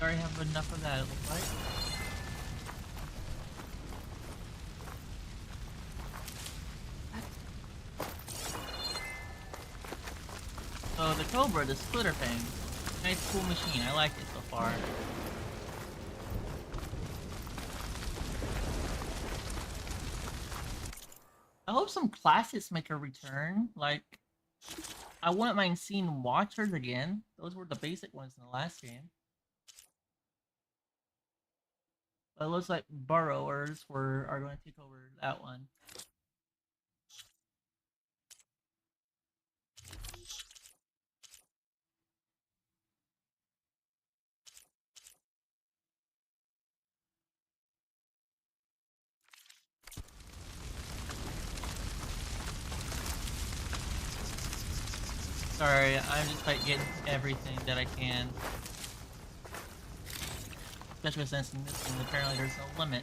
already have enough of that, it looks like. So the Cobra, the splitter thing, nice cool machine. I like it so far. I hope some classics make a return. Like, I wouldn't mind seeing Watchers again. Those were the basic ones in the last game. But it looks like Burrowers are going to take over that one. Sorry, I'm just like getting everything that I can. Especially since in this game apparently there's no limit.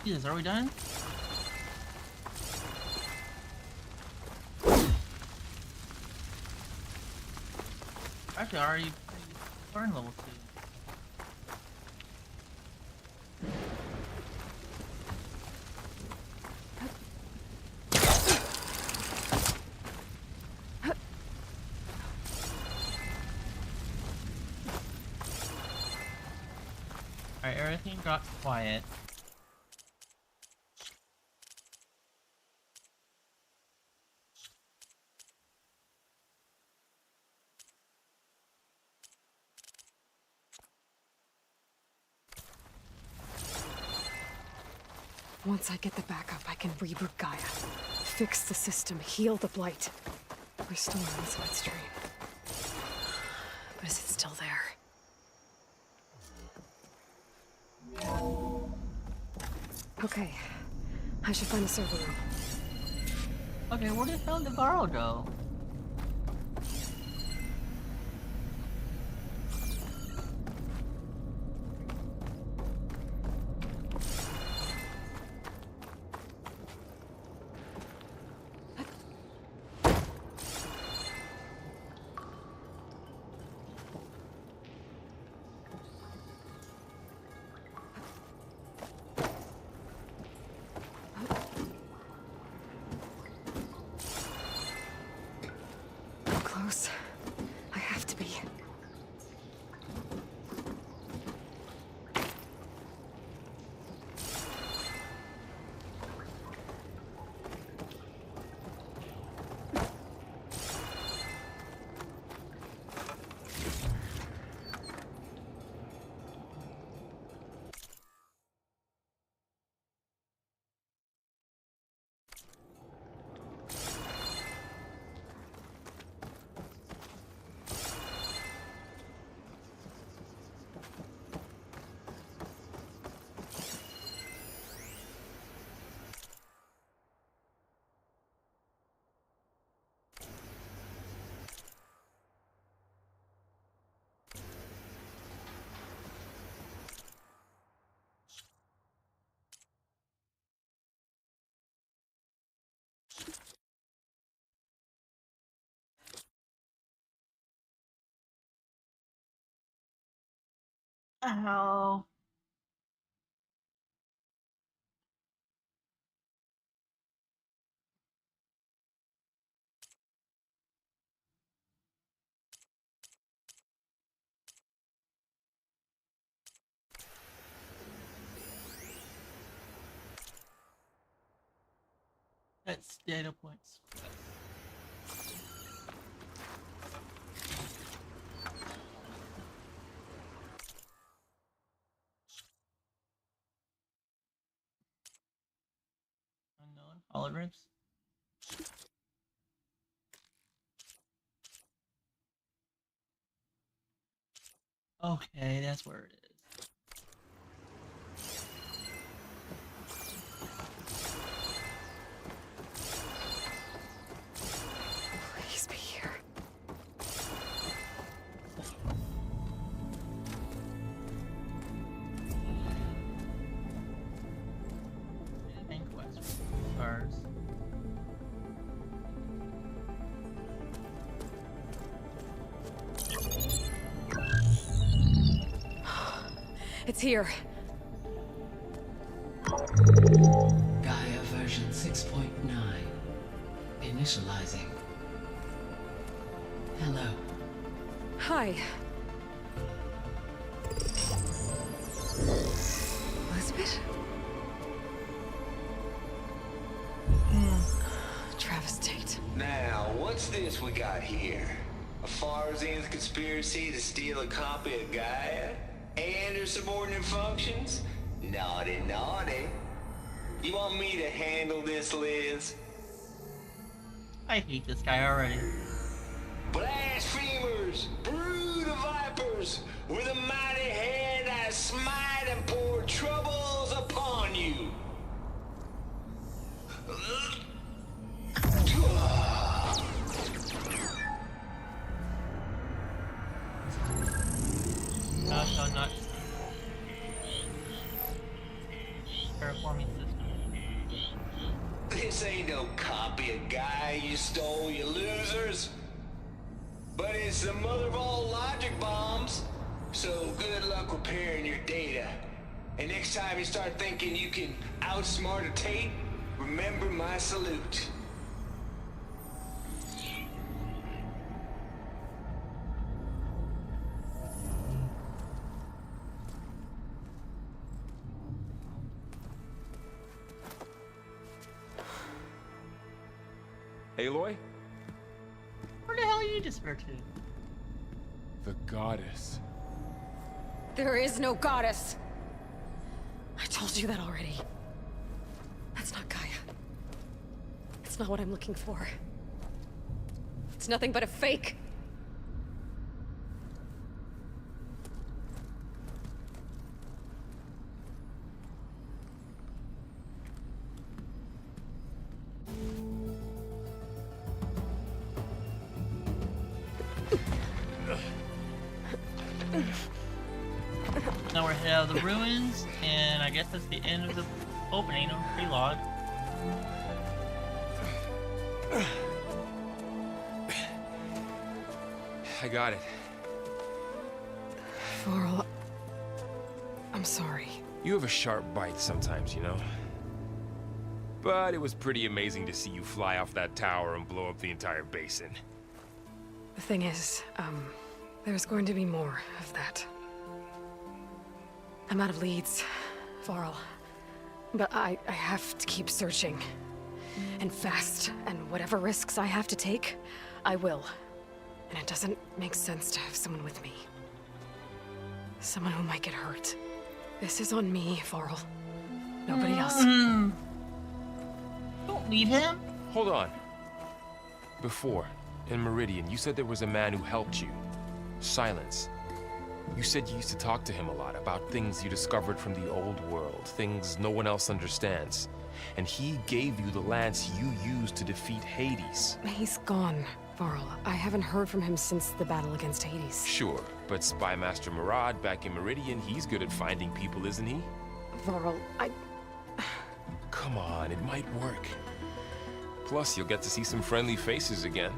Jesus, are we done? Actually, I already learned level 2. Alright, everything got quiet. Once I get the backup, I can reboot Gaia. Fix the system, heal the blight. Restore the bloodstream. But is it still there? Okay. I should find the server room. Okay, where did Feldegarl go? Close. I have to be. Ow. That's data points. Unknown holograms. Okay, that's where it is. Please It's here. Gaia version 6.9. Initializing. Hello. Hi. Elizabeth? Travis Tate. Now, what's this we got here? A Farzian's conspiracy to steal a copy of Gaia? And her subordinate functions? Naughty, naughty. You want me to handle this, Liz? I hate this guy already. Blasphemers! Brood of vipers! With a mighty hand I smite and pour troubles upon you! Thou shalt not terraforming system. This ain't no copy of Gaia you stole, you losers! But it's the mother of all logic bombs. So good luck repairing your data. And next time you start thinking you can outsmart a Tate, remember my salute. Aloy? Where the hell you disappeared to? The goddess. There is no goddess. I told you that already. That's not Gaia. It's not what I'm looking for. It's nothing but a fake. Now we're headed out of the ruins, and I guess that's the end of the opening or prelog. I got it. Varl, I'm sorry. You have a sharp bite sometimes, you know? But it was pretty amazing to see you fly off that tower and blow up the entire basin. The thing is, there's going to be more of that. I'm out of leads, Varl. But I have to keep searching. And fast, and whatever risks I have to take, I will. And it doesn't make sense to have someone with me. Someone who might get hurt. This is on me, Varl. Nobody else. Don't leave him. Hold on. Before, in Meridian, you said there was a man who helped you. Silence. You said you used to talk to him a lot about things you discovered from the old world, things no one else understands. And he gave you the lance you used to defeat Hades. He's gone, Varl. I haven't heard from him since the battle against Hades. Sure, but Spy Master Murad back in Meridian, he's good at finding people, isn't he? Varl, Come on, it might work. Plus, you'll get to see some friendly faces again.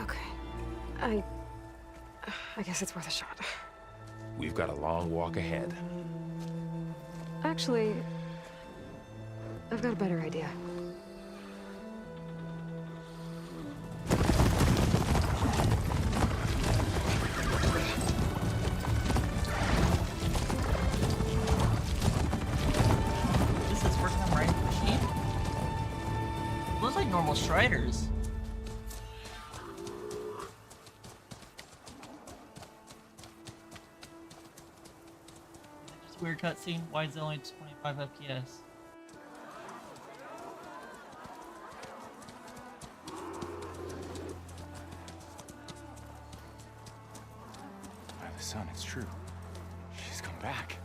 Okay. I guess it's worth a shot. We've got a long walk ahead. Actually, I've got a better idea. This is first time riding the machine? Looks like normal Striders. Weird cutscene. Why is it only 25 FPS? By the sun, it's true. She's come back.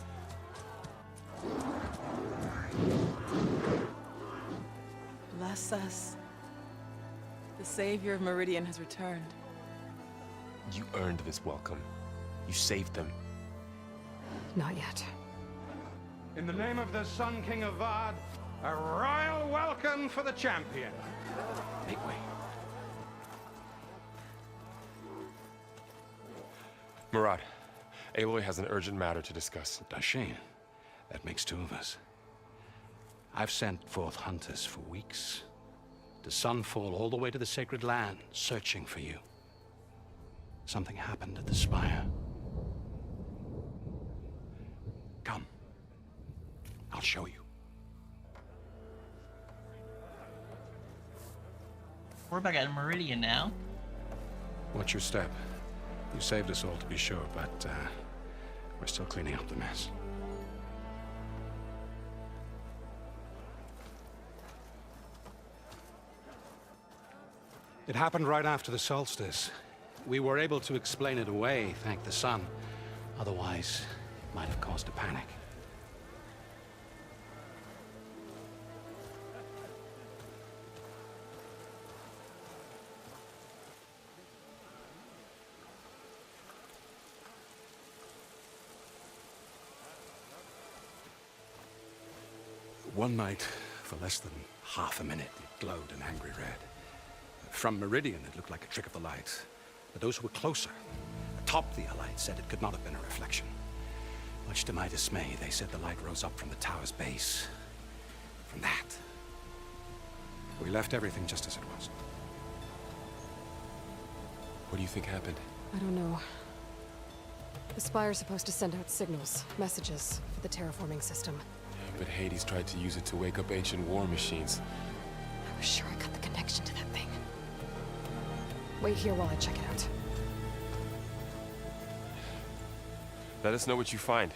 Bless us. The savior of Meridian has returned. You earned this welcome. You saved them. Not yet. In the name of the Sun King of Vard, a royal welcome for the champion. Make way. Murad, Aloy has an urgent matter to discuss. Does she? That makes two of us. I've sent forth hunters for weeks. To Sunfall all the way to the Sacred Land, searching for you. Something happened at the Spire. Come. I'll show you. We're back at Meridian now. Watch your step. You saved us all to be sure, but we're still cleaning up the mess. It happened right after the solstice. We were able to explain it away, thank the sun. Otherwise, it might have caused a panic. One night, for less than half a minute, it glowed an angry red. From Meridian, it looked like a trick of the light. But those who were closer, atop the Allied, said it could not have been a reflection. Much to my dismay, they said the light rose up from the tower's base. From that. We left everything just as it was. What do you think happened? I don't know. The Spire's supposed to send out signals, messages, for the terraforming system. Yeah, but Hades tried to use it to wake up ancient war machines. I was sure I got the connection to that thing. Wait here while I check it out. Let us know what you find.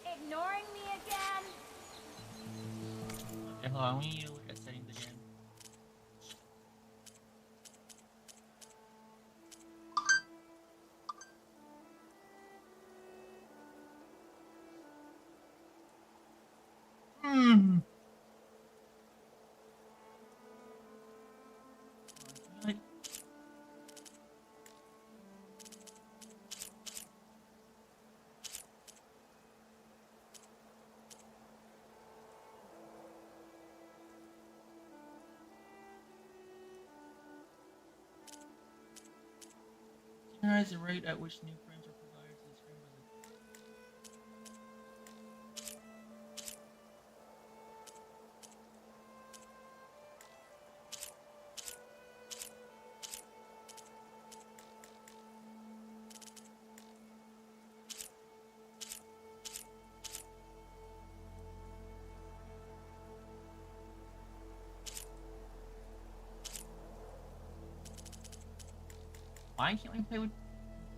Ignoring me again? Okay, hold on. We need to look at settings again. What? Synchronize the rate at which new frames are provided to the screen by the Why can't we play with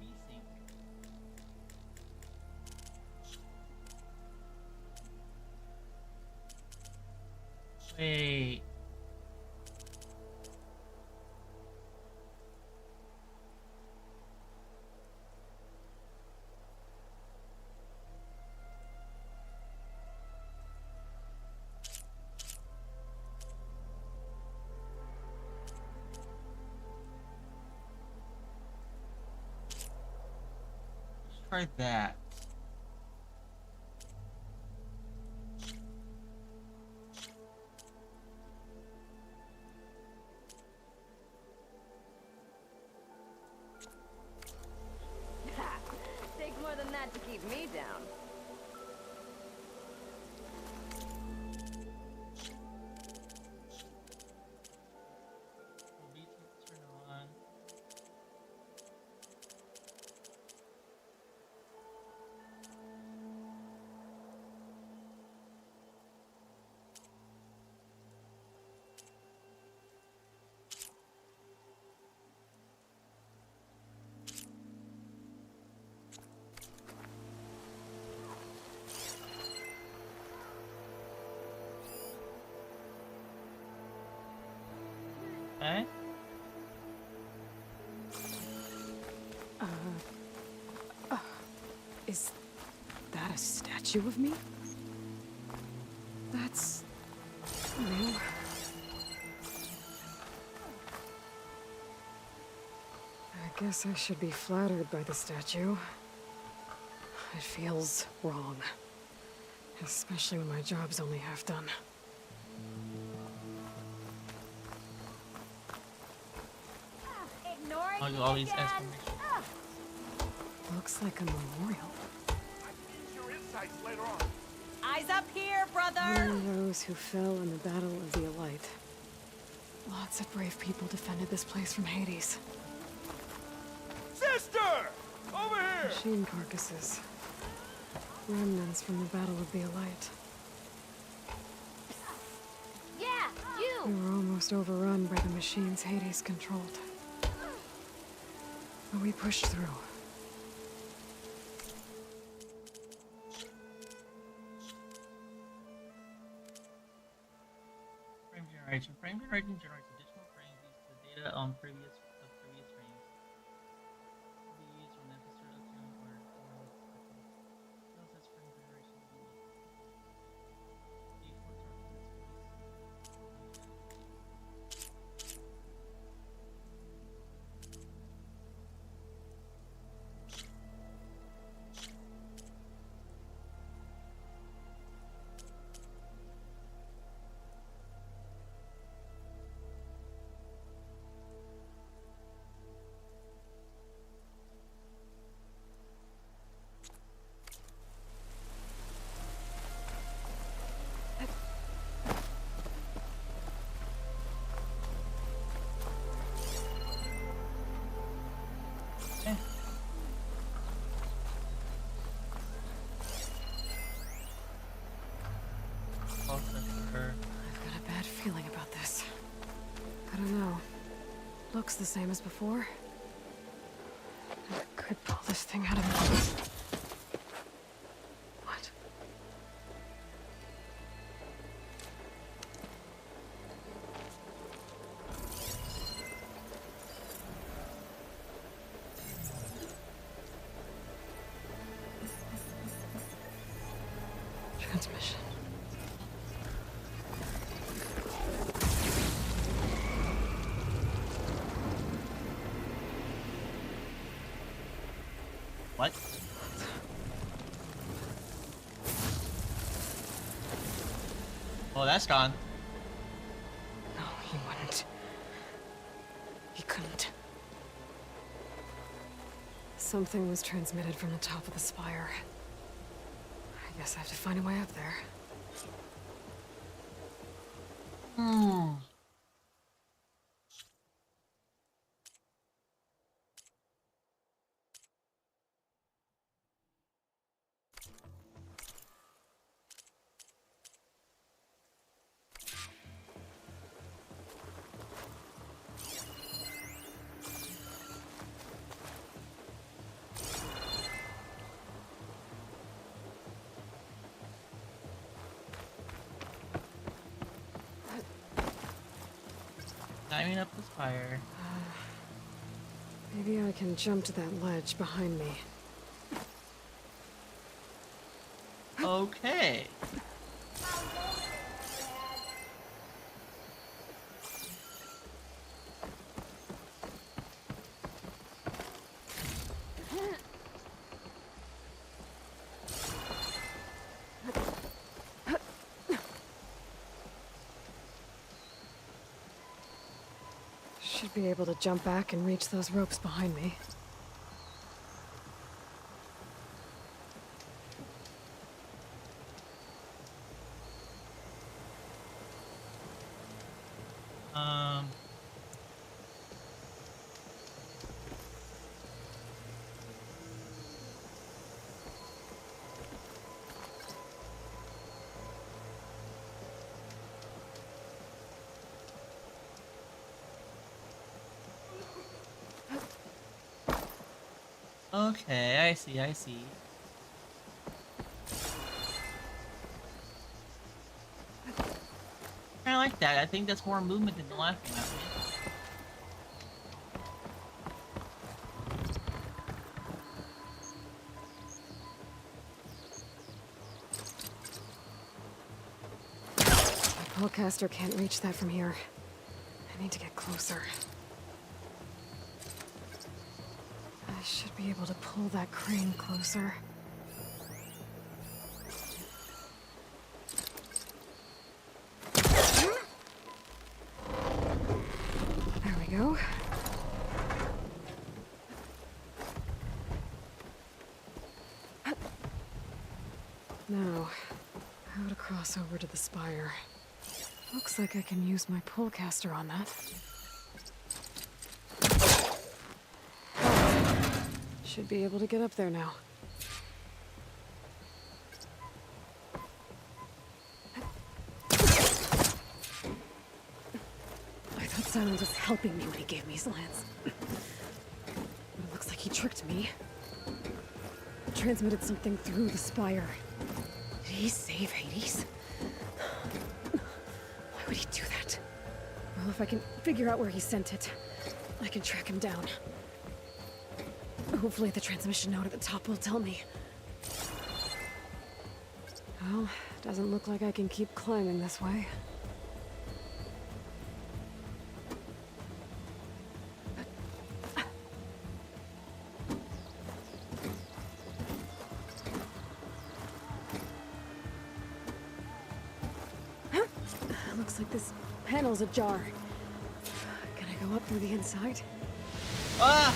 VSync? Wait. Try that. Takes more than that to keep me down. Turn on. Okay. Is that a statue of me? That's new. I guess I should be flattered by the statue. It feels wrong. Especially when my job's only half done. All these exclamations. Looks like a memorial. Eyes up here, brother! Honoring those who fell in the Battle of the Elite. Lots of brave people defended this place from Hades. Sister! Over here! Machine carcasses. Remnants from the Battle of the Elite. Yeah, you! We were almost overrun by the machines Hades controlled. But we pushed through. Frame generation. Frame generation generates additional frames used to data on previous frames. Will be used when necessary to obtain or process frame generation. I've got a bad feeling about this. I don't know. Looks the same as before. I could pull this thing out of me. What? Transmission. What? Oh, that's gone. No, he wouldn't. He couldn't. Something was transmitted from the top of the spire. I guess I have to find a way up there. Hmm. Climbing up the spire. Maybe I can jump to that ledge behind me. Okay. Should be able to jump back and reach those ropes behind me. Okay, I see, I see. Kinda like that. I think that's more movement than the last one, actually. My Pullcaster can't reach that from here. I need to get closer. I should be able to pull that crane closer. There we go. cross over to the spire. Looks like I can use my pullcaster on that. Should be able to get up there now. I thought Silence was helping me when he gave me his lance. But it looks like he tricked me. Transmitted something through the spire. Did he save Hades? Why would he do that? Well, if I can figure out where he sent it, I can track him down. Hopefully the transmission node at the top will tell me. Well, doesn't look like I can keep climbing this way. Looks like this panel's ajar. Can I go up through the inside? Ah!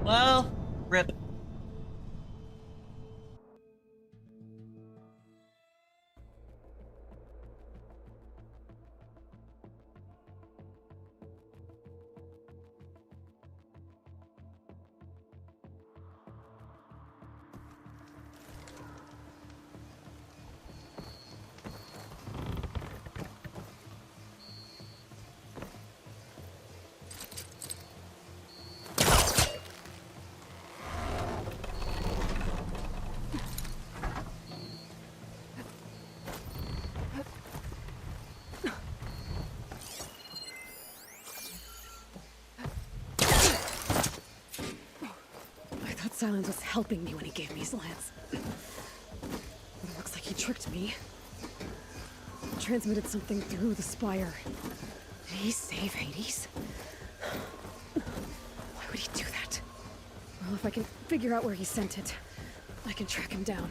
Well, rip. Silence was helping me when he gave me his lance. But it looks like he tricked me. Transmitted something through the spire. Did he save Hades? Why would he do that? Well, if I can figure out where he sent it, I can track him down.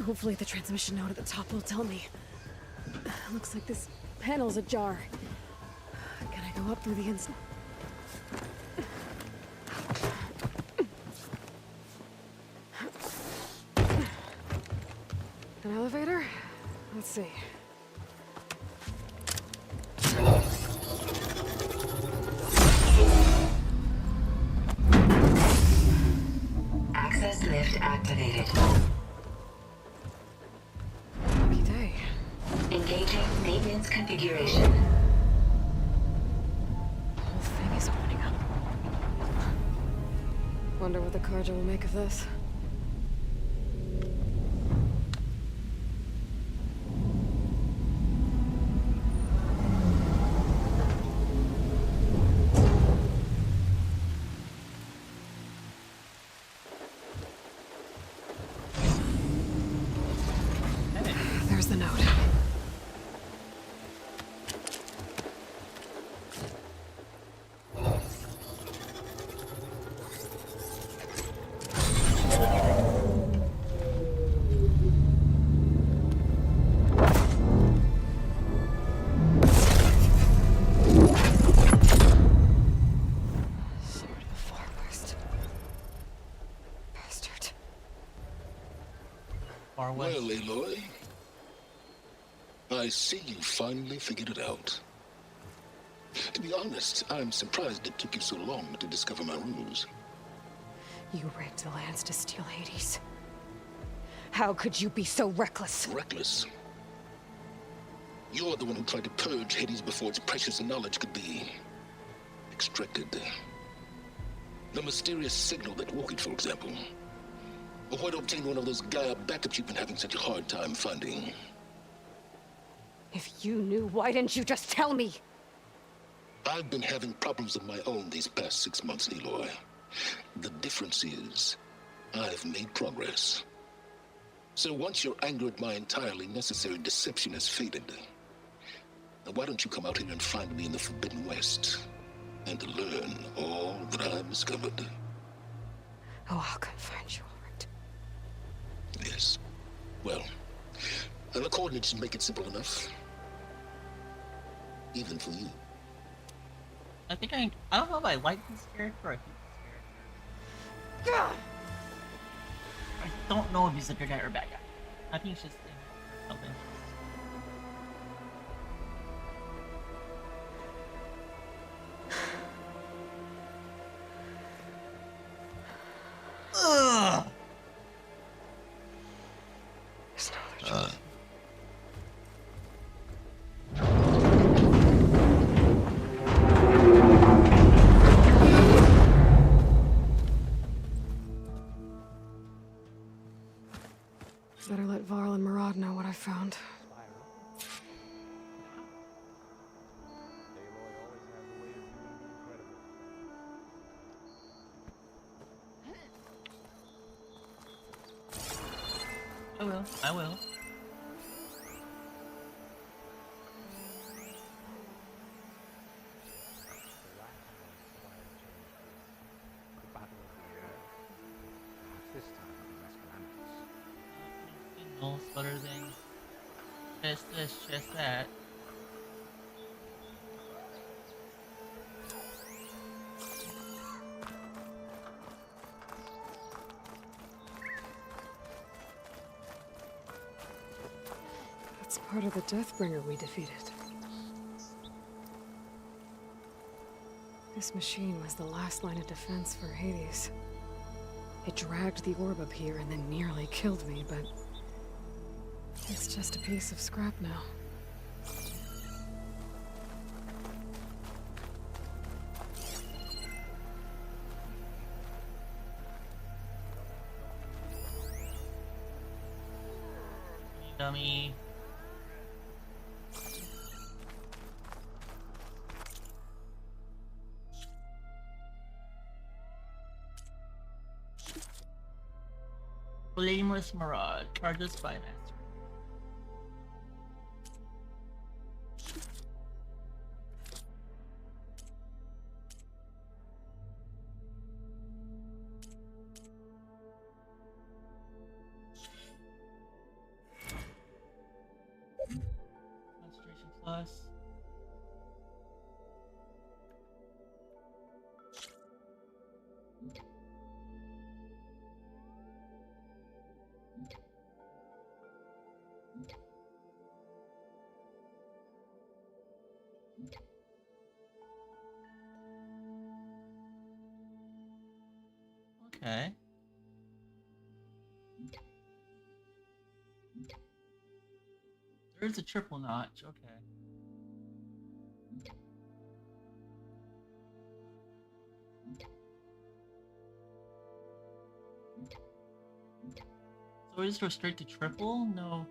Hopefully the transmission node at the top will tell me. Looks like this panel's ajar. Can I go up through the inside? An elevator? Let's see. Access lift activated. Lucky day. Engaging maintenance configuration. The whole thing is opening up. Wonder what the Carja will make of this. There's the note. Sword of the Far West. Bastard. Far West. Well, Aloy, I see you finally figured it out. To be honest, I'm surprised it took you so long to discover my ruse. You rigged the lance to steal Hades. How could you be so reckless? Reckless? You're the one who tried to purge Hades before its precious knowledge could be extracted. The mysterious signal that woke it, for example. Or where to obtain one of those Gaia backups you've been having such a hard time finding. If you knew, why didn't you just tell me? I've been having problems of my own these past 6 months, Aloy. The difference is, I've made progress. So once your anger at my entirely necessary deception has faded, why don't you come out here and find me in the Forbidden West, and learn all that I've discovered? Oh, I'll come find you, all right. Yes. Well, the coordinates make it simple enough. Even for you. I think I don't know if I like this character or I hate this character. I don't know if he's a good guy or a bad guy. I think he's just something. Ugh. Better let Varl and Murad know what I found. I will. No sputter thing. Just this, just that. That's part of the Deathbringer we defeated. This machine was the last line of defense for Hades. It dragged the orb up here and then nearly killed me, but it's just a piece of scrap now. Dummy. Blameless Murad, charges by master. Concentration plus. Okay. There's a triple notch, okay. So we just go straight to triple? No.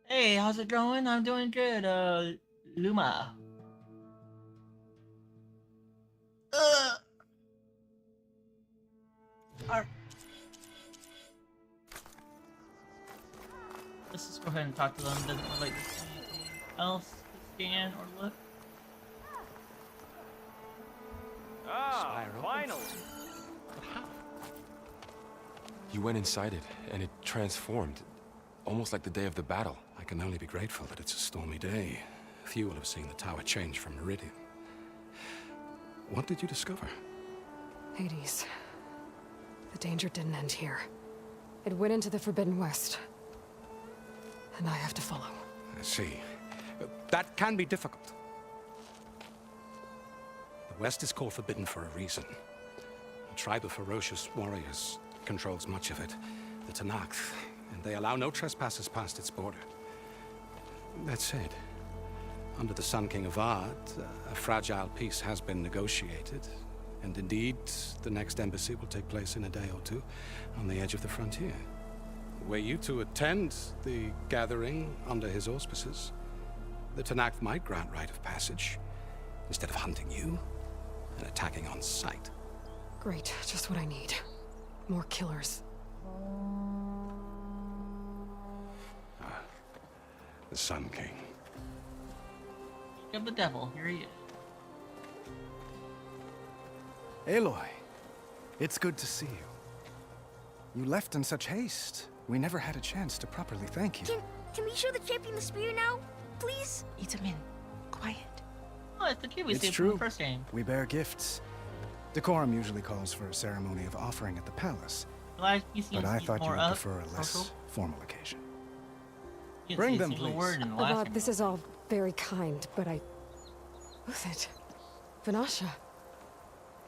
Hey, how's it going? I'm doing good, Luma. Let's just go ahead and talk to them. Doesn't look like there's anything else to scan or look. Ah, finally! You went inside it, and it transformed. Almost like the day of the battle. I can only be grateful that it's a stormy day. Few will have seen the tower change from Meridian. What did you discover? Hades. The danger didn't end here. It went into the Forbidden West. And I have to follow. I see. That can be difficult. The West is called Forbidden for a reason. A tribe of ferocious warriors controls much of it. The Tenakth. And they allow no trespassers past its border. That said, under the Sun King Avad, a fragile peace has been negotiated. And indeed, the next embassy will take place in a day or two on the edge of the frontier. Were you to attend the gathering under his auspices, the Tenakth might grant right of passage, instead of hunting you and attacking on sight. Great, just what I need. More killers. The Sun King. of the devil. Here he is. Aloy, it's good to see you. You left in such haste. We never had a chance to properly thank you. Can we show the champion the spear now? Please? Itamin, quiet. Oh, it's the kid we It's saved from true. the first game. We bear gifts. Decorum usually calls for a ceremony of offering at the palace, Glad he seems but I to thought you more would up. prefer a less Social. formal occasion. You didn't Bring say a them, single please. word in the last Avad, game. this is all very kind, but I... Who's it? Vanasha.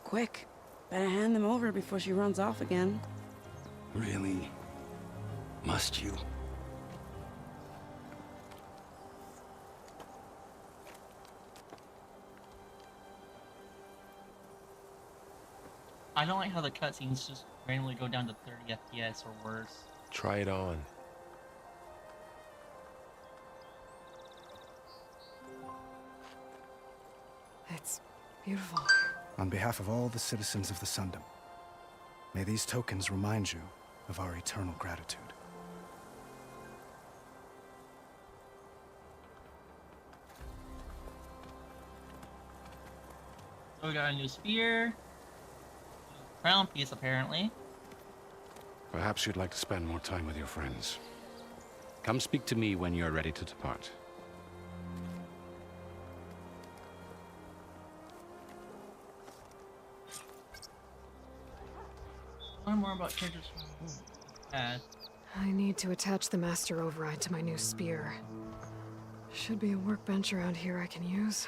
Quick. Better hand them over before she runs off again. Really? Must you? I don't like how the cutscenes just randomly go down to 30 FPS or worse. Try it on. It's beautiful. On behalf of all the citizens of the Sundom, may these tokens remind you of our eternal gratitude. So we got a new spear. Crown piece, apparently. Perhaps you'd like to spend more time with your friends. Come speak to me when you're ready to depart. Learn more about characters from past. I need to attach the master override to my new spear. Should be a workbench around here I can use.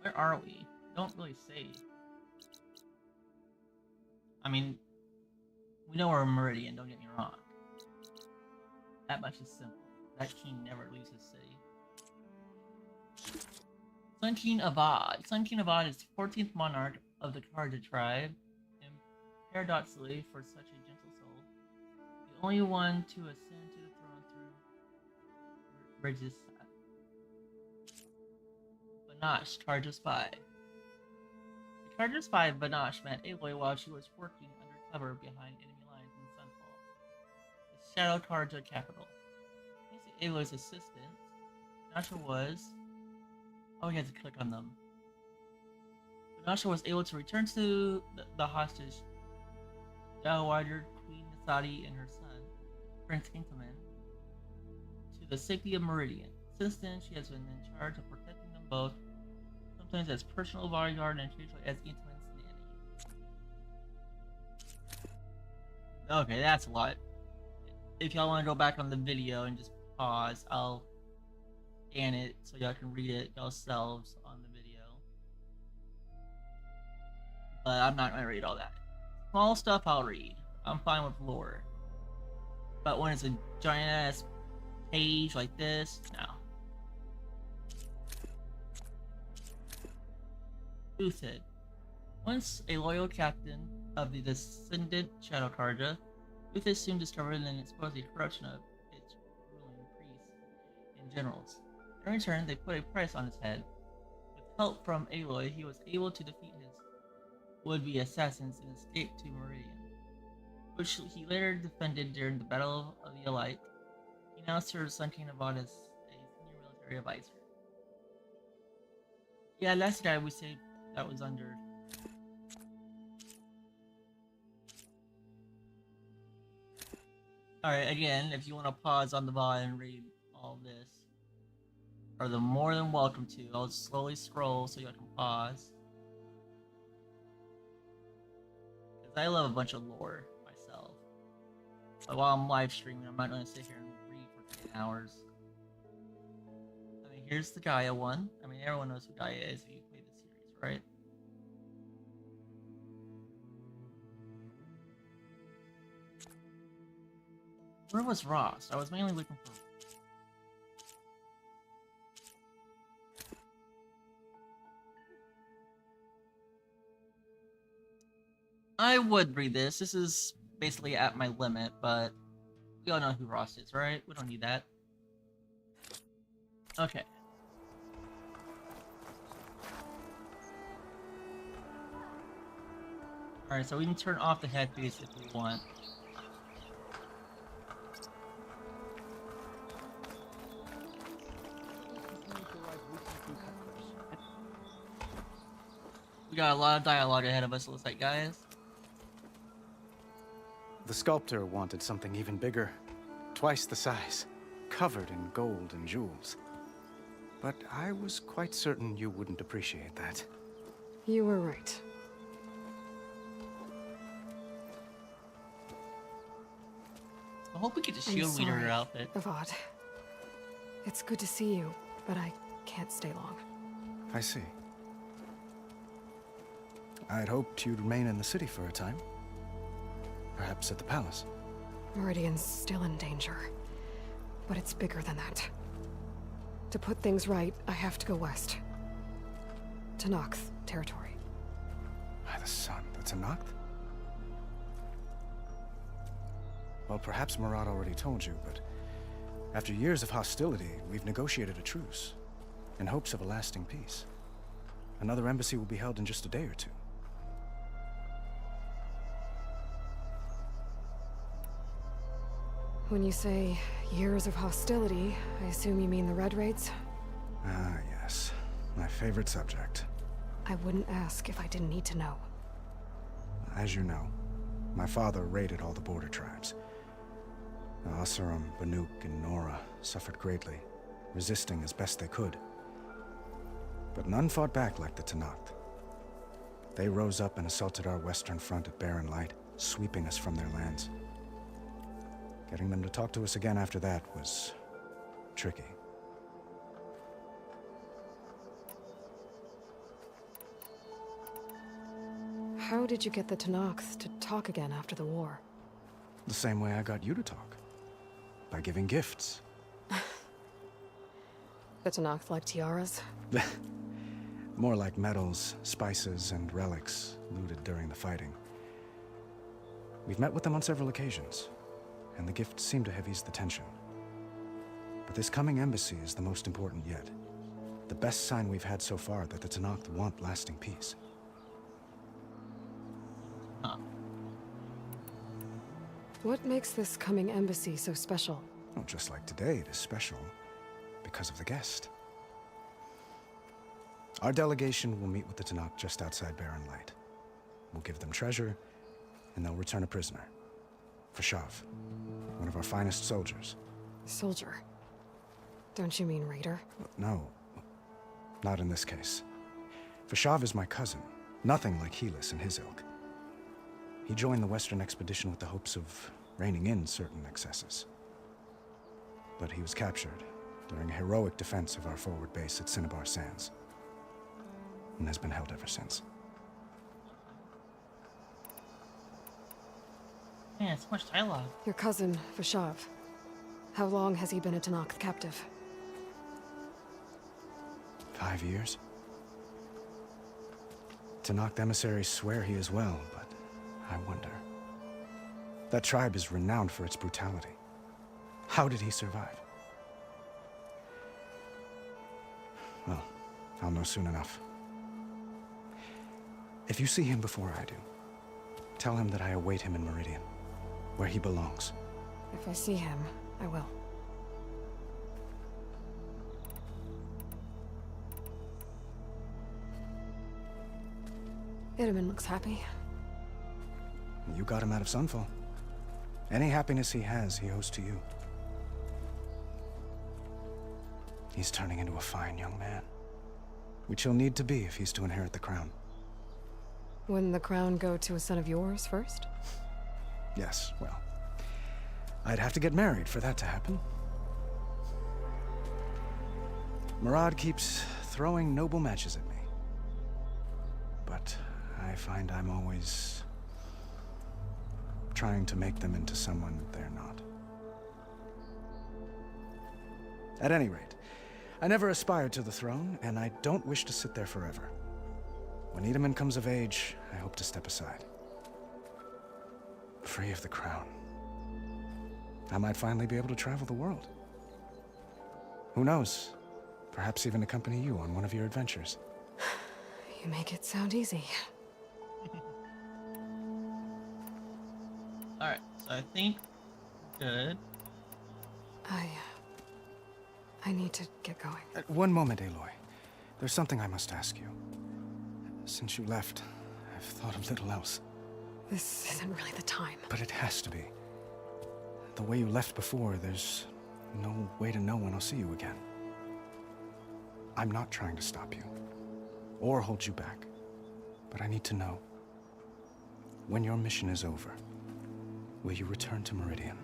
Where are we? Don't really say. I mean, we know we're in Meridian, don't get me wrong. That much is simple. That king never leaves his city. Sun King Avad. Sun King Avad is the 14th monarch of the Karja tribe, and paradoxically, for such a gentle soul, the only one to ascend to the throne through Regis Banash, Karja spy. The Karja spy Banash met Aloy while she was working undercover behind enemy lines in Sunfall, the Shadow Karja capital. Thanks to Aloy's assistance, Banasha was... Oh, we had to click on them. Banasha was able to return to the hostage Dowager Queen Nasadi and her son, Prince Intamin, to the safety of Meridian. Since then, she has been in charge of protecting them both, sometimes as personal bodyguard and occasionally as Intamin's nanny. Okay, that's a lot. If y'all want to go back on the video and just pause, I'll scan it so y'all can read it yourselves on the video. But I'm not gonna read all that. Small stuff I'll read. I'm fine with lore. But when it's a giant ass page like this, no. Uthid. Once a loyal captain of the descendant Shadow Karja, Uthid soon discovered and exposed the corruption of its ruling priests and generals. In return, they put a price on his head. With help from Aloy, he was able to defeat his would-be assassins and escape to Meridian, which he later defended during the Battle of the Elite. He now serves Sun King Avad as a senior military advisor. Yeah, last guy we saved that was under. Alright, again, if you want to pause on the VOD and read all this, are the more than welcome to. I'll slowly scroll so y'all can pause. Because I love a bunch of lore myself. But while I'm live streaming, I'm not going to sit here and read for 10 hours. I mean, here's the Gaia one. I mean, everyone knows who Gaia is if you play the series, right? Where was Rost? I was mainly looking for... I would read this. This is basically at my limit, but we all know who Rost is, right? We don't need that. Okay. Alright, so we can turn off the headpiece if we want. We got a lot of dialogue ahead of us, it looks like, guys. The sculptor wanted something even bigger, twice the size, covered in gold and jewels. But I was quite certain you wouldn't appreciate that. You were right. I hope we get the I'm shield leader sorry, outfit. Avad. It's good to see you, but I can't stay long. I see. I'd hoped you'd remain in the city for a time. Perhaps at the palace. Meridian's still in danger, but it's bigger than that. To put things right, I have to go west. To Nox territory. By the sun, that's a Noct? Well, perhaps Murad already told you, but after years of hostility, we've negotiated a truce in hopes of a lasting peace. Another embassy will be held in just a day or two. When you say years of hostility, I assume you mean the Red Raids? Ah, yes. My favorite subject. I wouldn't ask if I didn't need to know. As you know, my father raided all the border tribes. The Asurum, Banuk, and Nora suffered greatly, resisting as best they could. But none fought back like the Tenakth. They rose up and assaulted our western front at Barren Light, sweeping us from their lands. Getting them to talk to us again after that was tricky. How did you get the Tenakth to talk again after the war? The same way I got you to talk. By giving gifts. The Tenakth like tiaras? More like medals, spices, and relics looted during the fighting. We've met with them on several occasions, and the gifts seem to have eased the tension. But this coming embassy is the most important yet. The best sign we've had so far that the Tenakth want lasting peace. What makes this coming embassy so special? Well, just like today, it is special because of the guest. Our delegation will meet with the Tenakth just outside Barren Light. We'll give them treasure, and they'll return a prisoner. Fashav, one of our finest soldiers. Soldier? Don't you mean raider? No, not in this case. Fashav is my cousin, nothing like Helis and his ilk. He joined the Western expedition with the hopes of reining in certain excesses. But he was captured during a heroic defense of our forward base at Cinnabar Sands, and has been held ever since. Man, so much dialogue. Your cousin, Fashav. How long has he been a Tenakth captive? 5 years. Tenakth emissaries swear he is well, but I wonder. That tribe is renowned for its brutality. How did he survive? Well, I'll know soon enough. If you see him before I do, tell him that I await him in Meridian, where he belongs. If I see him, I will. Itamen looks happy. You got him out of Sunfall. Any happiness he has, he owes to you. He's turning into a fine young man, which he'll need to be if he's to inherit the crown. Wouldn't the crown go to a son of yours first? Yes, well, I'd have to get married for that to happen. Murad keeps throwing noble matches at me. But I find I'm always trying to make them into someone they're not. At any rate, I never aspired to the throne, and I don't wish to sit there forever. When Itamen comes of age, I hope to step aside. Free of the crown. I might finally be able to travel the world. Who knows? Perhaps even accompany you on one of your adventures. You make it sound easy. Alright, so I think good. I need to get going. One moment, Aloy. There's something I must ask you. Since you left, I've thought of little else. This isn't really the time. But it has to be. The way you left before, there's no way to know when I'll see you again. I'm not trying to stop you, or hold you back. But I need to know, when your mission is over, will you return to Meridian?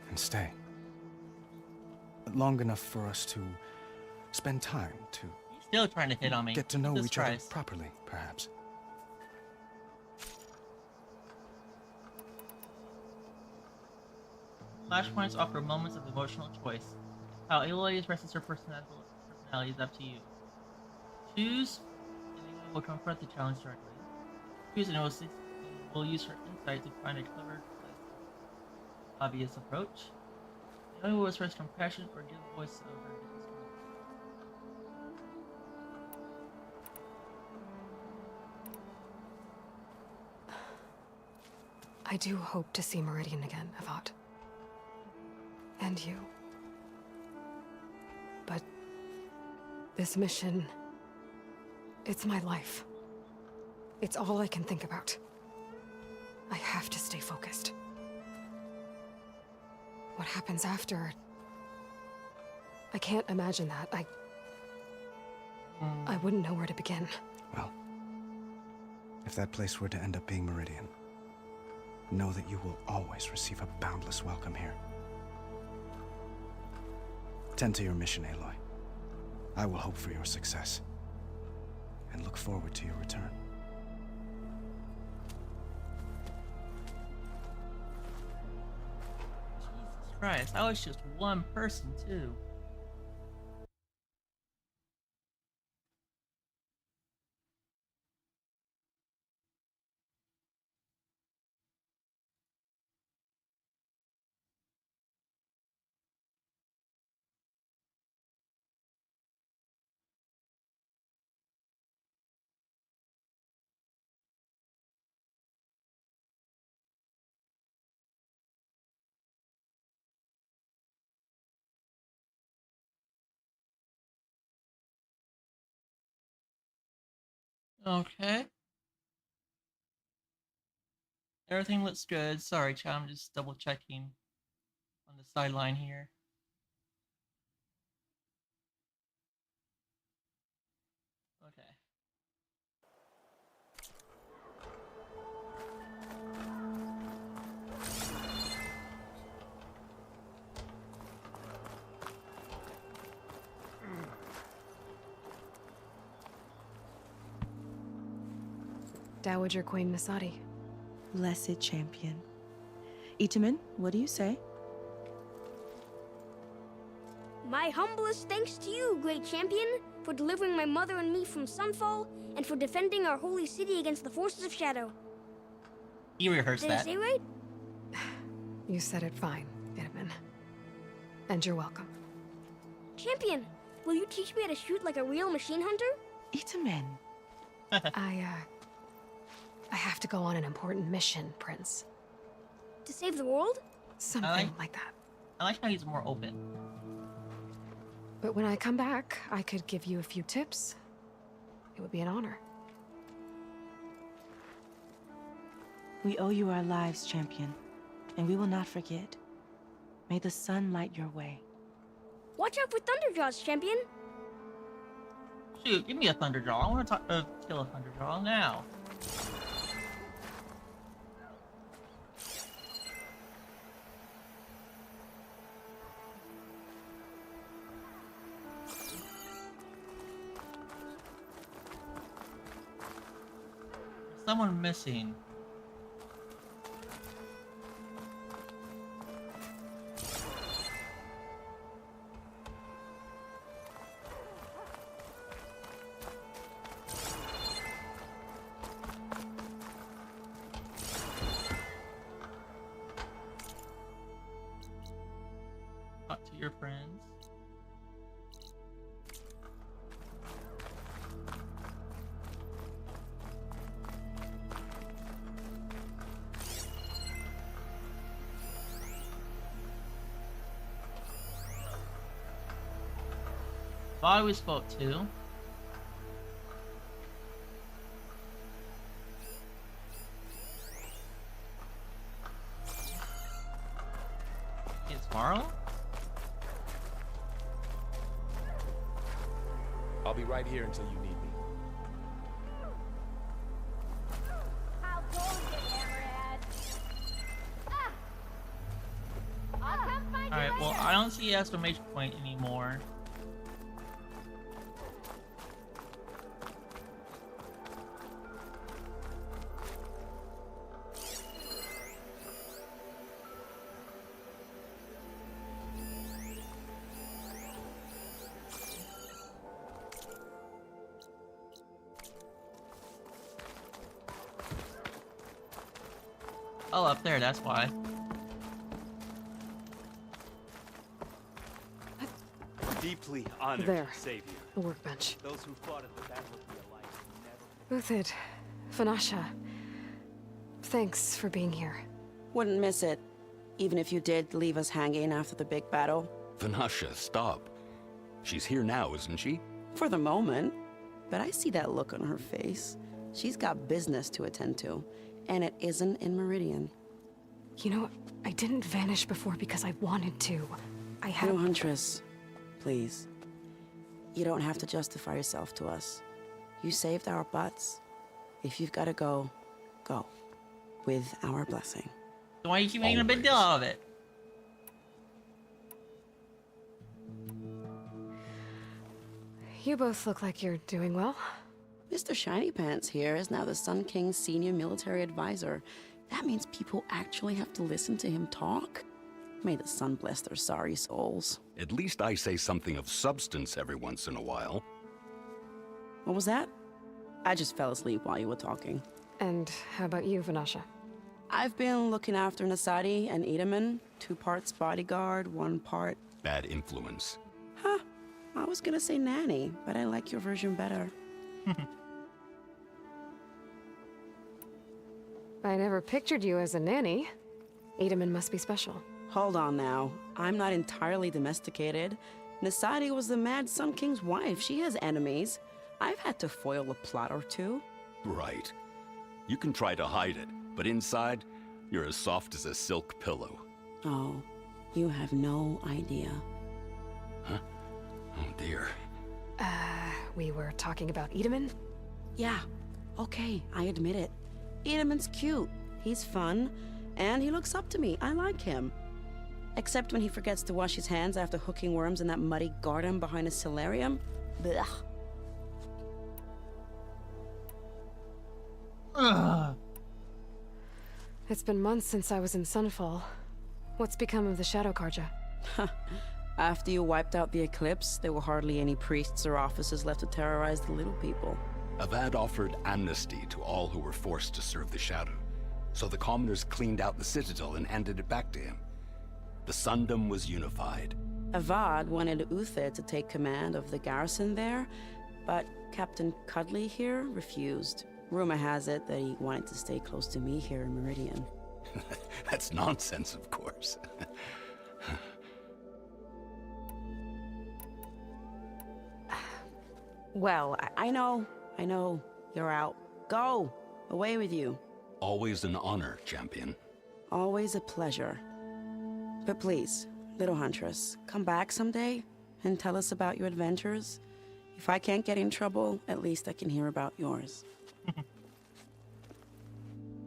And stay? Long enough for us to spend time to... Still trying to hit on me. Get to know Jesus each other Christ. properly, perhaps. Flashpoints offer moments of emotional choice. How Aloy expresses her personality is up to you. Choose, and Aloy will confront the challenge directly. Choose, and it will use her insight to find a clever, obvious approach. Aloy will express compassion or give voice to her deepest feelings. I do hope to see Meridian again, Avad. And you. But this mission, it's my life. It's all I can think about. I have to stay focused. What happens after? I can't imagine that. I wouldn't know where to begin. Well, if that place were to end up being Meridian, know that you will always receive a boundless welcome here. Tend to your mission, Aloy. I will hope for your success, and look forward to your return. Jesus Christ, I was just one person, too. Okay. Everything looks good. Sorry, chat, I'm just double checking on the sideline here. Okay. Dowager Queen Nasadi. Blessed champion. Itamen, what do you say? My humblest thanks to you, great champion, for delivering my mother and me from Sunfall, and for defending our holy city against the forces of Shadow. You rehearsed Did that. I say right? You said it fine, Itamen. And you're welcome. Champion, will you teach me how to shoot like a real machine hunter? Itamen. I have to go on an important mission, Prince. To save the world? Something like that. I like how he's more open. But when I come back, I could give you a few tips. It would be an honor. We owe you our lives, champion, and we will not forget. May the sun light your way. Watch out for Thunderjaws, champion. Shoot, give me a Thunderjaw. I want to kill a Thunderjaw now. Someone missing. Talk to your friends. Body we spoke to. tomorrow? I'll be right here until you need me. Alright, well, I don't see exclamation point anymore. Oh, up there, that's why. Deeply honored There. to save you. A workbench. Those who fought at the Battle of the Alliance never... Uthid. Vanasha. Thanks for being here. Wouldn't miss it. Even if you did leave us hanging after the big battle. Vanasha, stop. She's here now, isn't she? For the moment. But I see that look on her face. She's got business to attend to. And it isn't in Meridian. You know, I didn't vanish before because I wanted to. I had... No, Huntress. Please. You don't have to justify yourself to us. You saved our butts. If you've got to go, go. With our blessing. So why you keep making a big deal out of it? You both look like you're doing well. Mr. Shiny Pants here is now the Sun King's senior military advisor. That means people actually have to listen to him talk? May the sun bless their sorry souls. At least I say something of substance every once in a while. What was that? I just fell asleep while you were talking. And how about you, Vanasha? I've been looking after Nasadi and Edaman. 2 parts bodyguard, 1 part... Bad influence. Huh. I was gonna say nanny, but I like your version better. I never pictured you as a nanny. Edaman must be special. Hold on now. I'm not entirely domesticated. Nasadi was the Mad Sun King's wife. She has enemies. I've had to foil a plot or 2. Right. You can try to hide it, but inside, you're as soft as a silk pillow. Oh, you have no idea. Huh? Oh dear. We were talking about Edaman? Yeah, okay, I admit it. Edaman's cute. He's fun, and he looks up to me. I like him. Except when he forgets to wash his hands after hooking worms in that muddy garden behind his solarium. Blech. Ugh. It's been months since I was in Sunfall. What's become of the Shadow Karja? After you wiped out the Eclipse, there were hardly any priests or officers left to terrorize the little people. Avad offered amnesty to all who were forced to serve the Shadow. So the commoners cleaned out the Citadel and handed it back to him. The Sundom was unified. Avad wanted Uthid to take command of the garrison there, but Captain Cudley here refused. Rumor has it that he wanted to stay close to me here in Meridian. That's nonsense, of course. Well, I know. You're out. Go! Away with you. Always an honor, champion. Always a pleasure. But please, little Huntress, come back someday and tell us about your adventures. If I can't get in trouble, at least I can hear about yours.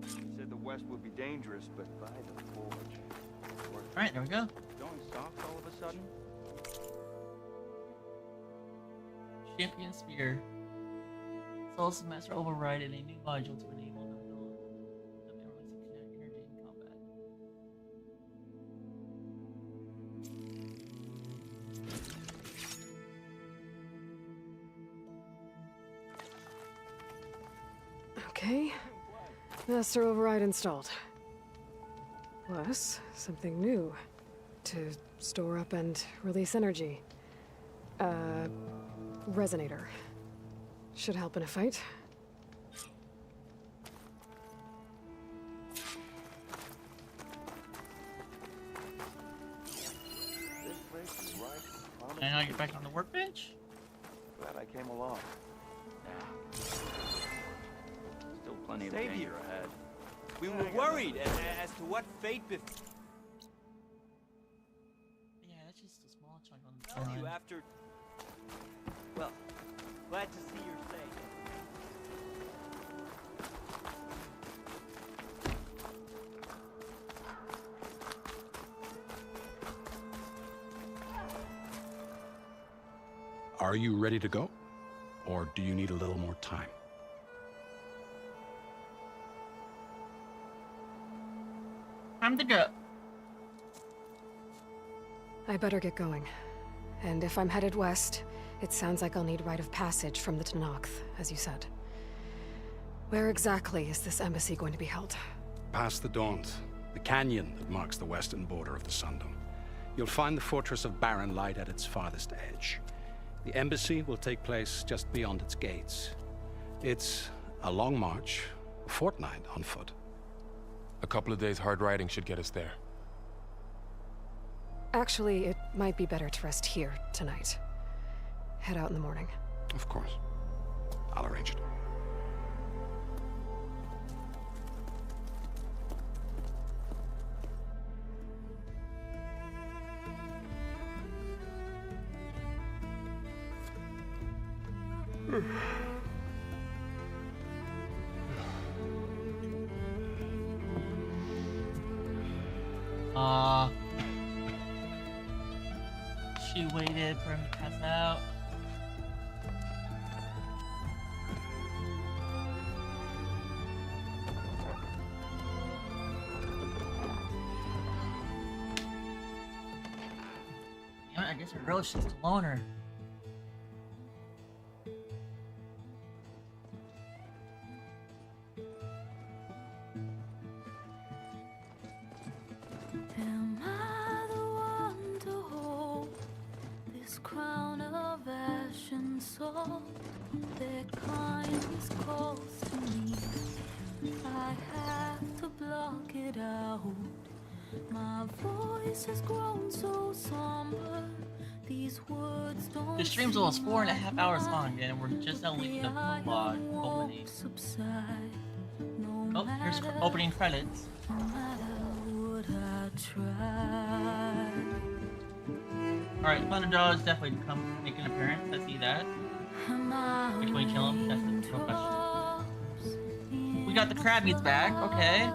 said the West would be dangerous, but by the forge. Alright, there we go. Going soft all of a sudden? Champion Spear. Soul Semester override and a new module to enable the build of everyone's kinetic energy in combat. Okay. Master Override installed. Plus, something new. To store up and release energy. Resonator. Should help in a fight. And now get back on the workbench? Glad I came along. Still plenty of danger ahead. We were worried as to what fate after... Well, glad to see you're safe. Are you ready to go? Or do you need a little more time? Time to go. I better get going. And if I'm headed west, it sounds like I'll need rite of passage from the Tenakth, as you said. Where exactly is this embassy going to be held? Past the Daunt, the canyon that marks the western border of the Sundom. You'll find the fortress of Barren Light at its farthest edge. The embassy will take place just beyond its gates. It's a long march, a fortnight on foot. A couple of days hard riding should get us there. Actually, it might be better to rest here tonight. Head out in the morning. Of course. I'll arrange it. She waited for him to pass out. Yeah, I guess her girl is just a loner. Am I the one to hold this crown of ash and salt? Their kindness calls to me. I have to block it out. My voice has grown so somber. These words don't. The stream's almost 4.5 hours long, and we're just now leaving the prologue opening. Oh, here's opening credits. Alright, Thunderdog is definitely come make an appearance. I see that. Which way kill him? That's the real question. We got the Crabbies back, okay.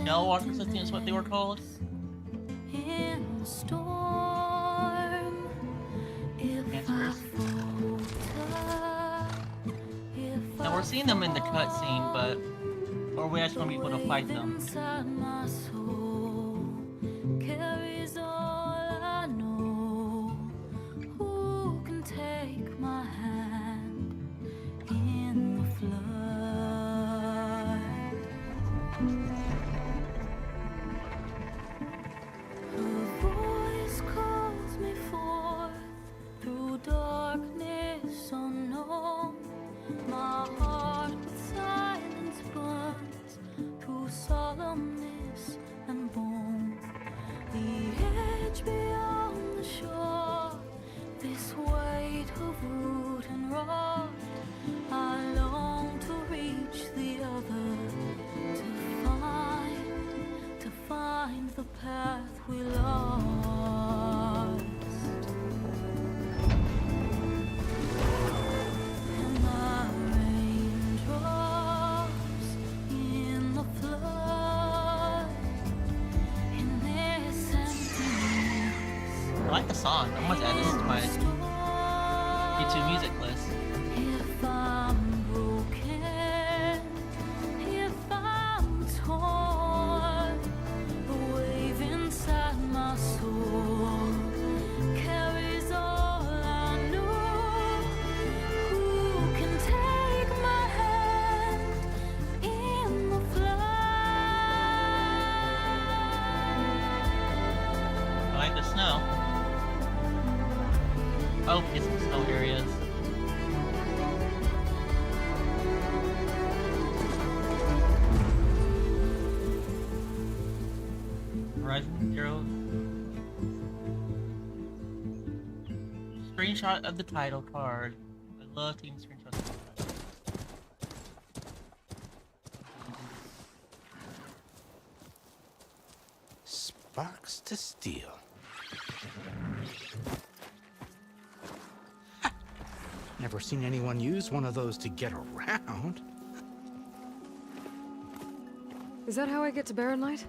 Yellow Walker System is what they were called. In the storm, Now we're seeing them in the cutscene, but or we actually gonna be able to fight them. my soul carries all I know. Who can take my hand in the flood? Her voice calls me forth through darkness unknown. My heart with silence burns through solemnness and bone. The edge beyond the shore, this weight of root and rod. I long to reach the other, to find the path we lost. And my raindrops in the flood, in this emptiness. I like the song. I must add this to my YouTube music list. If I'm broken, if I'm torn, the wave inside my soul carries all I know. Who can take my hand in the flood? I like the snow. Oh, it's some snow areas. Horizon Zero. Screenshot of the title card. I love taking screenshots of the title. Sparks to steel. Never seen anyone use one of those to get around. Is that how I get to Barren Light?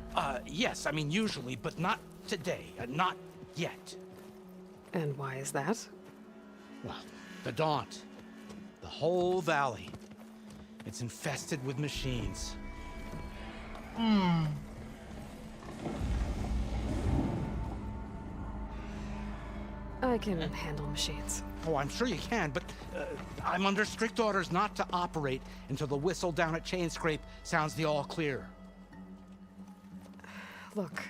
Yes, I mean usually, but not today. Not yet. And why is that? Well, the Daunt. The whole valley. It's infested with machines. I can handle machines. Oh, I'm sure you can, but I'm under strict orders not to operate until the whistle down at Chainscrape sounds the all clear. Look,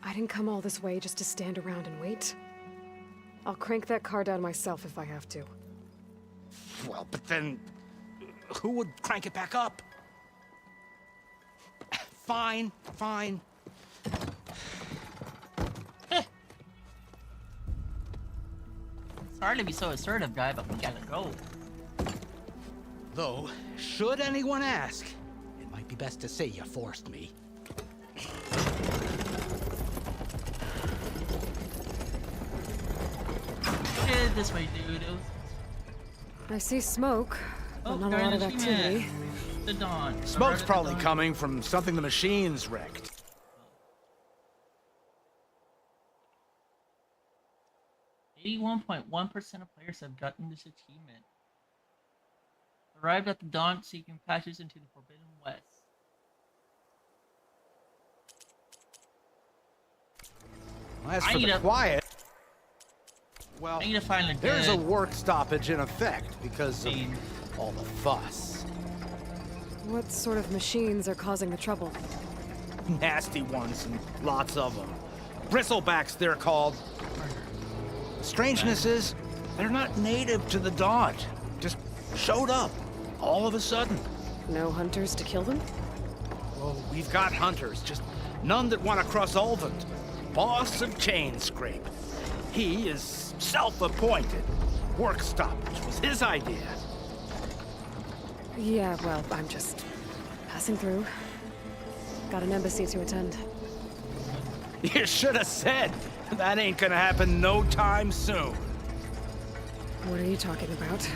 I didn't come all this way just to stand around and wait. I'll crank that car down myself if I have to. Well, but then who would crank it back up? Fine, fine. Sorry to be so assertive, guy, but we gotta go. Though, should anyone ask, it might be best to say you forced me. This way, dude. I see smoke, but not a lot of activity. The Dawn. Smoke's probably coming from something the machines wrecked. .1% of players have gotten this achievement. Arrived at the Dawn seeking passage into the Forbidden West. As for the quiet, well, I need to find a there's a good work stoppage in effect because of all the fuss. What sort of machines are causing the trouble? Nasty ones, and lots of them. Bristlebacks, they're called. The strangeness is, they're not native to the Daunt. Just showed up, all of a sudden. No hunters to kill them? Oh, we've got hunters, just none that want to cross Ulvund. Boss of Chainscrape. He is self-appointed. Work stoppage was his idea. Yeah, well, I'm just passing through. Got an embassy to attend. You should have said. That ain't gonna happen no time soon. What are you talking about?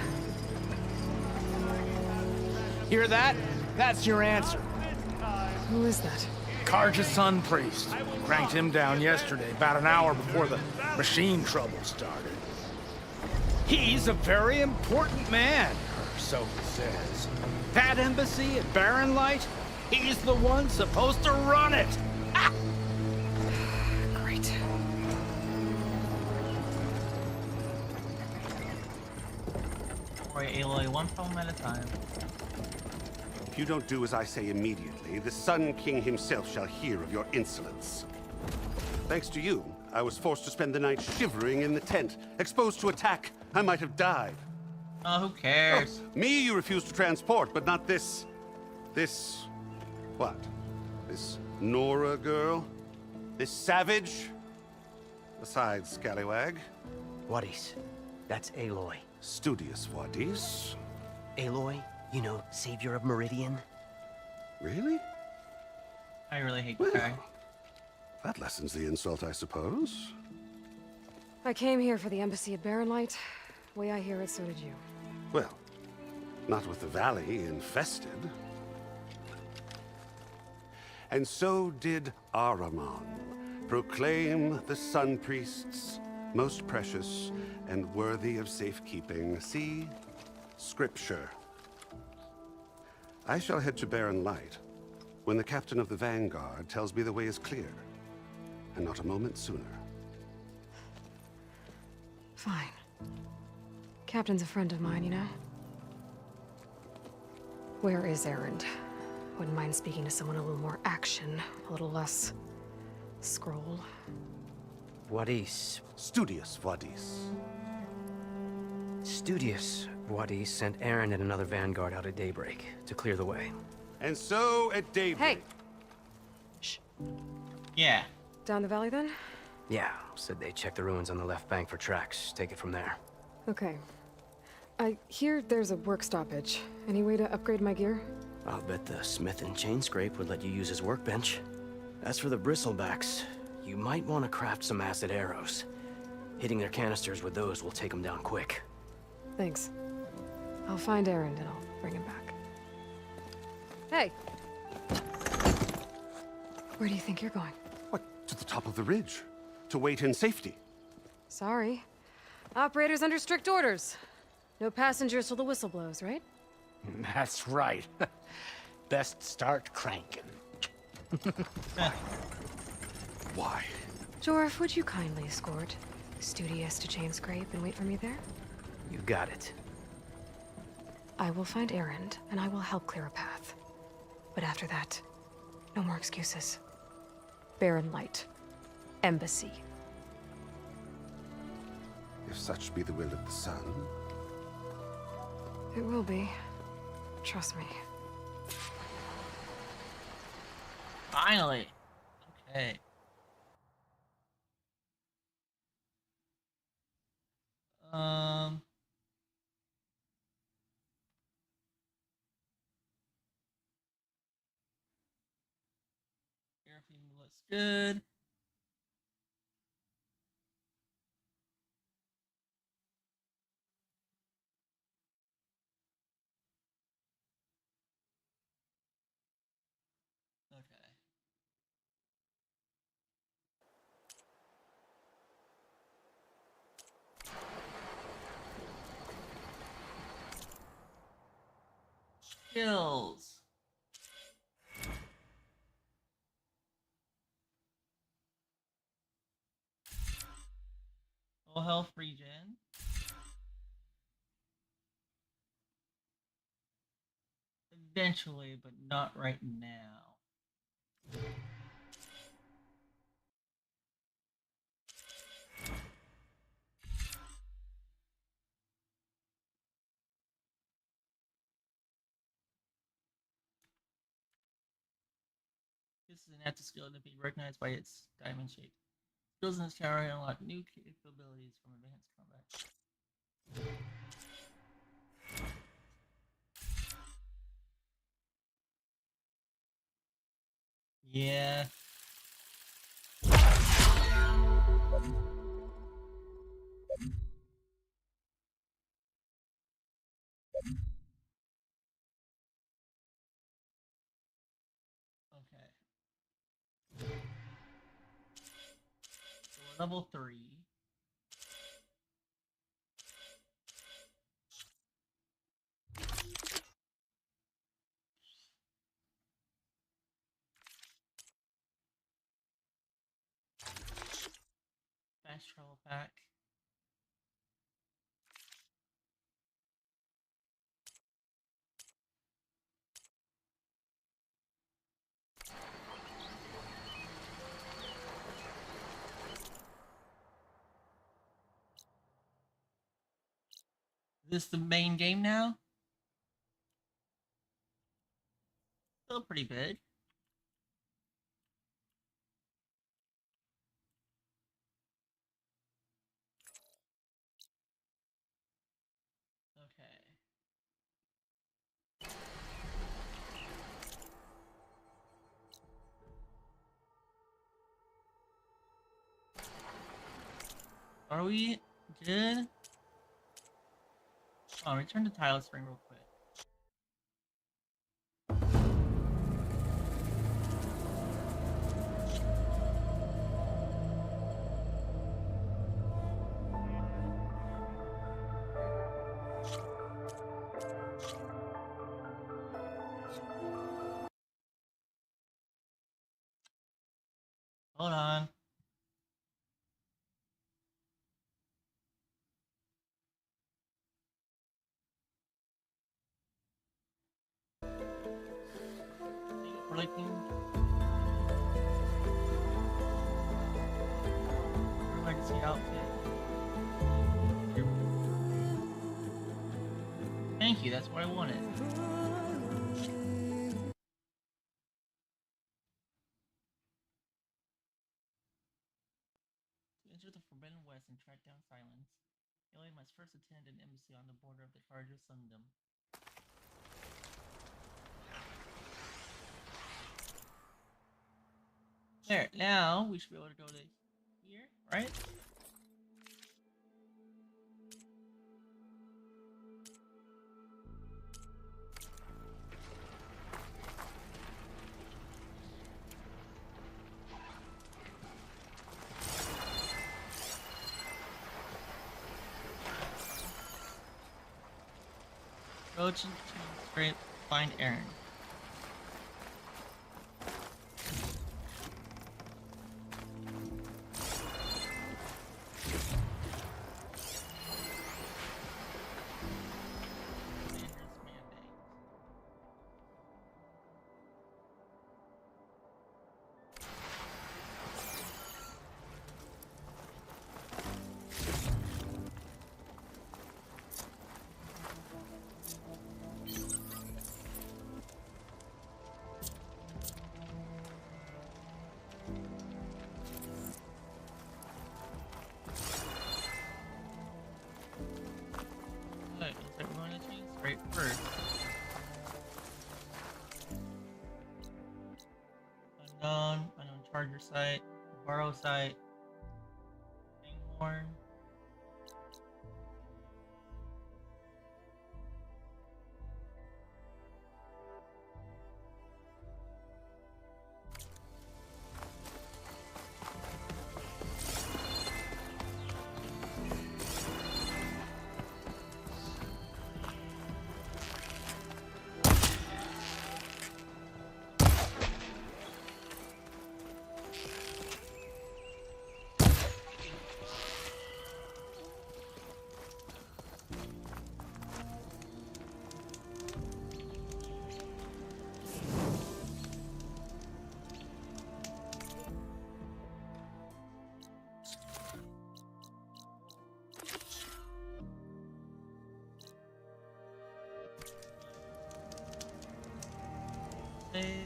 Hear that? That's your answer. Who is that? Carja's Sun Priest. Cranked him down yesterday, about an hour before the machine trouble started. He's a very important man, or so he says. That embassy at Barren Light, he's the one supposed to run it. Great. Don't worry, Aloy, one problem at a time. If you don't do as I say immediately, the Sun King himself shall hear of your insolence. Thanks to you, I was forced to spend the night shivering in the tent, exposed to attack. I might have died. Oh, who cares? Oh, me you refuse to transport, but not this... what? This Nora girl? This savage? Besides, Scallywag. Wadis. That's Aloy. Studious Wadis. Aloy, you know, savior of Meridian. Really? I really hate the guy. That lessens the insult, I suppose. I came here for the embassy at Barren Light. Way I hear it, so did you. Well, not with the valley infested. And so did Ahriman, proclaim the Sun Priests most precious and worthy of safekeeping. See? Scripture. I shall head to Barren Light when the captain of the Vanguard tells me the way is clear, and not a moment sooner. Fine. Captain's a friend of mine, you know? Where is Erend? Wouldn't mind speaking to someone a little more action, a little less scroll. Wadis. Studious Wadis. Studious Wadis sent Erend and another Vanguard out at daybreak to clear the way. And so at daybreak... Hey! Shh. Yeah. Down the valley, then? Yeah, said they checked the ruins on the left bank for tracks. Take it from there. Okay. I hear there's a work stoppage. Any way to upgrade my gear? I'll bet the smith in Chainscrape would let you use his workbench. As for the Bristlebacks, you might want to craft some acid arrows. Hitting their canisters with those will take them down quick. Thanks. I'll find Erend and I'll bring him back. Hey! Where do you think you're going? What, to the top of the ridge? To wait in safety? Sorry. Operator's under strict orders. No passengers till the whistle blows, right? That's right. Best start cranking. Why? Jorf, would you kindly escort Studious to Chainscrape and wait for me there? You got it. I will find Erend, and I will help clear a path. But after that, no more excuses. Barren Light. Embassy. If such be the will of the sun. It will be. Trust me. Finally. Okay. Everything looks good. Okay. Skills. Full health regen. Eventually, but not right now. This is an active skill to be recognized by its diamond shape. Skills in this category unlock new capabilities from advanced combat. Yeah. Okay. So we're level 3. Fast travel pack. Is this the main game now? Still pretty big. Okay. Are we good? Oh, return to Tile Spring real quick. Hold on. Clicking. Legacy outfit. Thank you, that's what I wanted. To enter the Forbidden West and track down Silence, Aloy must first attend an embassy on the border of the Carja Sundom. There, now we should be able to go to here, right? Roach and Scrape find Aaron. First. Unknown charger site, borrow site, Hanghorn. Save.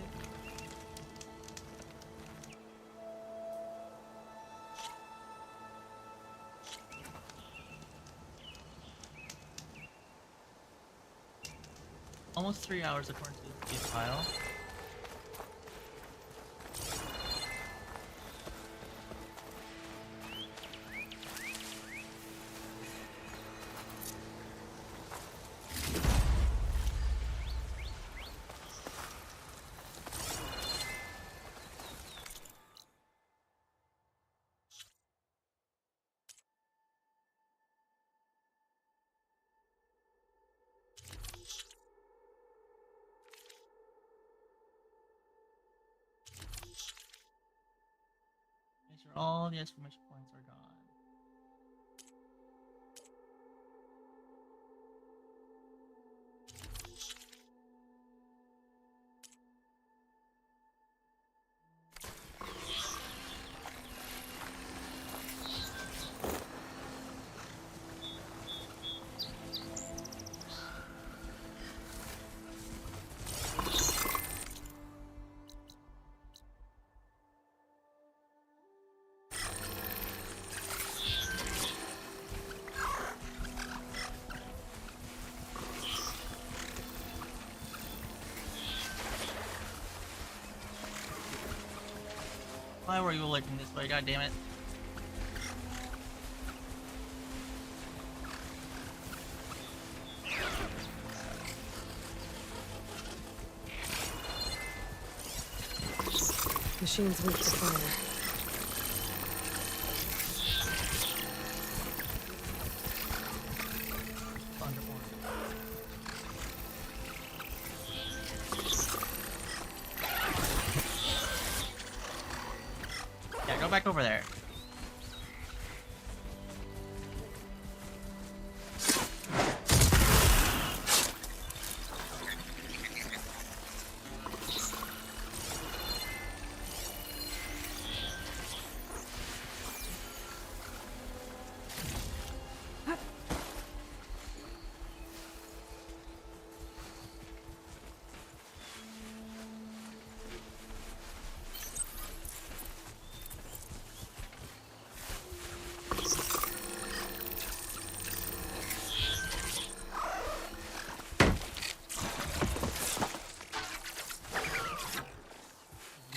Almost 3 hours according to the file. Make sure all the exclamation points are gone. Why were you looking this way? God damn it! Machine's weak to fire. Go back over there.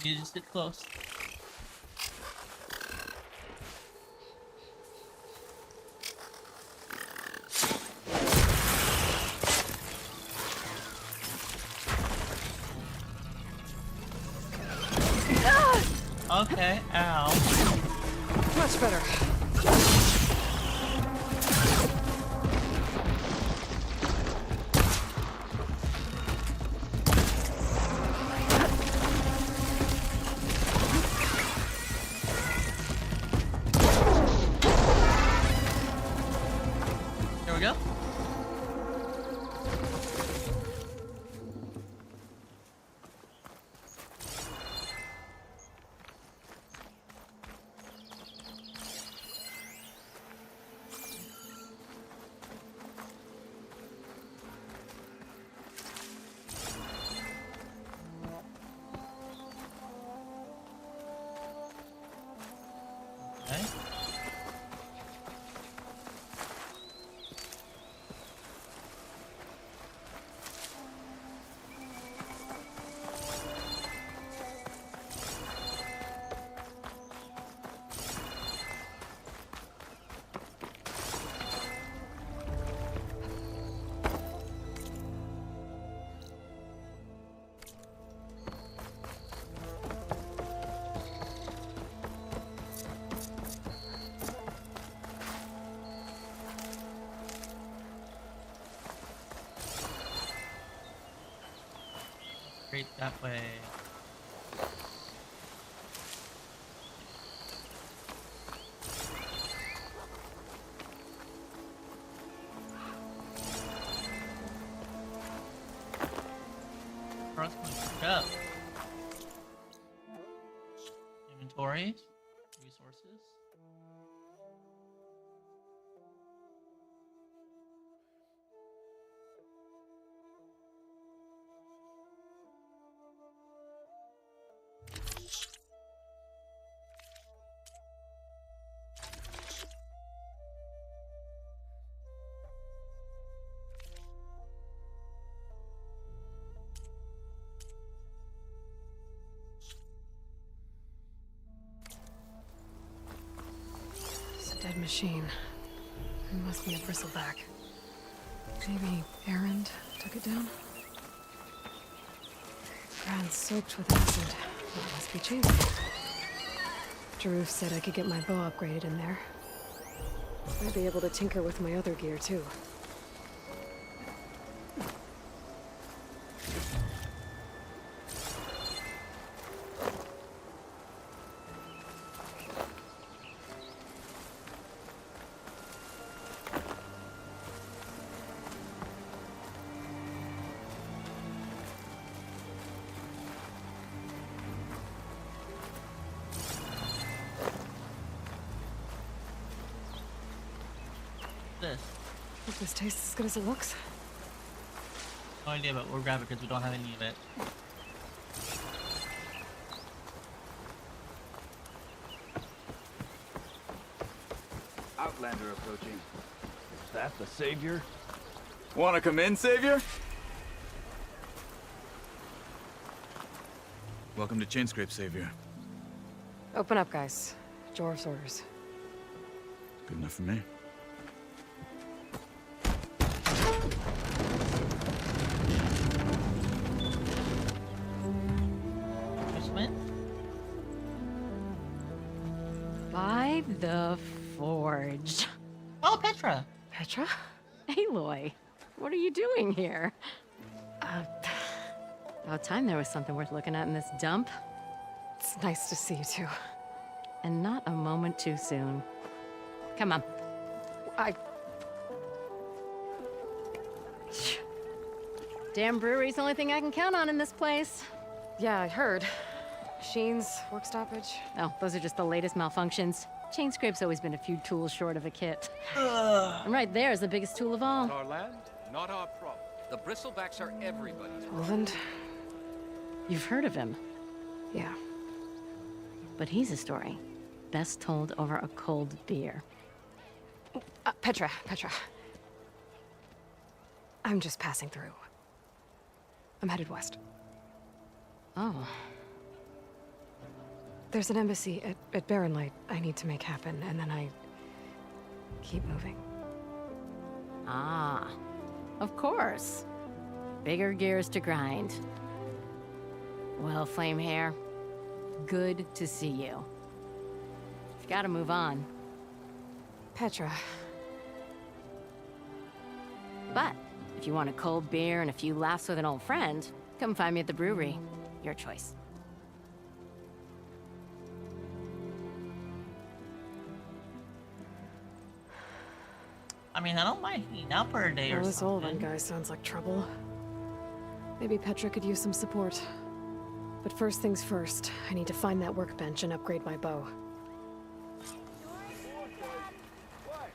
You just get close. Okay, ow. Much better. Straight that way. Cross my up. Inventory. Resources. It's a dead machine. It must be a bristleback. Maybe Erend took it down? Ground soaked with acid. It must be chasing. Jaruf said I could get my bow upgraded in there. I'd be able to tinker with my other gear, too. This. Hope this tastes as good as it looks. No idea, but we'll grab it because we don't have any of it. Outlander approaching. Is that the Savior? Wanna come in, Savior? Welcome to Chainscrape, Savior. Open up, guys. Jorv's orders. Good enough for me. By the Forge. Oh, Petra. Petra? Aloy, what are you doing here? About time there was something worth looking at in this dump. It's nice to see you too. And not a moment too soon. Come on. Damn brewery's the only thing I can count on in this place. Yeah, I heard. Machines, work stoppage. Oh, those are just the latest malfunctions. Chainscrape's always been a few tools short of a kit. And right there is the biggest tool of all. Our land, not our problem. The bristlebacks are everybody's problem. Roland? You've heard of him. Yeah. But he's a story best told over a cold beer. Petra. I'm just passing through. I'm headed west. Oh. There's an embassy at Barrenlight I need to make happen, and then I keep moving. Ah, of course. Bigger gears to grind. Well, Flamehair, good to see you. You've got to move on. Petra. But if you want a cold beer and a few laughs with an old friend, come find me at the brewery. Your choice. I mean, I don't mind eating out for a day or Well, this something. Olin guy sounds like trouble. Maybe Petra could use some support. But first things first, I need to find that workbench and upgrade my bow.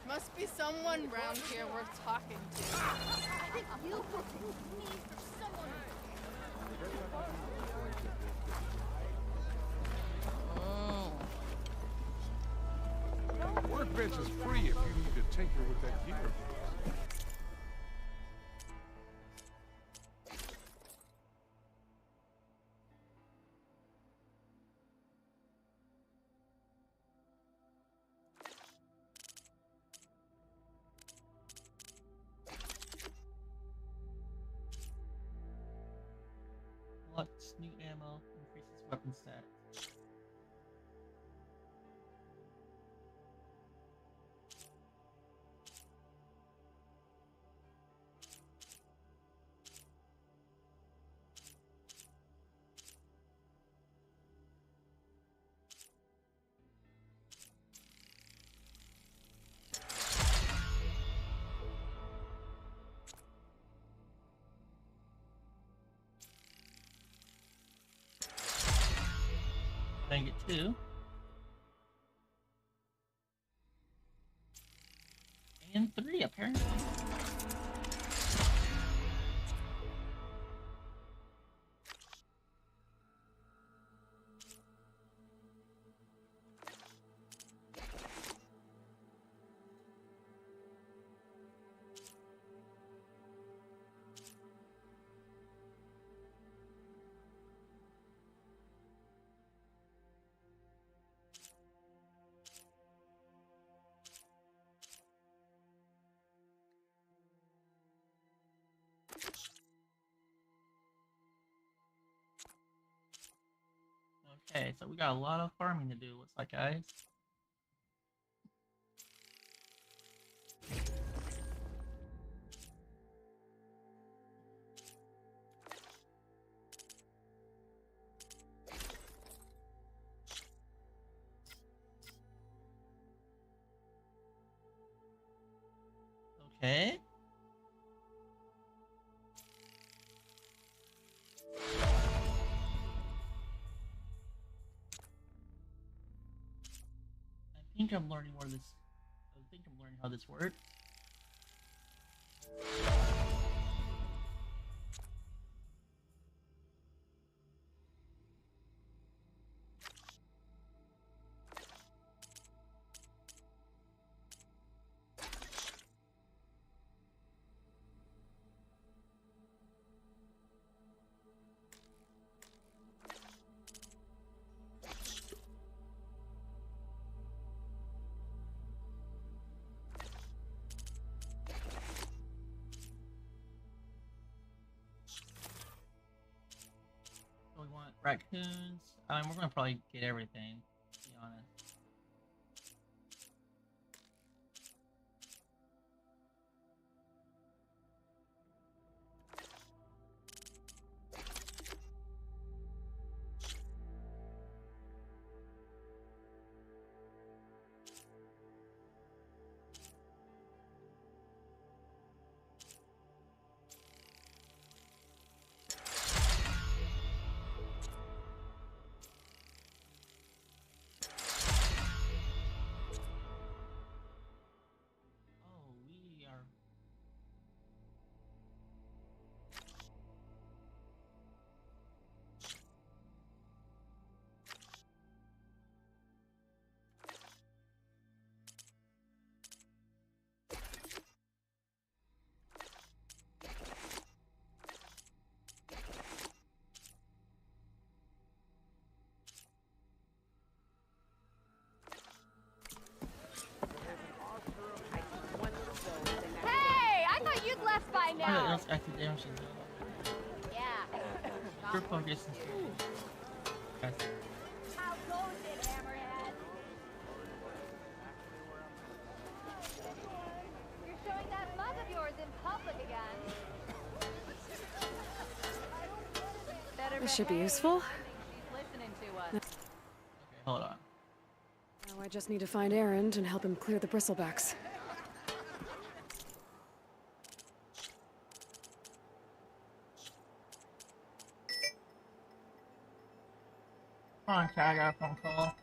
Must be someone round here worth talking to. I think you were me for someone. Workbench is free if you need to tinker with that gear. What's new ammo? Increases weapon stats. I get 2. And 3, apparently. Okay, so we got a lot of farming to do, looks like, guys. Okay. I think I'm learning more of this. I think I'm learning how this works. So we want raccoons. We're gonna probably get everything, to be honest. Hey, I thought you'd left by Yeah, now. that's active damage. Yeah. Your focus. Yes. How goes it, Hammerhead? You're showing that mug of yours in public again. Better This should be behave. useful. She's listening to us. Okay, hold on. Now I just need to find Erend and help him clear the bristlebacks. Come on, chat, I got a phone call.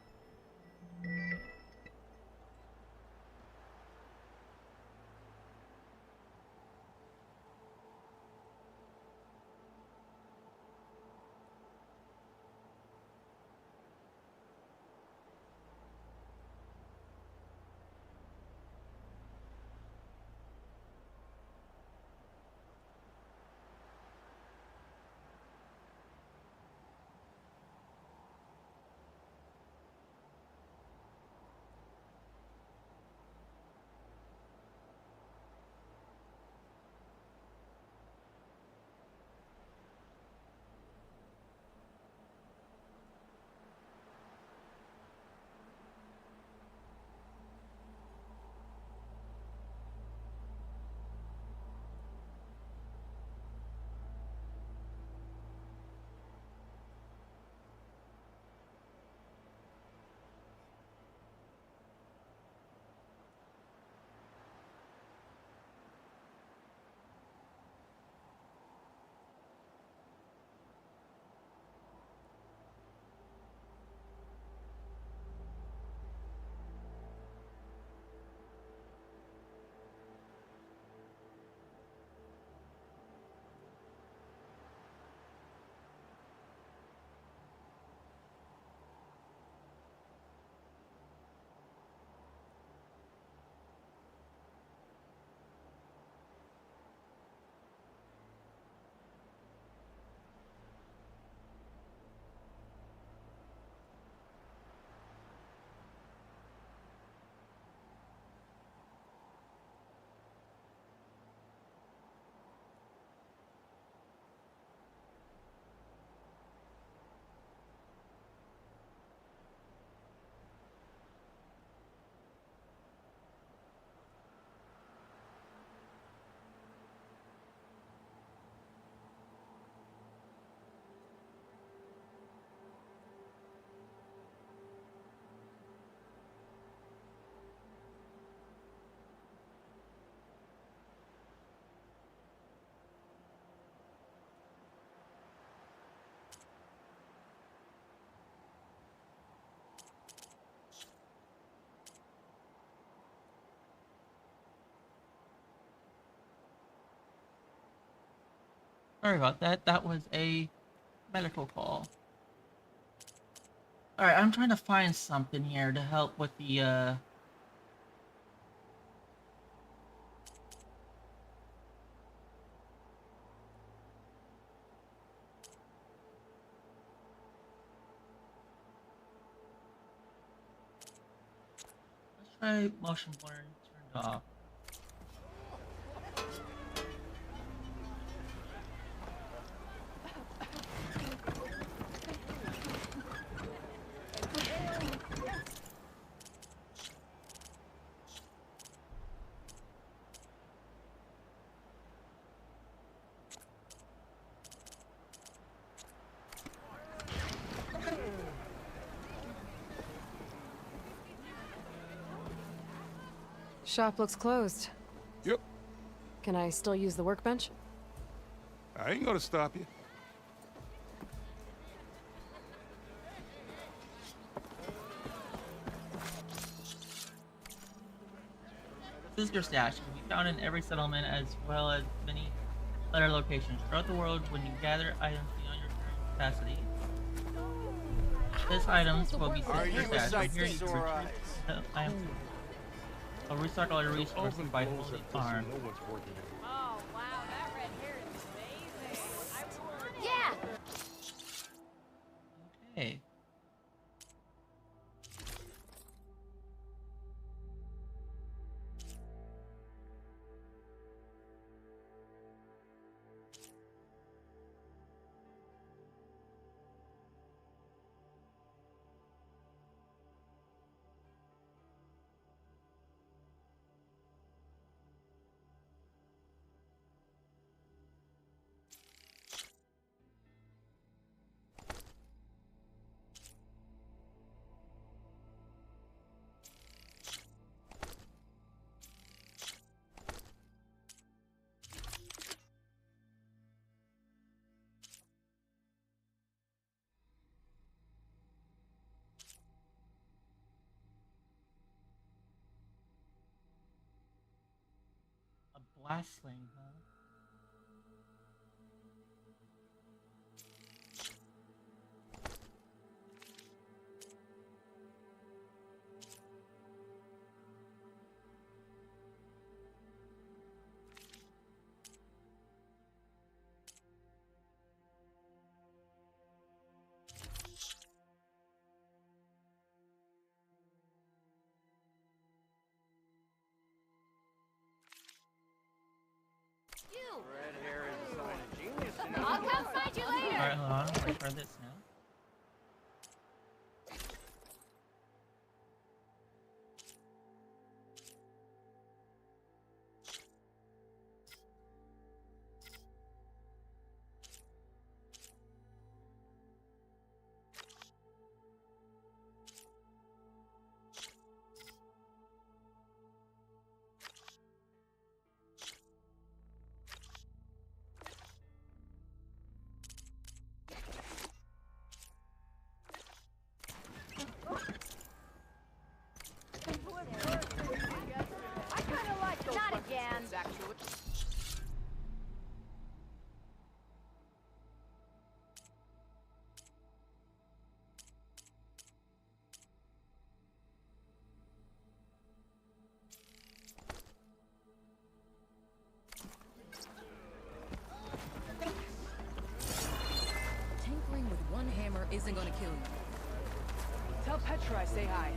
Sorry about that. That was a medical call. Alright, I'm trying to find something here to help with the, Let's try motion blur turned off. Shop looks closed. Yep. Can I still use the workbench? I ain't gonna stop you. This is your stash. It can be found in every settlement as well as many other locations throughout the world when you gather items beyond your current capacity. These items will be sent to your stash. Here you can retrieve items. I'll restock all your resources by holding arm. Oh, wow, that red hair is amazing. Yeah! Okay. Blast sling, huh? Red hair is a sign of genius. I'll come find you later. Alright, hold on. Wait for this now. Not again. Tinkering with one hammer isn't gonna kill you. Tell Petra I say hi.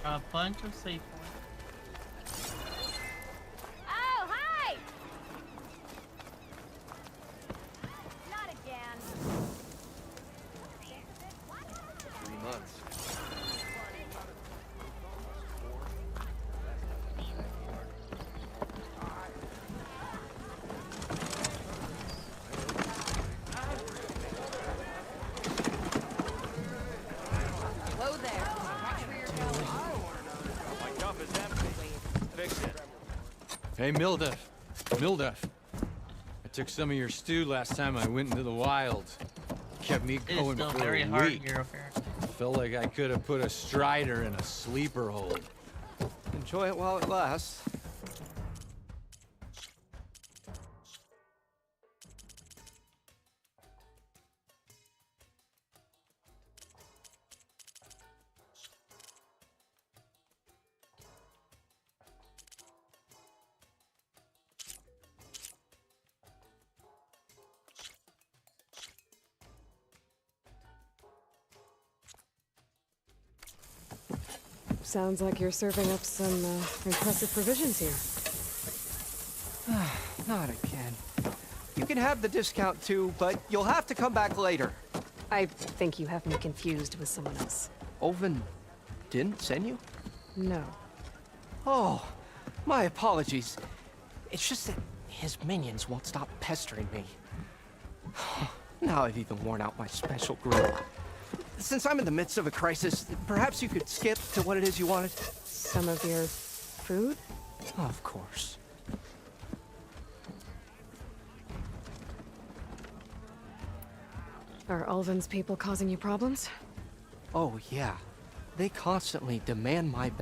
A bunch of save points. Oh, hi! Not again. 3 months. Whoa there. Watch where you're going. My cup is empty. Fix it. Hey, Mildef. Mildef. I took some of your stew last time I went into the wilds. Kept me It is going still for very a hard week. here, apparently. Felt like I could have put a strider in a sleeper hold. Enjoy it while it lasts. Sounds like you're serving up some impressive provisions here. Not again. You can have the discount too, but you'll have to come back later. I think you have me confused with someone else. Olvin didn't send you? No. Oh, my apologies. It's just that his minions won't stop pestering me. Now I've even worn out my special grill. Since I'm in the midst of a crisis, perhaps you could skip to what it is you wanted? Some of your food? Of course. Are Ulvin's people causing you problems? Oh, yeah. They constantly demand my...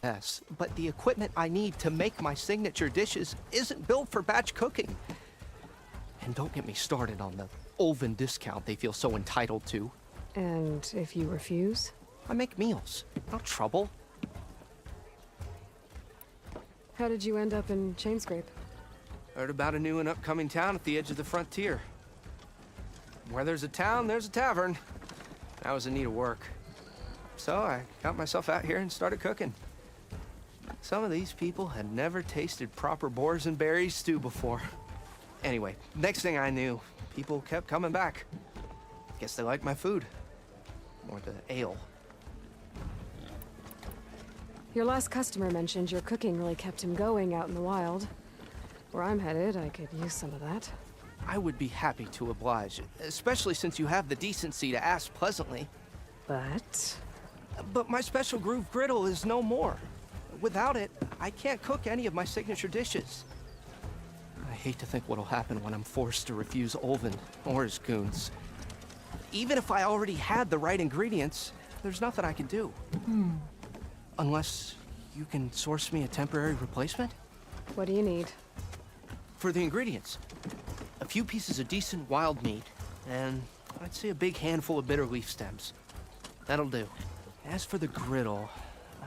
Yes, but the equipment I need to make my signature dishes isn't built for batch cooking. And don't get me started on the Ulvin discount they feel so entitled to. And if you refuse? I make meals, not trouble. How did you end up in Chainscrape? Heard about a new and upcoming town at the edge of the frontier. Where there's a town, there's a tavern. I was in need of work. So I got myself out here and started cooking. Some of these people had never tasted proper boars and berries stew before. Anyway, next thing I knew, people kept coming back. Guess they liked my food. Or the ale. Your last customer mentioned your cooking really kept him going out in the wild. Where I'm headed, I could use some of that. I would be happy to oblige, especially since you have the decency to ask pleasantly. But my special groove griddle is no more. Without it, I can't cook any of my signature dishes. I hate to think what'll happen when I'm forced to refuse Ulvin or his goons. Even if I already had the right ingredients, there's nothing I can do. Unless you can source me a temporary replacement? What do you need? For the ingredients, a few pieces of decent wild meat, and I'd say a big handful of bitter leaf stems. That'll do. As for the griddle,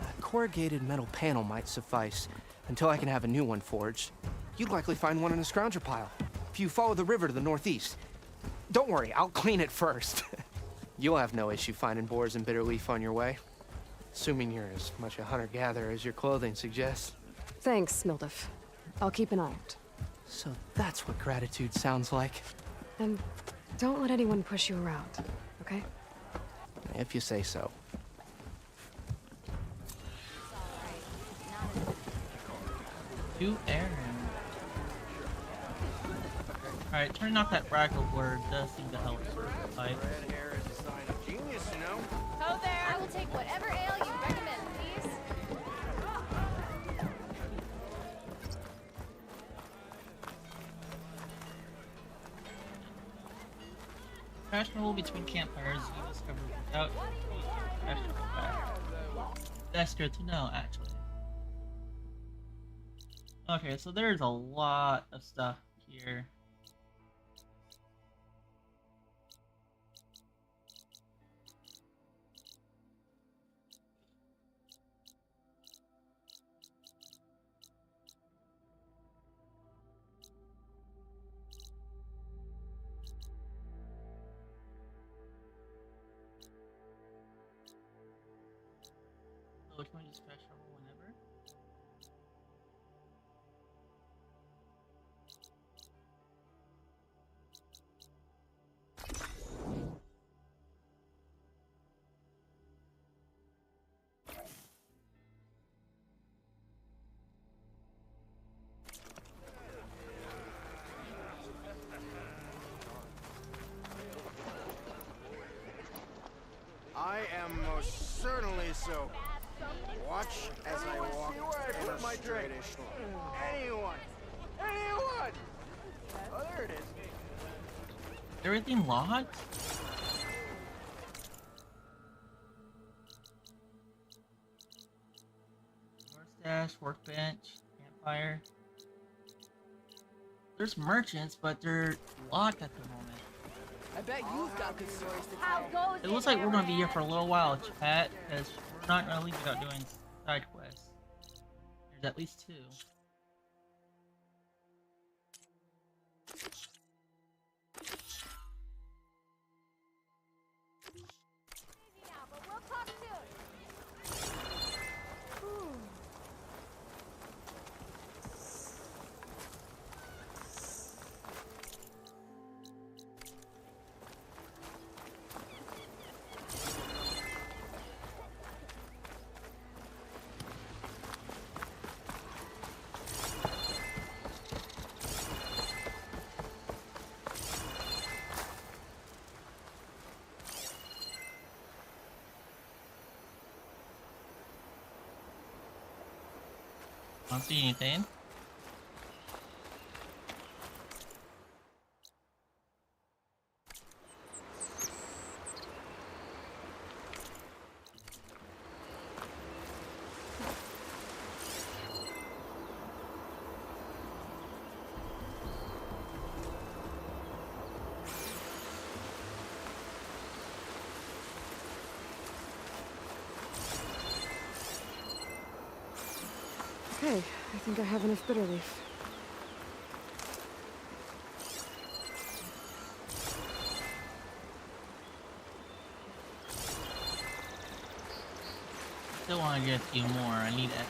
a corrugated metal panel might suffice until I can have a new one forged. You'd likely find one in a scrounger pile, if you follow the river to the northeast. Don't worry, I'll clean it first. You'll have no issue finding boars and bitter leaf on your way. Assuming you're as much a hunter-gatherer as your clothing suggests. Thanks, Mildef. I'll keep an eye out. So that's what gratitude sounds like. And don't let anyone push you around, okay? If you say so. To Aaron. Alright, turning off that Brackle word does seem to help. Like, Red hair is a sign of genius, you know? Ho there! I will take whatever ale you recommend, please. trash removal between campfires you discover without trash fire. That's good to know, actually. Okay, so there's a lot of stuff here. So can we just trash removal whenever? I am most certainly so. Watch as I walk in a straightish line. Anyone Anyone? Oh, there it is. Everything locked? Stash, workbench, campfire. There's merchants, but they're locked at the moment. I bet you've got good stories to tell. It looks like we're gonna be here for a little while, chat, because we're not gonna leave without doing side quests. There's at least 2. I don't see anything. Okay, I think I have enough bitter leaf. Still want to get a few more. I need it.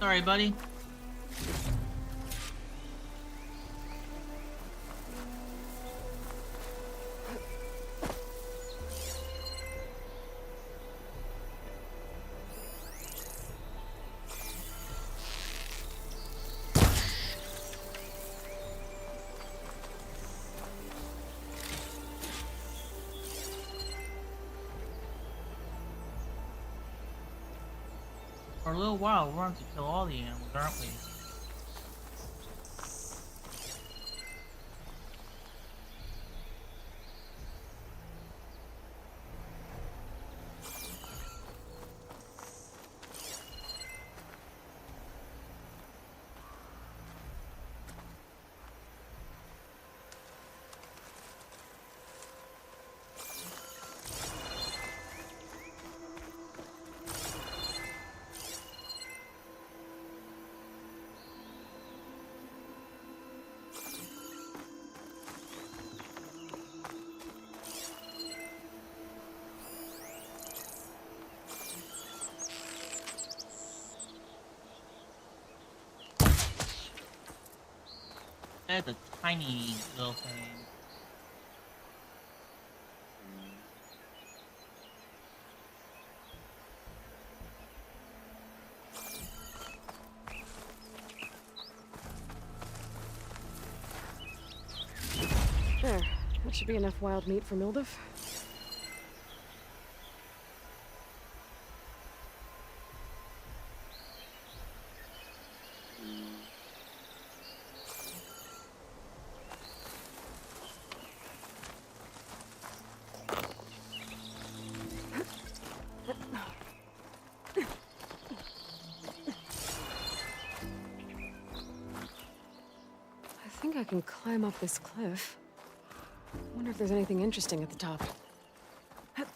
Sorry, buddy. For a little while, we're going to kill all the animals, aren't we? That's a tiny little thing. There. That should be enough wild meat for Mildef. I can climb up this cliff. I wonder if there's anything interesting at the top. Might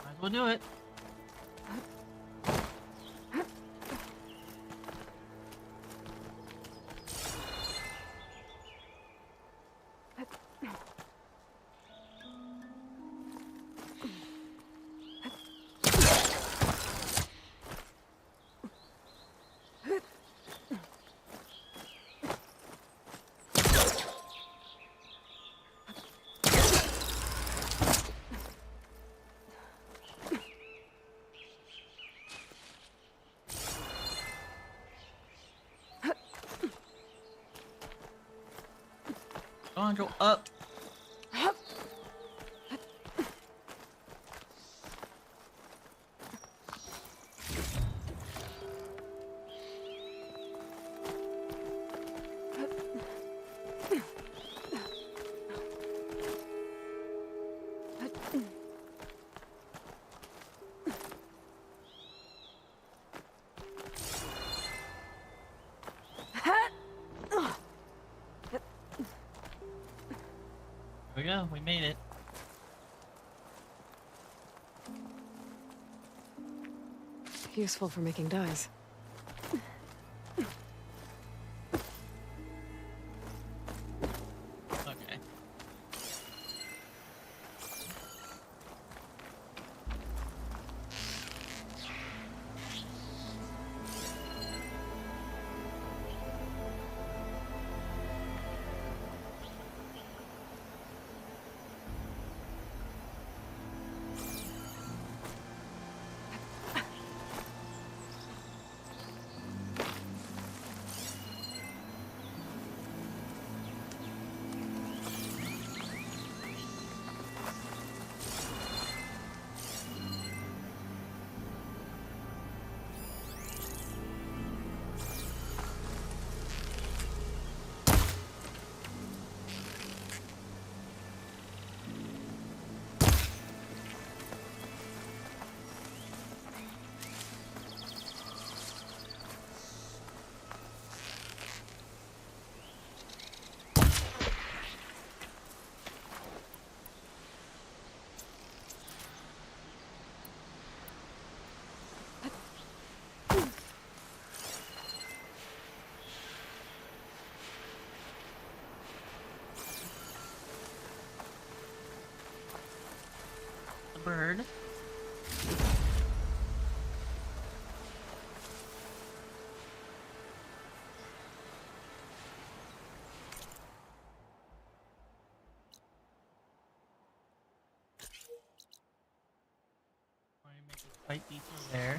as well do it. Come on, go up. There we go, we made it. Useful for making dyes. Okay. The bird. Going to make a slight detour there.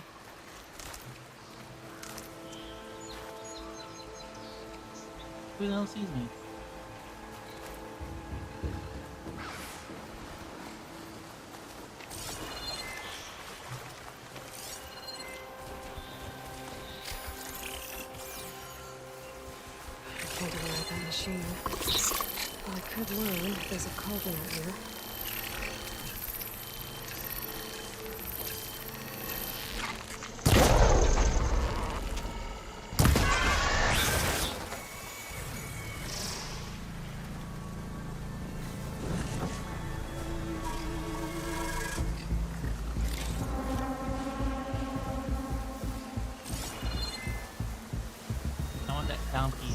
Who the hell sees me? I can't even ride that machine. Well, I could learn. There's a cauldron out here. I want that down piece.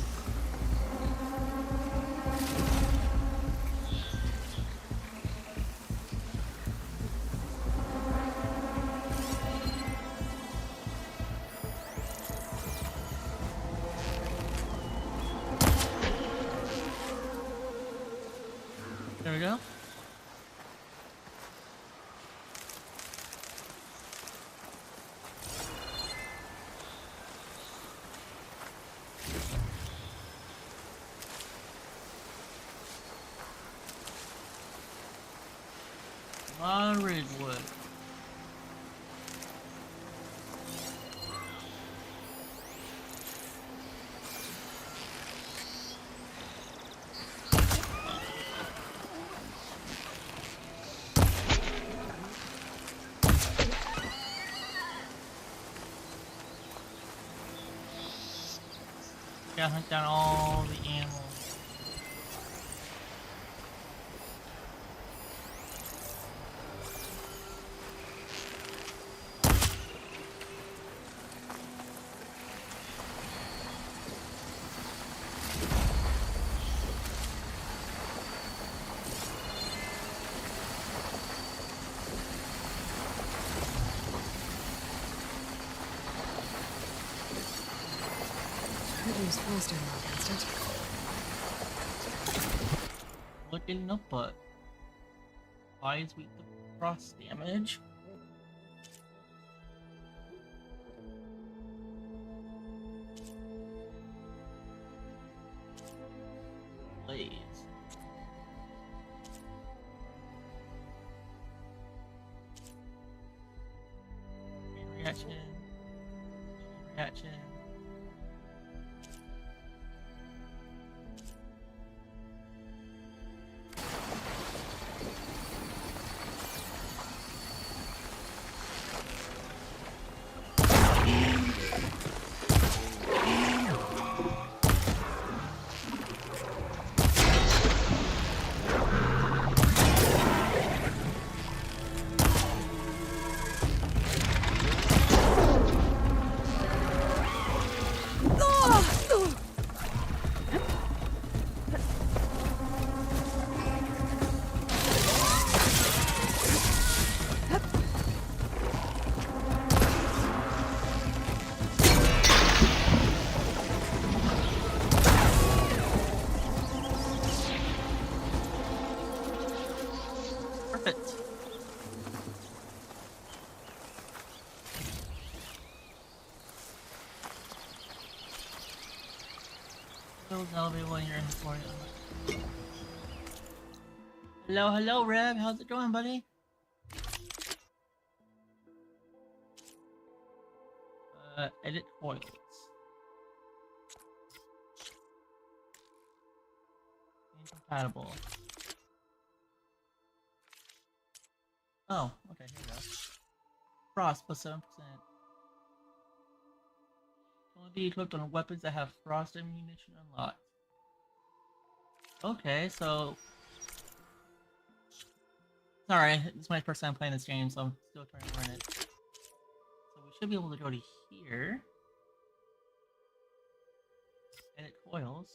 There we go. A lot of Ridgewood. gotta hunt down all the animals. Could use faster now against it. Looking no but. Flies with the frost damage. Blaze. Reaction. Reaction. Perfect. Build an elevator while you're in Florida. Hello, hello, Rev. How's it going, buddy? Edit foils. Incompatible. Oh, okay, here we go. Frost plus 7%. Only be equipped on weapons that have frost ammunition unlocked. Okay, so... Sorry, this is my first time playing this game, so I'm still trying to learn it. So we should be able to go to here. Edit coils.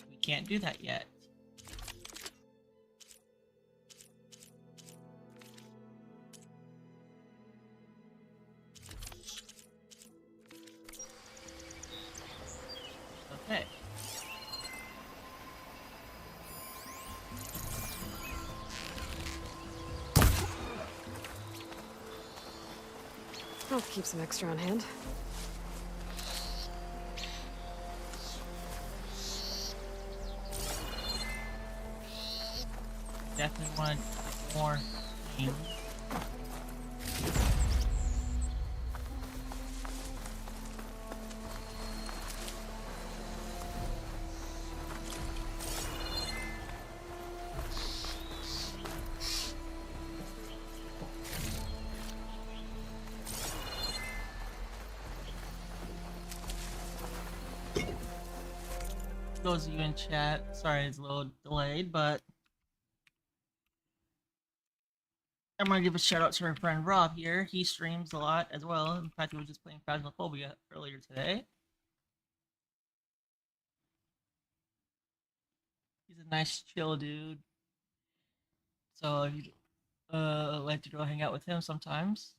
We can't do that yet. Okay. I'll keep some extra on hand. Definitely want more things. Those of you in chat, sorry it's a little delayed, but I'm gonna give a shout out to our friend Rob here. He streams a lot as well. In fact, he was just playing Phasmophobia earlier today. He's a nice, chill dude. So if you like to go hang out with him sometimes,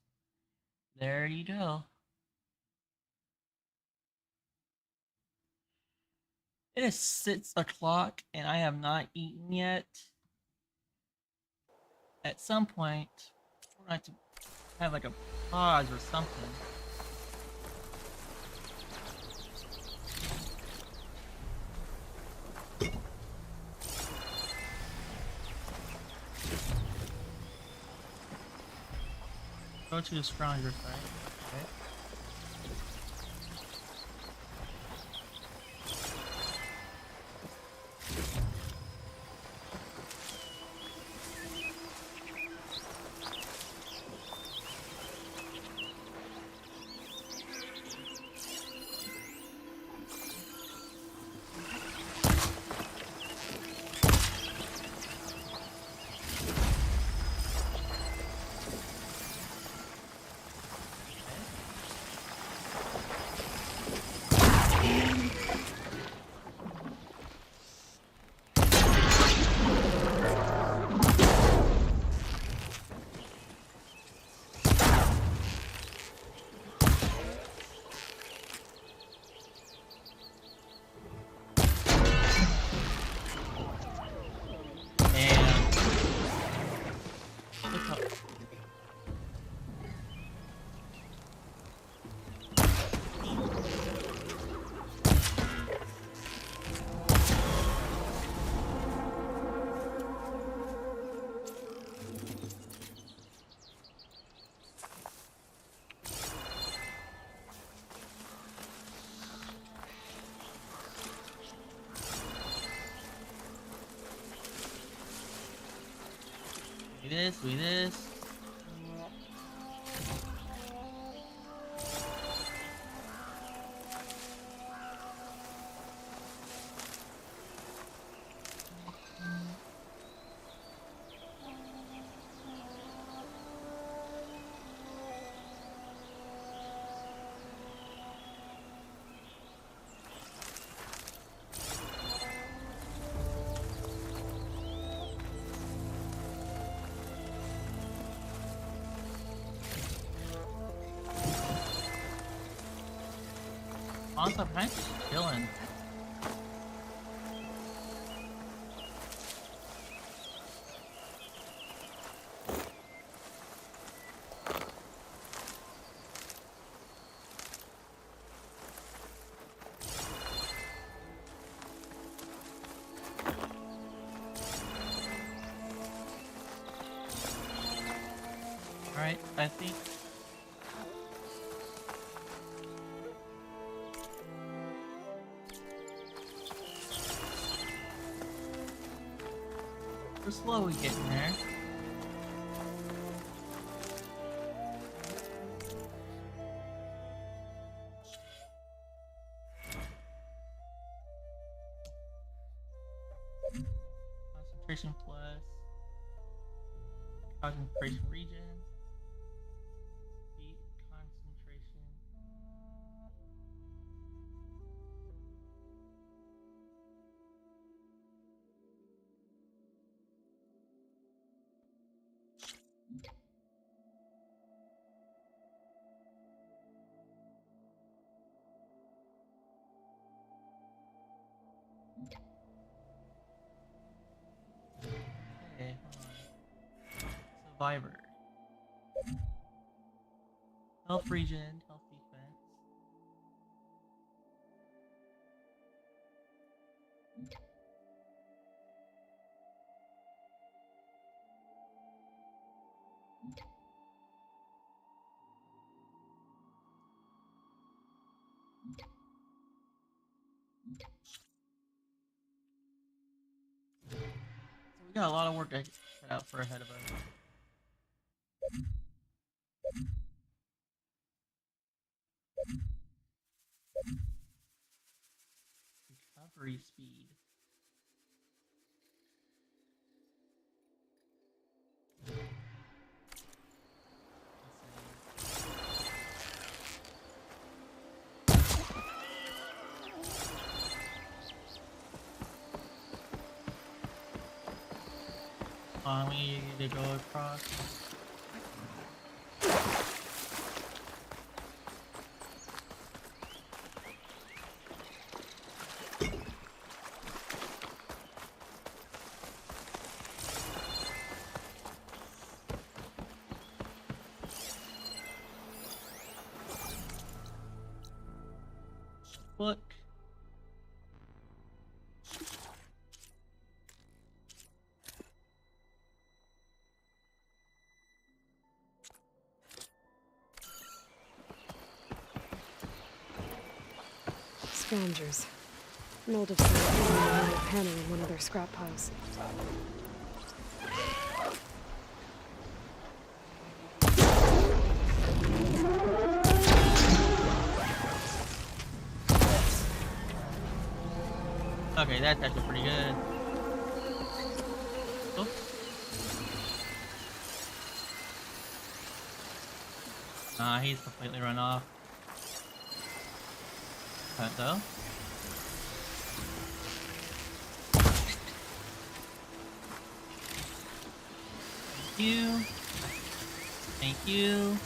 there you go. It is 6 o'clock and I have not eaten yet. At some point, we're going to have to have like a pause or something. Go to the stronger side. Okay. Do this, do this. Also, I'm just chilling. Alright, I think we're slowly getting there. Concentration plus concentration region. Beat concentration. Okay, hold on. Survivor. Health region, health defense. So we got a lot of work to cut out for ahead of us. Recovery speed. We need to go across. Look. Scavengers. Mold of some kind of panel in one of their scrap piles. Okay, that's actually pretty good. Oh. He's completely run off. Though. Thank you. Thank you.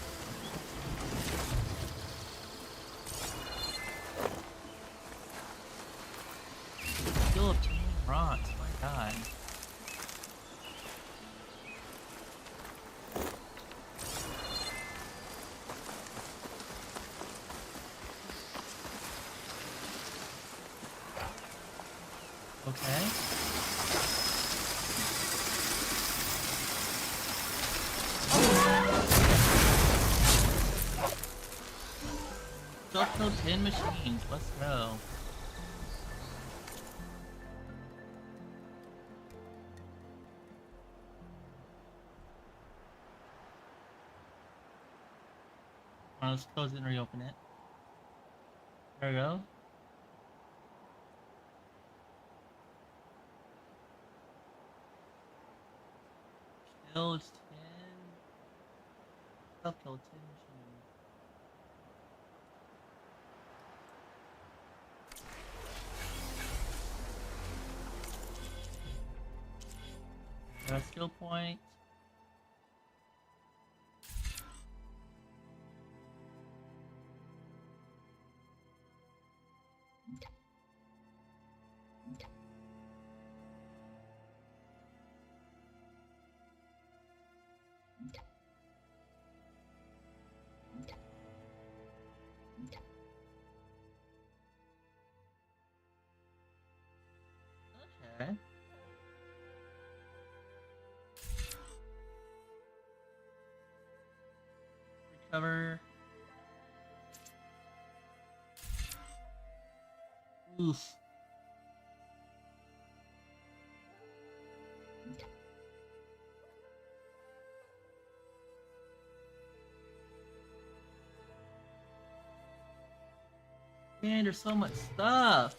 Still obtaining rocks, my god. Okay. Structural 10 machines, let's go. Let's close it and reopen it. There we go. Still, it's 10. Self-kill 10 machine. Got a skill point. Okay. Recover. Oof. Man, there's so much stuff.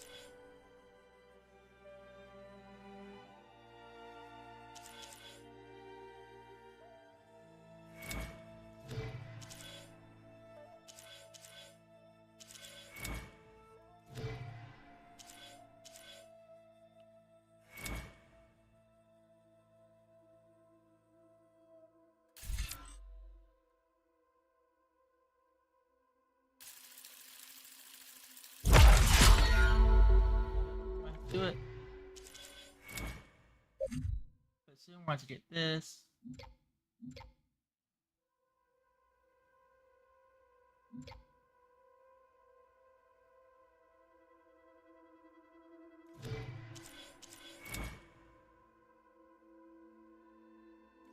Do it. But soon we're going to get this.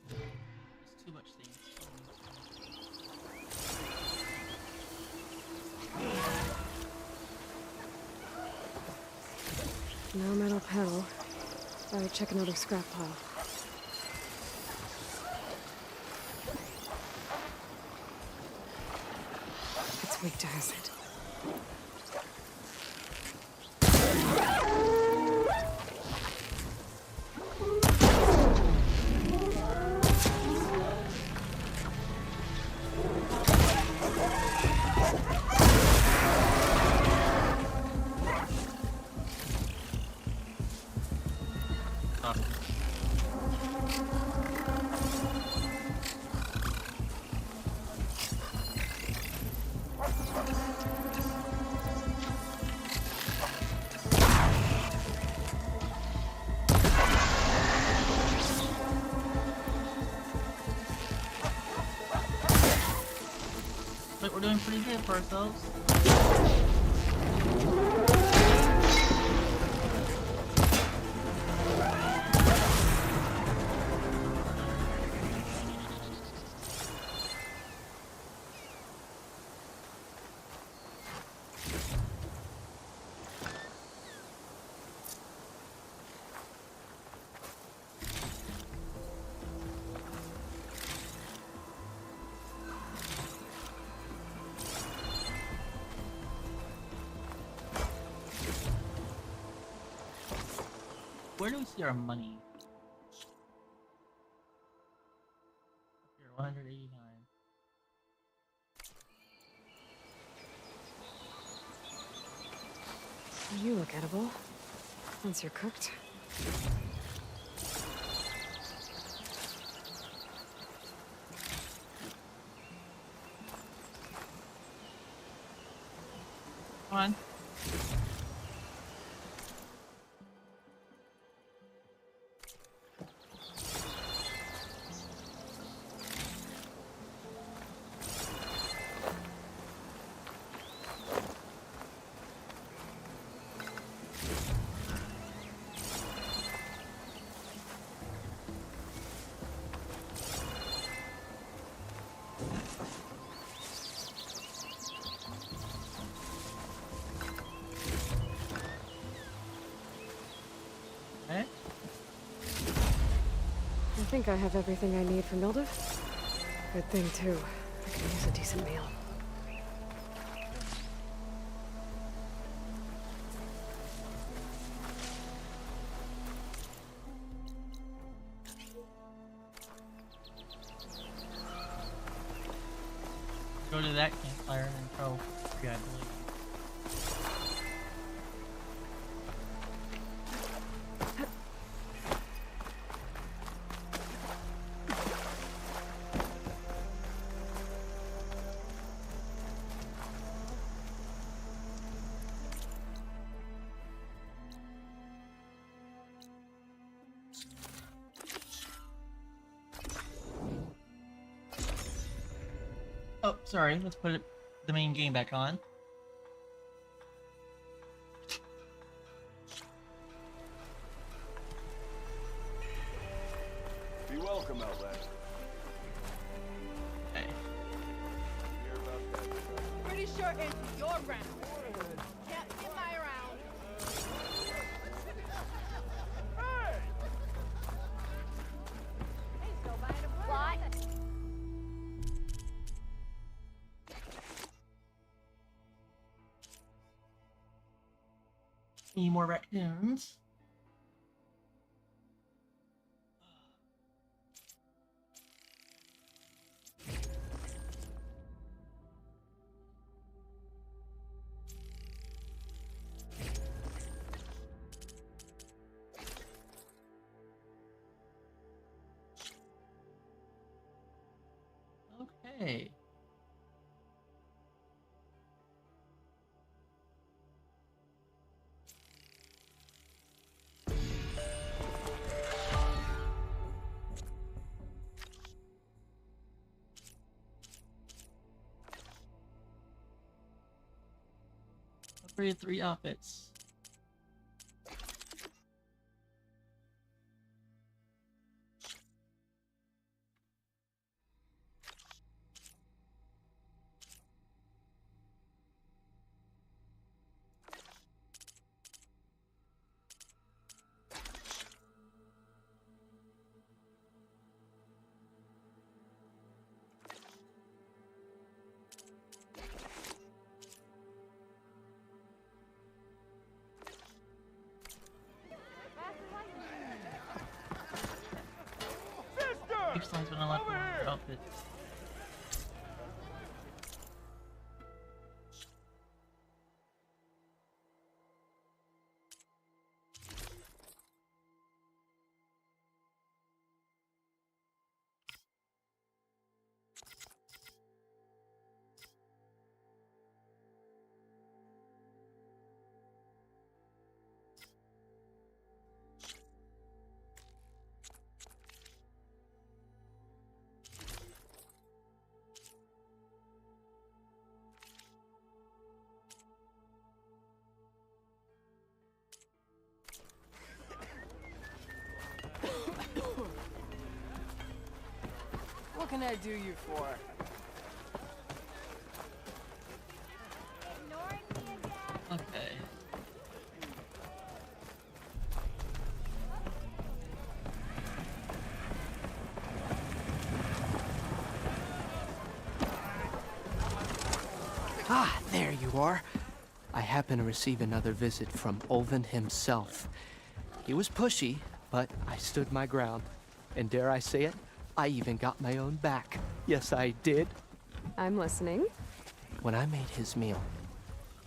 There's too much things. No metal pedal. Better check another scrap pile. It's weak to acid. But we're doing pretty good for ourselves. Where do we see our money? Here, 189. You look edible. Once you're cooked. Come on. I think I have everything I need for Mildev. Good thing, too. I can use a decent meal. go to that campfire and throw free, I believe. Oh, sorry. Let's put the main game back on. Be welcome, Outlander. Okay. Hear about that? Pretty sure it's your round. Can't get my round. What? Need more raccoons. Okay. Upgrade 3 outfits. Keeps lines when I left the outfit. What can I do you for? Okay. Ah, there you are. I happen to receive another visit from Ulvin himself. He was pushy, but I stood my ground. And dare I say it, I even got my own back. Yes, I did. I'm listening. When I made his meal,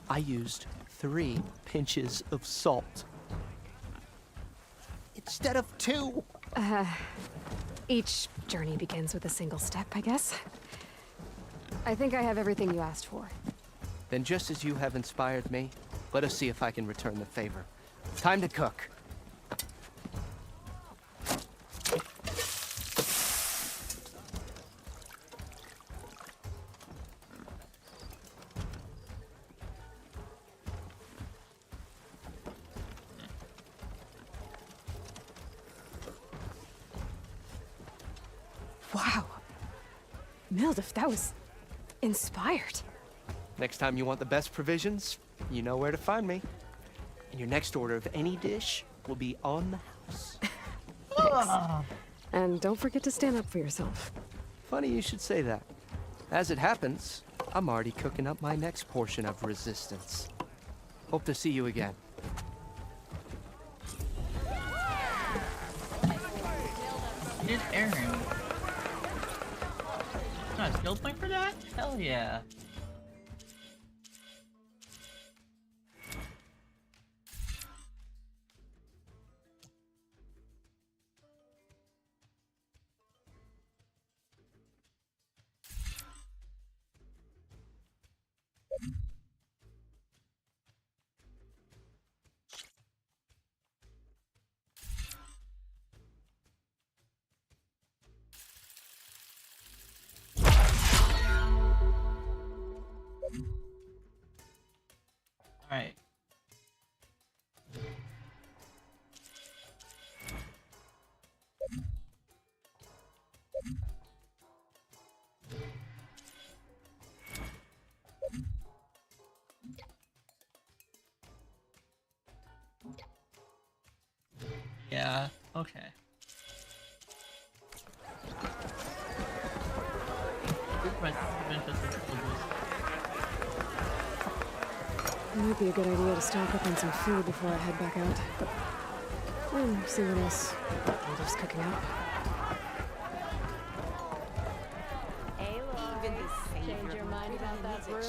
I used 3 pinches of salt. Instead of 2. Each journey begins with a single step, I guess. I think I have everything you asked for. Then just as you have inspired me, let us see if I can return the favor. Time to cook. Wow. Mildef, that was inspired. Next time you want the best provisions, you know where to find me. And your next order of any dish will be on the house. Thanks. And don't forget to stand up for yourself. Funny you should say that. As it happens, I'm already cooking up my next portion of resistance. Hope to see you again. It is Aaron. Not a skill point for that? Hell yeah. Alright. Yeah, okay. It might be a good idea to stock up on some food before I head back out. And see what else Older's cooking up. Change your mind about that brew?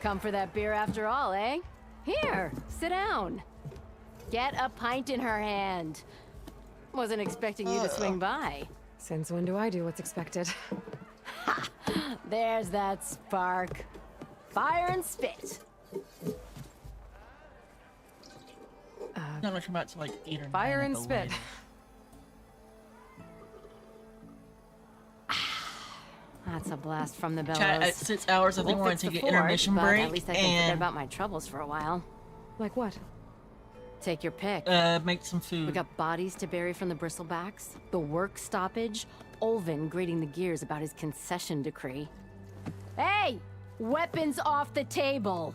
Come for that beer after all, eh? Here, sit down. Get a pint in her hand. Wasn't expecting you to swing by. Since when do I do what's expected? There's that spark. Fire and spit. Not much about to like 8 or 9 Fire at and the spit. latest. That's a blast from the bellows. Chat, at 6 hours, I think Won't we're gonna fix the take an fort, intermission but break At least I can forget and about my troubles for a while. Like what? Take your pick. make some food. We got bodies to bury from the bristlebacks, the work stoppage, Olvin grating the gears about his concession decree. Hey! Weapons off the table!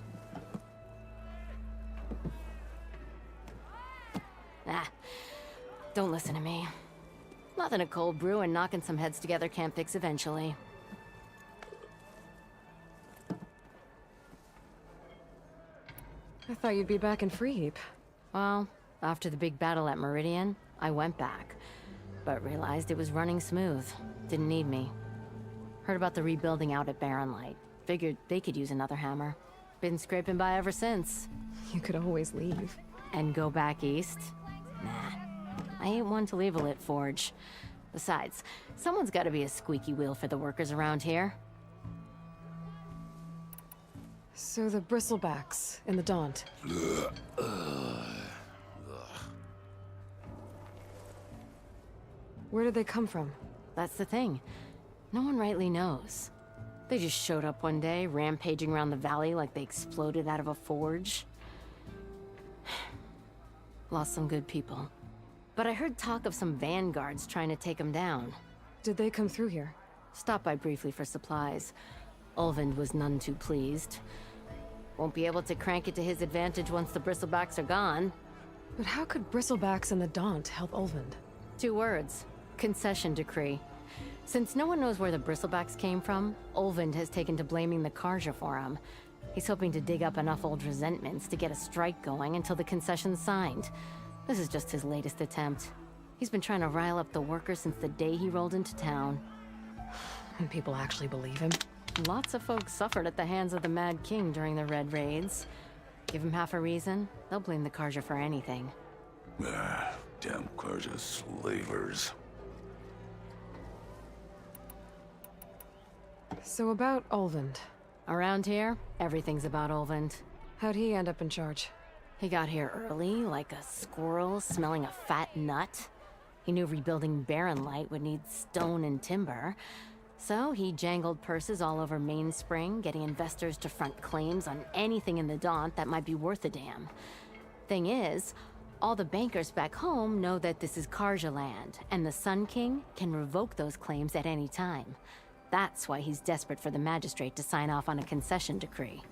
Ah, don't listen to me. Nothing a cold brew and knocking some heads together can't fix eventually. I thought you'd be back in Freeheap. Well, after the big battle at Meridian, I went back, but realized it was running smooth. Didn't need me. Heard about the rebuilding out at Barren Light. Figured they could use another hammer. Been scraping by ever since. You could always leave. And go back east? Nah. I ain't one to leave a lit forge. Besides, someone's gotta be a squeaky wheel for the workers around here. So the bristlebacks in the Daunt. Where did they come from? That's the thing. No one rightly knows. They just showed up one day, rampaging around the valley like they exploded out of a forge. Lost some good people. But I heard talk of some vanguards trying to take them down. Did they come through here? Stopped by briefly for supplies. Ulvund was none too pleased. Won't be able to crank it to his advantage once the bristlebacks are gone. But how could bristlebacks and the Daunt help Ulvund? 2 words. Concession decree. Since no one knows where the bristlebacks came from, Ulvund has taken to blaming the Karja for him. He's hoping to dig up enough old resentments to get a strike going until the concession's signed. This is just his latest attempt. He's been trying to rile up the workers since the day he rolled into town. And people actually believe him? Lots of folks suffered at the hands of the Mad King during the Red Raids. Give him half a reason, they'll blame the Karja for anything. Damn Karja slavers. So about Ulvund. Around here, everything's about Ulvund. How'd he end up in charge? He got here early, like a squirrel smelling a fat nut. He knew rebuilding Barren Light would need stone and timber. So he jangled purses all over Mainspring, getting investors to front claims on anything in the Daunt that might be worth a damn. Thing is, all the bankers back home know that this is Karja land, and the Sun King can revoke those claims at any time. That's why he's desperate for the magistrate to sign off on a concession decree.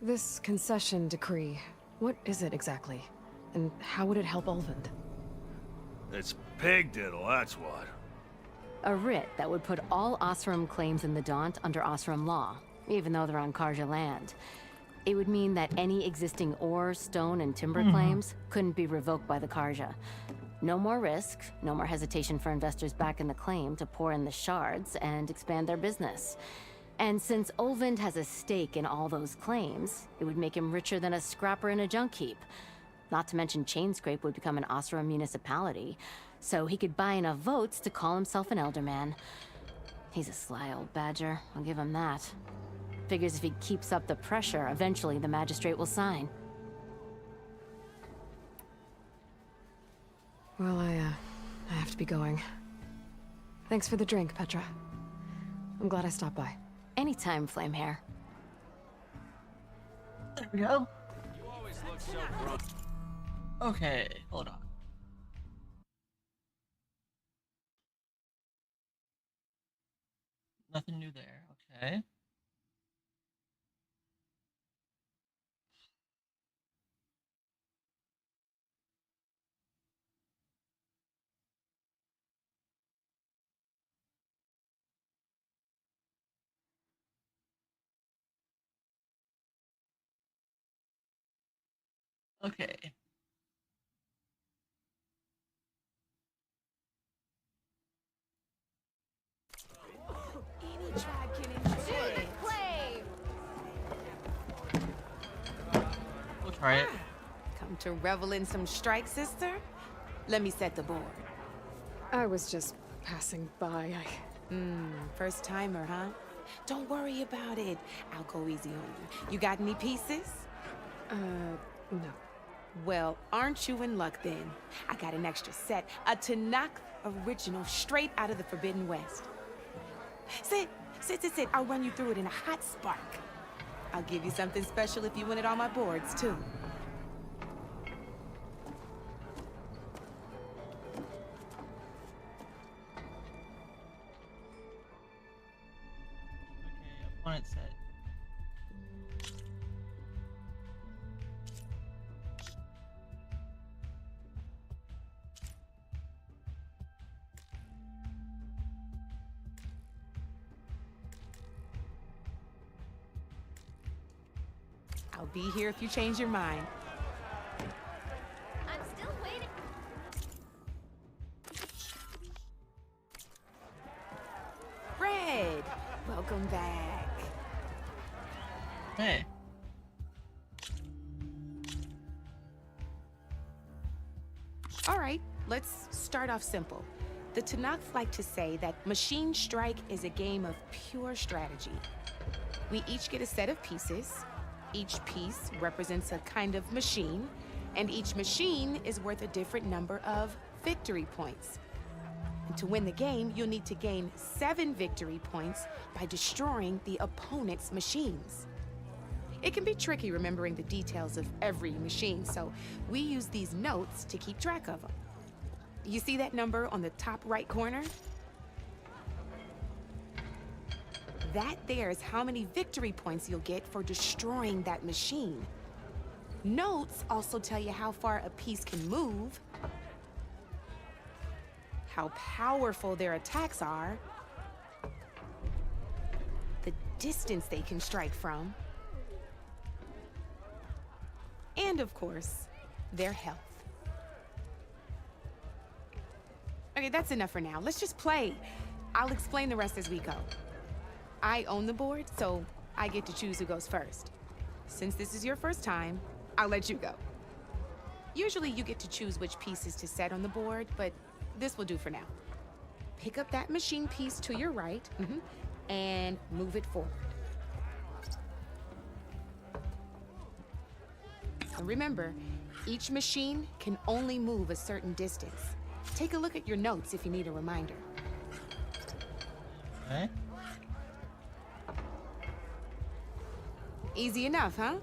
This concession decree, what is it exactly? And how would it help Ulvund? It's pig diddle, that's what. A writ that would put all Osram claims in the Daunt under Osram law, even though they're on Karja land. It would mean that any existing ore, stone, and timber claims couldn't be revoked by the Karja. No more risk, no more hesitation for investors back in the claim to pour in the shards and expand their business. And since Olvind has a stake in all those claims, it would make him richer than a scrapper in a junk heap. Not to mention Chainscrape would become an Oseram municipality, so he could buy enough votes to call himself an Elderman. He's a sly old badger, I'll give him that. Figures if he keeps up the pressure, eventually the magistrate will sign. Well, I have to be going. Thanks for the drink, Petra. I'm glad I stopped by. Anytime, Flamehair. There we go. Okay, hold on. Nothing new there, okay. Okay. Any tribe can enjoy it. Play. We'll try it. Come to revel in some strike, sister? Let me set the board. I was just passing by. First timer, huh? Don't worry about it. I'll go easy on you. You got any pieces? No. Well, aren't you in luck then? I got an extra set, a Tanakh original straight out of the Forbidden West. Sit. I'll run you through it in a hot spark. I'll give you something special if you win it on my boards, too. Okay, opponent set. I'll be here if you change your mind. I'm still waiting. Red, welcome back. Hey. All right, let's start off simple. The Tanakh like to say that Machine Strike is a game of pure strategy. We each get a set of pieces. Each piece represents a kind of machine, and each machine is worth a different number of victory points. And to win the game, you'll need to gain 7 victory points by destroying the opponent's machines. It can be tricky remembering the details of every machine, so we use these notes to keep track of them. You see that number on the top right corner? That there is how many victory points you'll get for destroying that machine. Notes also tell you how far a piece can move, how powerful their attacks are, the distance they can strike from, and of course, their health. Okay, that's enough for now. Let's just play. I'll explain the rest as we go. I own the board, so I get to choose who goes first. Since this is your first time, I'll let you go. Usually you get to choose which pieces to set on the board, but this will do for now. Pick up that machine piece to your right, and move it forward. And remember, each machine can only move a certain distance. Take a look at your notes if you need a reminder. Okay. Easy enough, huh?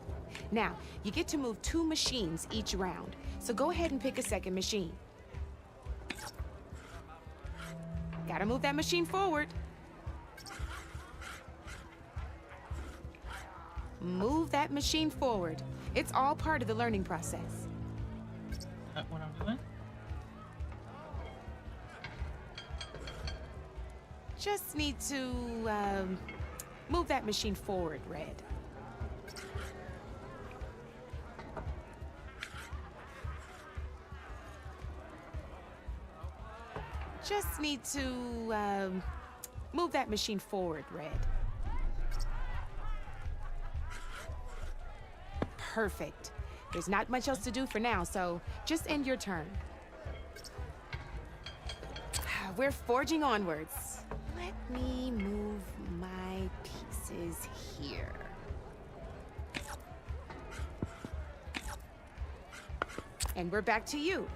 Now, you get to move 2 machines each round, so go ahead and pick a second machine. Gotta move that machine forward. Move that machine forward. It's all part of the learning process. That's what I'm doing? Just need to, move that machine forward, Red. Just need to, move that machine forward, Red. Perfect. There's not much else to do for now, so just end your turn. We're forging onwards. Let me move my pieces here. And we're back to you.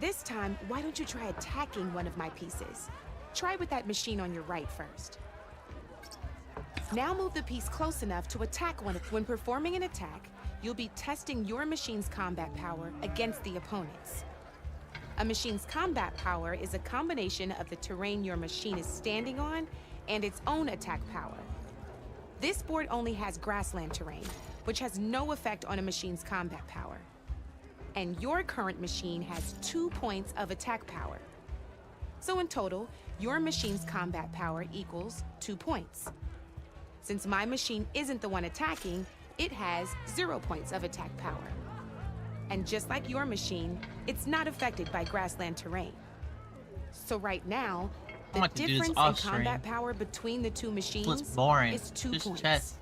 This time, why don't you try attacking one of my pieces? Try with that machine on your right first. Now move the piece close enough to attack one. When performing an attack, you'll be testing your machine's combat power against the opponent's. A machine's combat power is a combination of the terrain your machine is standing on and its own attack power. This board only has grassland terrain, which has no effect on a machine's combat power. And your current machine has 2 points of attack power. So in total, your machine's combat power equals 2 points. Since my machine isn't the one attacking, it has 0 points of attack power. And just like your machine, it's not affected by grassland terrain. So right now, the difference in combat power between the two machines is 2 points. Chess.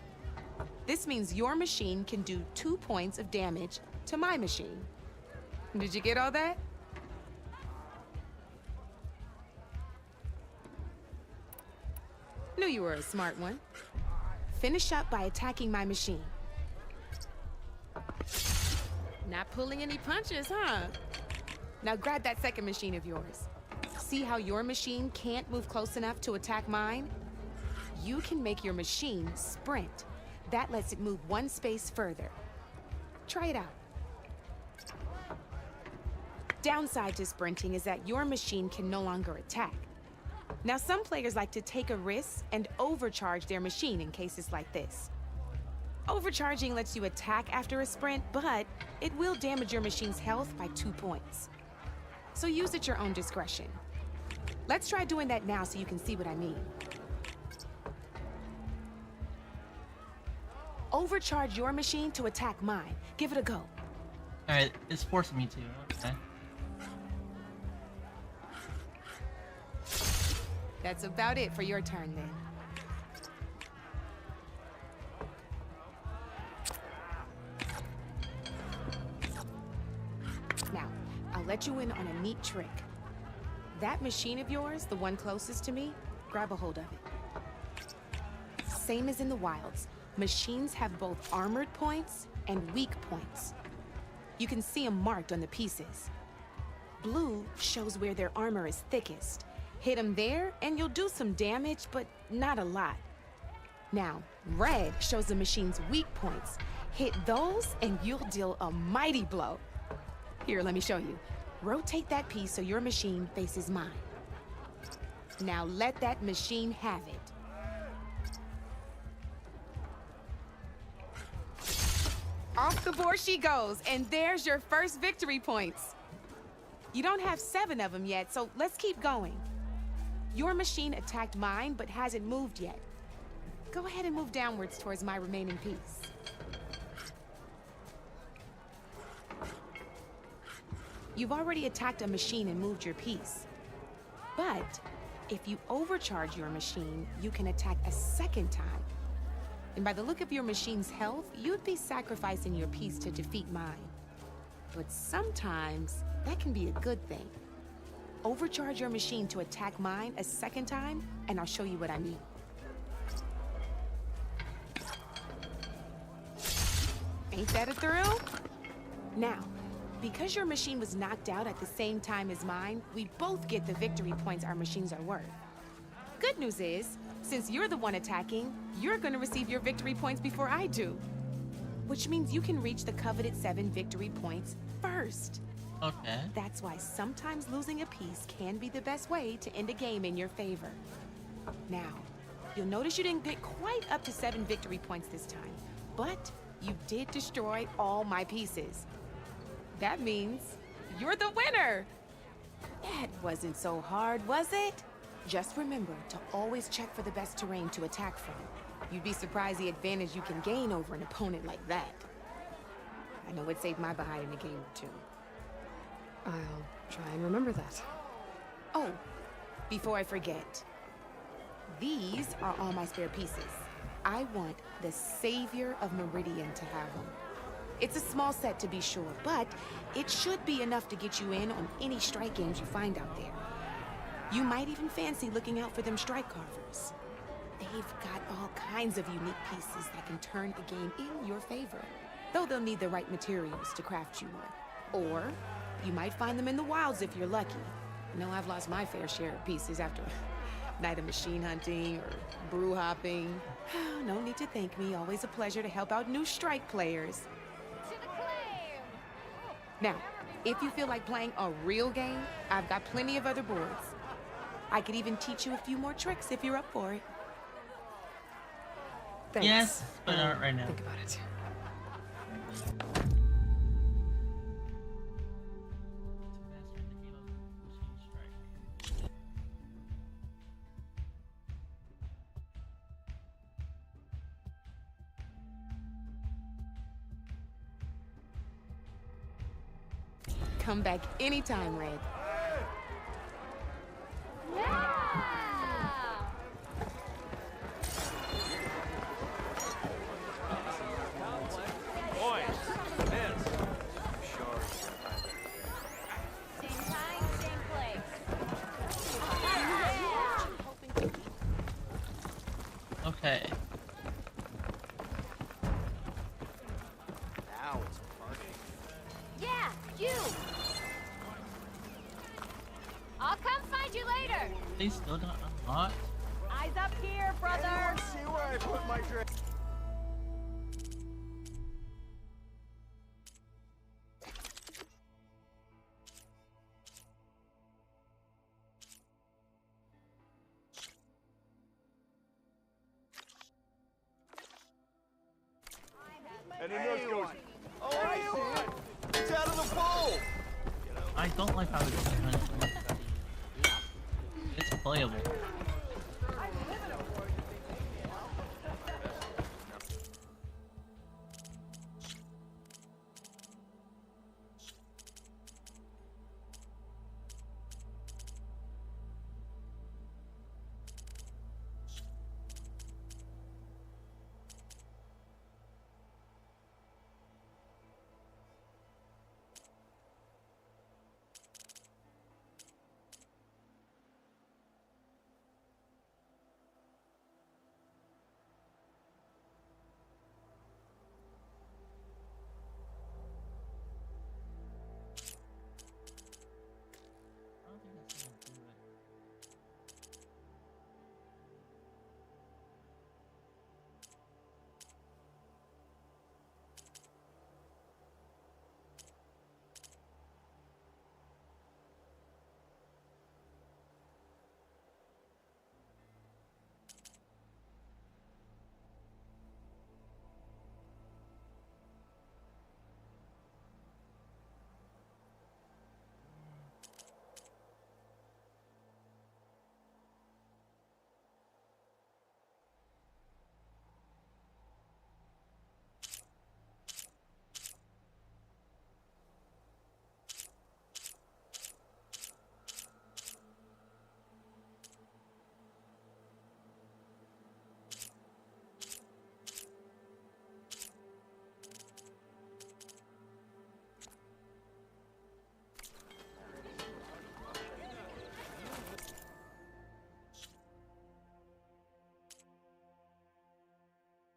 This means your machine can do 2 points of damage to my machine. Did you get all that? Knew you were a smart one. Finish up by attacking my machine. Not pulling any punches, huh? Now grab that second machine of yours. See how your machine can't move close enough to attack mine? You can make your machine sprint. That lets it move 1 space further. Try it out. Downside to sprinting is that your machine can no longer attack. Now, some players like to take a risk and overcharge their machine in cases like this. Overcharging lets you attack after a sprint, but it will damage your machine's health by 2 points. So use at your own discretion. Let's try doing that now so you can see what I mean. Overcharge your machine to attack mine. Give it a go. Alright, it's forcing me to. Okay. That's about it for your turn then. Now, I'll let you in on a neat trick. That machine of yours, the one closest to me, grab a hold of it. Same as in the wilds, machines have both armored points and weak points. You can see them marked on the pieces. Blue shows where their armor is thickest. Hit them there, and you'll do some damage, but not a lot. Now, red shows the machine's weak points. Hit those, and you'll deal a mighty blow. Here, let me show you. Rotate that piece so your machine faces mine. Now let that machine have it. Off the board she goes, and there's your first victory points. You don't have 7 of them yet, so let's keep going. Your machine attacked mine, but hasn't moved yet. Go ahead and move downwards towards my remaining piece. You've already attacked a machine and moved your piece. But if you overcharge your machine, you can attack a second time. And by the look of your machine's health, you'd be sacrificing your piece to defeat mine. But sometimes, that can be a good thing. Overcharge your machine to attack mine a second time, and I'll show you what I mean. Ain't that a thrill? Now, because your machine was knocked out at the same time as mine, we both get the victory points our machines are worth. Good news is, since you're the one attacking, you're gonna receive your victory points before I do. Which means you can reach the coveted 7 victory points first. Okay. That's why sometimes losing a piece can be the best way to end a game in your favor. Now, you'll notice you didn't get quite up to 7 victory points this time, but you did destroy all my pieces. That means you're the winner! That wasn't so hard, was it? Just remember to always check for the best terrain to attack from. You'd be surprised the advantage you can gain over an opponent like that. I know it saved my behind in a game or two. I'll try and remember that. Oh, before I forget, these are all my spare pieces. I want the Savior of Meridian to have them. It's a small set to be sure, but it should be enough to get you in on any strike games you find out there. You might even fancy looking out for them strike carvers. They've got all kinds of unique pieces that can turn the game in your favor, though they'll need the right materials to craft you one. Or you might find them in the wilds if you're lucky. I know I've lost my fair share of pieces after a night of machine hunting or brew hopping. No need to thank me. Always a pleasure to help out new strike players. Now, if you feel like playing a real game, I've got plenty of other boards. I could even teach you a few more tricks if you're up for it. Thanks. Yes, but not right now. Think about it. Come back anytime, Red. Okay. Now it's a party. Yeah, you! I'll come find you later! They still don't unlock? Eyes up here, brother! See where I put my drink. And the nurse goes, oh, I see it. It's out of the bowl. I don't like how it's It's playable.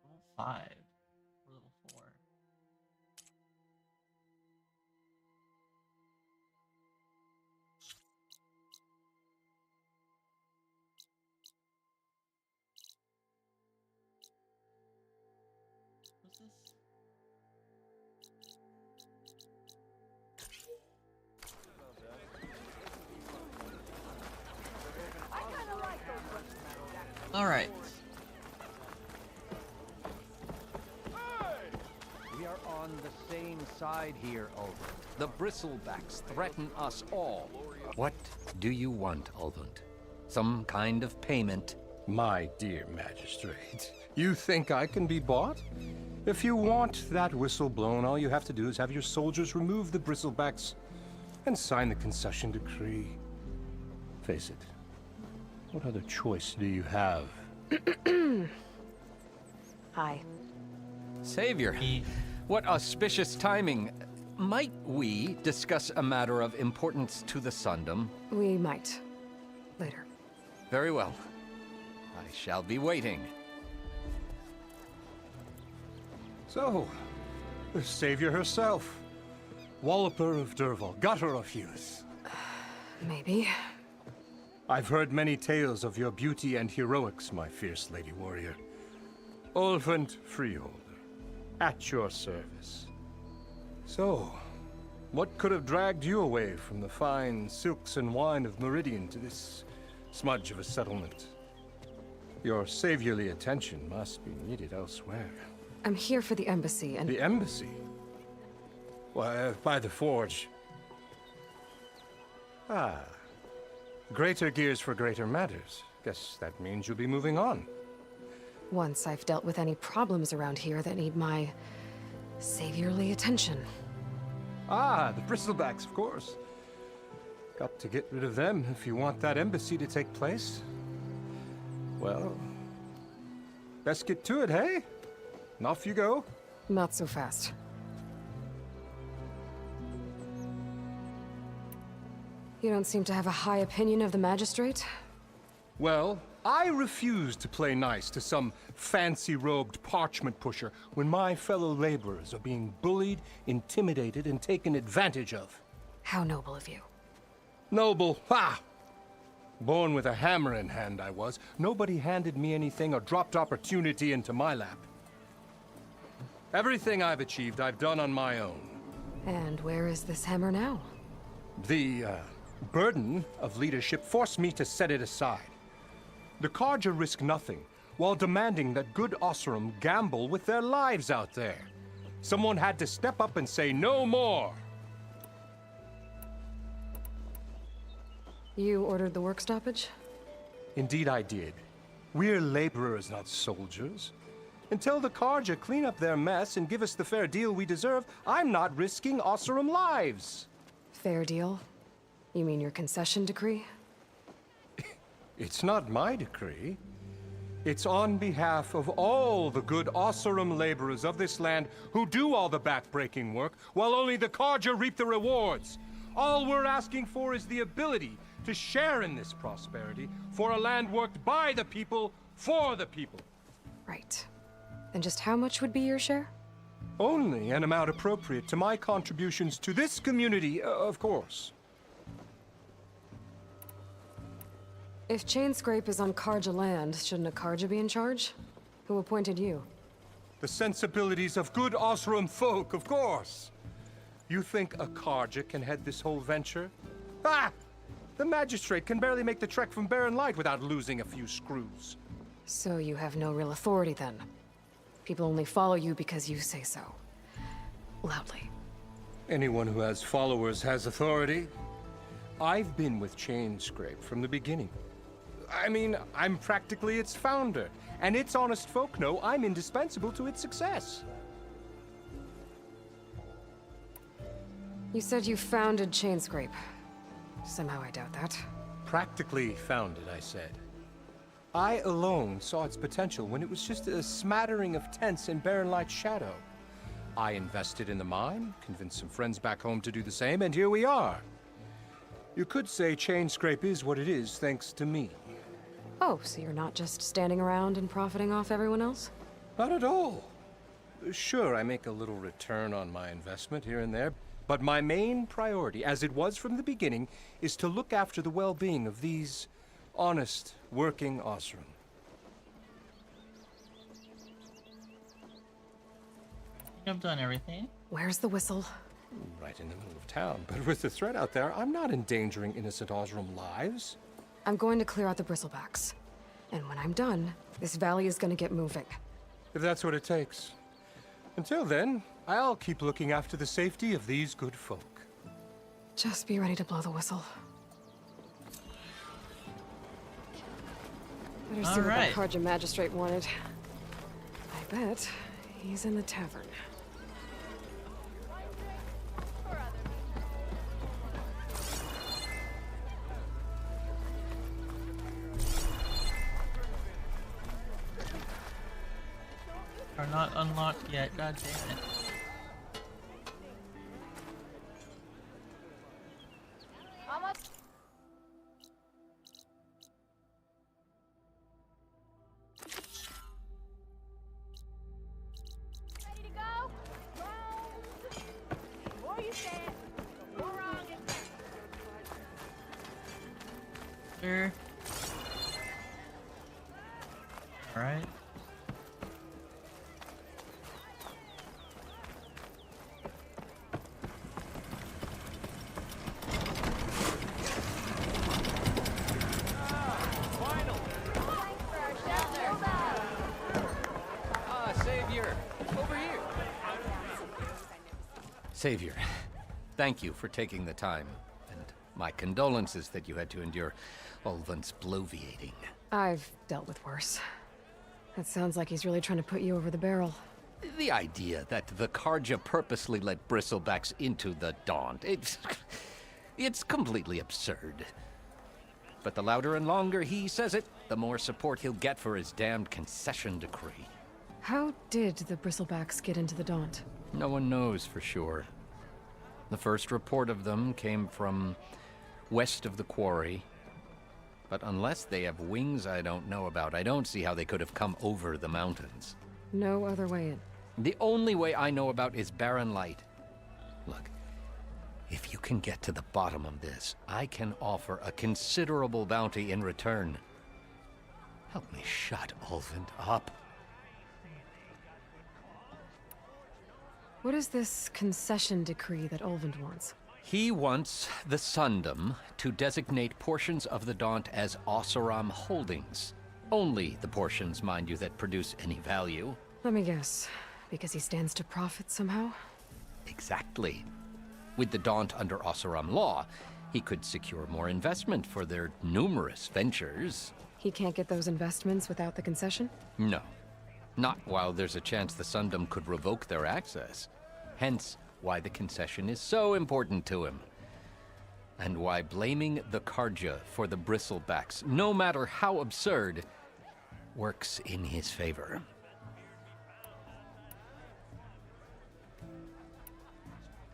Level 5. Or level 4. What's this? All right. We are on the same side here, Ulvund. The Bristlebacks threaten us all. What do you want, Ulvund? Some kind of payment? My dear magistrate, you think I can be bought? If you want that whistle blown, all you have to do is have your soldiers remove the Bristlebacks and sign the concession decree. Face it, What other choice do you have? Hi. Savior, what auspicious timing. Might we discuss a matter of importance to the Sundom? We might. Later. Very well. I shall be waiting. So, the Savior herself. Walloper of Derval, Gutter of Hughes. Maybe. I've heard many tales of your beauty and heroics, my fierce lady warrior. Ulfund Freeholder, at your service. So, what could have dragged you away from the fine silks and wine of Meridian to this smudge of a settlement? Your saviorly attention must be needed elsewhere. I'm here for the embassy and... The embassy? Why, by the forge. Ah. Greater gears for greater matters. Guess that means you'll be moving on. Once I've dealt with any problems around here that need my saviorly attention. Ah, the Bristlebacks, of course. Got to get rid of them if you want that embassy to take place. Well, best get to it, hey? And off you go. Not so fast. You don't seem to have a high opinion of the Magistrate? Well, I refuse to play nice to some fancy-robed parchment pusher when my fellow laborers are being bullied, intimidated, and taken advantage of. How noble of you. Noble? Ha! Born with a hammer in hand, I was. Nobody handed me anything or dropped opportunity into my lap. Everything I've achieved, I've done on my own. And where is this hammer now? The, burden of leadership forced me to set it aside. The Carja risk nothing, while demanding that good Oseram gamble with their lives out there. Someone had to step up and say no more! You ordered the work stoppage? Indeed I did. We're laborers, not soldiers. Until the Carja clean up their mess and give us the fair deal we deserve, I'm not risking Oseram lives! Fair deal? You mean your concession decree? It's not my decree. It's on behalf of all the good Oseram laborers of this land who do all the back-breaking work, while only the Carja reap the rewards. All we're asking for is the ability to share in this prosperity for a land worked by the people, for the people. Right. And just how much would be your share? Only an amount appropriate to my contributions to this community, of course. If Chainscrape is on Carja land, shouldn't a Carja be in charge? Who appointed you? The sensibilities of good Oseram folk, of course. You think a Carja can head this whole venture? Ah! The Magistrate can barely make the trek from Barren Light without losing a few screws. So you have no real authority then? People only follow you because you say so. Loudly. Anyone who has followers has authority. I've been with Chainscrape from the beginning. I mean, I'm practically its founder, and its honest folk know I'm indispensable to its success. You said you founded Chainscrape. Somehow I doubt that. Practically founded, I said. I alone saw its potential when it was just a smattering of tents in Barren Light's shadow. I invested in the mine, convinced some friends back home to do the same, and here we are. You could say Chainscrape is what it is thanks to me. Oh, so you're not just standing around and profiting off everyone else? Not at all. Sure, I make a little return on my investment here and there, but my main priority, as it was from the beginning, is to look after the well-being of these honest, working Oseram. I've done everything. Where's the whistle? Right in the middle of town, but with the threat out there, I'm not endangering innocent Oseram lives. I'm going to clear out the Bristlebacks. And when I'm done, this valley is going to get moving. If that's what it takes. Until then, I'll keep looking after the safety of these good folk. Just be ready to blow the whistle. Better see what that Carja Magistrate wanted. I bet he's in the tavern. are not unlocked yet. God damn it. Ready to go? The more you say it, the more wrong it gets. Sure. Alright. Savior! Over here! Savior, thank you for taking the time, and my condolences that you had to endure Ulvund's bloviating. I've dealt with worse. It sounds like he's really trying to put you over the barrel. The idea that the Karja purposely let Bristlebacks into the Daunt, it's completely absurd. But the louder and longer he says it, the more support he'll get for his damned concession decree. How did the Bristlebacks get into the Daunt? No one knows for sure. The first report of them came from west of the quarry. But unless they have wings I don't know about, I don't see how they could have come over the mountains. No other way in. The only way I know about is Barren Light. Look, if you can get to the bottom of this, I can offer a considerable bounty in return. Help me shut Ulvund up. What is this concession decree that Ulvund wants? He wants the Sundom to designate portions of the Daunt as Oseram holdings. Only the portions, mind you, that produce any value. Let me guess. Because he stands to profit somehow? Exactly. With the Daunt under Oseram law, he could secure more investment for their numerous ventures. He can't get those investments without the concession? No. Not while there's a chance the Sundom could revoke their access. Hence, why the concession is so important to him. And why blaming the Karja for the Bristlebacks, no matter how absurd, works in his favor.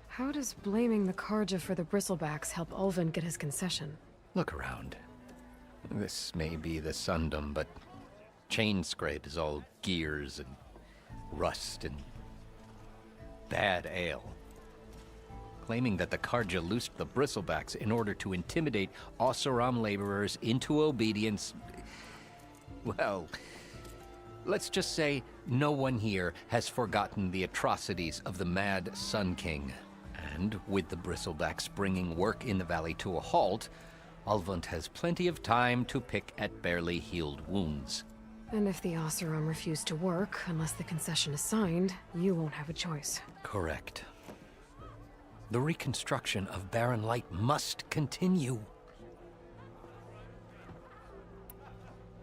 How does blaming the Karja for the Bristlebacks help Ulvund get his concession? Look around. This may be the Sundom, but Chainscrape is all gears and rust and bad ale. Claiming that the Karja loosed the Bristlebacks in order to intimidate Oseram laborers into obedience. Well, let's just say no one here has forgotten the atrocities of the Mad Sun King. And with the Bristlebacks bringing work in the valley to a halt, Ulvund has plenty of time to pick at barely healed wounds. And if the Oseram refuse to work, unless the concession is signed, you won't have a choice. Correct. The reconstruction of Barren Light must continue.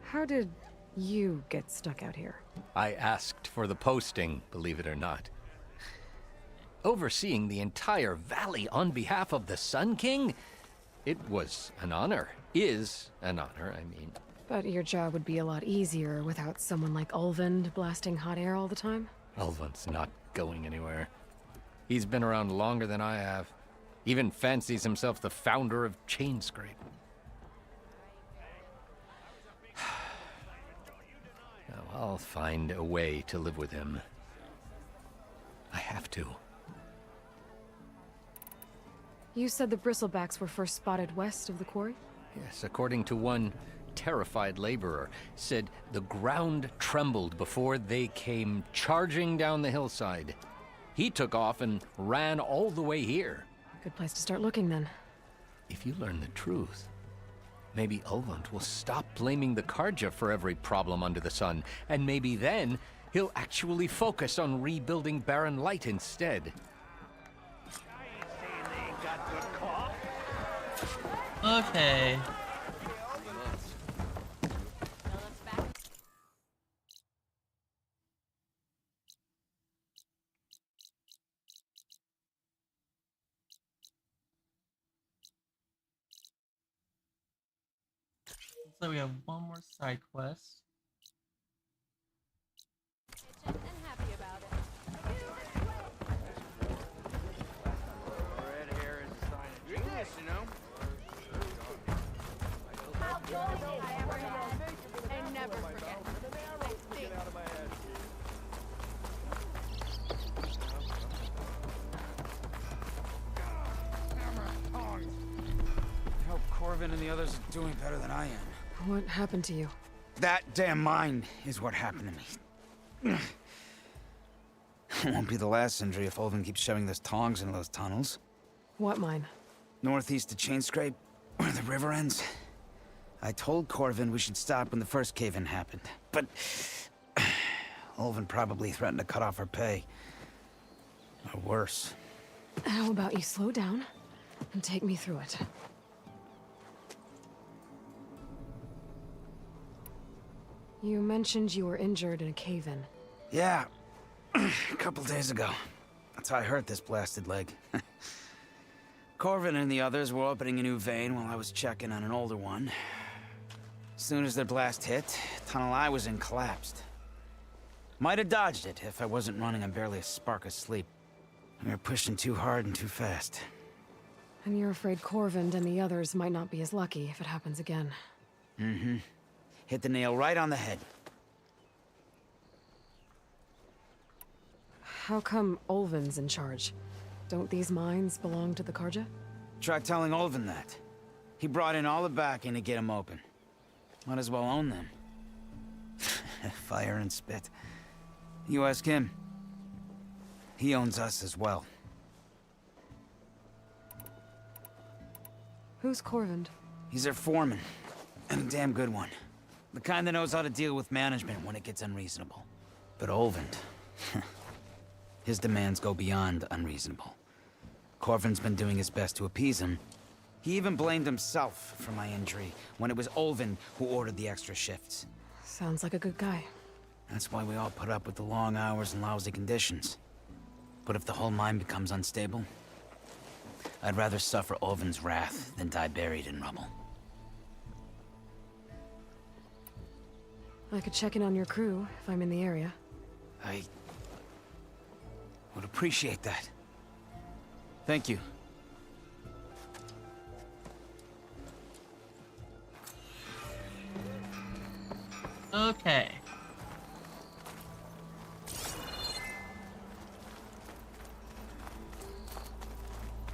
How did you get stuck out here? I asked for the posting, believe it or not. Overseeing the entire valley on behalf of the Sun King? It was an honor. Is an honor, I mean. But your job would be a lot easier without someone like Ulvund blasting hot air all the time? Ulvund's not going anywhere. He's been around longer than I have. Even fancies himself the founder of Chainscrape. Now, I'll find a way to live with him. I have to. You said the Bristlebacks were first spotted west of the quarry? Yes, according to one terrified laborer, said the ground trembled before they came charging down the hillside. He took off and ran all the way here. Good place to start looking, then. If you learn the truth, maybe Ulvund will stop blaming the Karja for every problem under the sun, and maybe then he'll actually focus on rebuilding Barren Light instead. Okay. So we have one more side quest. Kitchen and happy Corvin and the others are doing better than I am. What happened to you? That damn mine is what happened to me. It won't be the last injury if Olvin keeps shoving those tongs into those tunnels. What mine? Northeast of Chainscrape, where the river ends. I told Corvin we should stop when the first cave-in happened, but Olvin probably threatened to cut off our pay. Or worse. How about you slow down and take me through it? You mentioned you were injured in a cave-in. Yeah, a couple days ago. That's how I hurt this blasted leg. Corvin and the others were opening a new vein while I was checking on an older one. As soon as their blast hit, the tunnel I was in collapsed. Might have dodged it if I wasn't running on barely a spark of sleep. We were pushing too hard and too fast. And you're afraid Corvin and the others might not be as lucky if it happens again. Mm-hmm. Hit the nail right on the head. How come Olvin's in charge? Don't these mines belong to the Carja? Try telling Olvin that. He brought in all the backing to get them open. Might as well own them. Fire and spit. You ask him. He owns us as well. Who's Corvin? He's their foreman. And a damn good one. The kind that knows how to deal with management when it gets unreasonable. But Olvin... his demands go beyond unreasonable. Corvin's been doing his best to appease him. He even blamed himself for my injury when it was Olvin who ordered the extra shifts. Sounds like a good guy. That's why we all put up with the long hours and lousy conditions. But if the whole mine becomes unstable, I'd rather suffer Olvin's wrath than die buried in rubble. I could check in on your crew if I'm in the area. I would appreciate that. Thank you. Okay.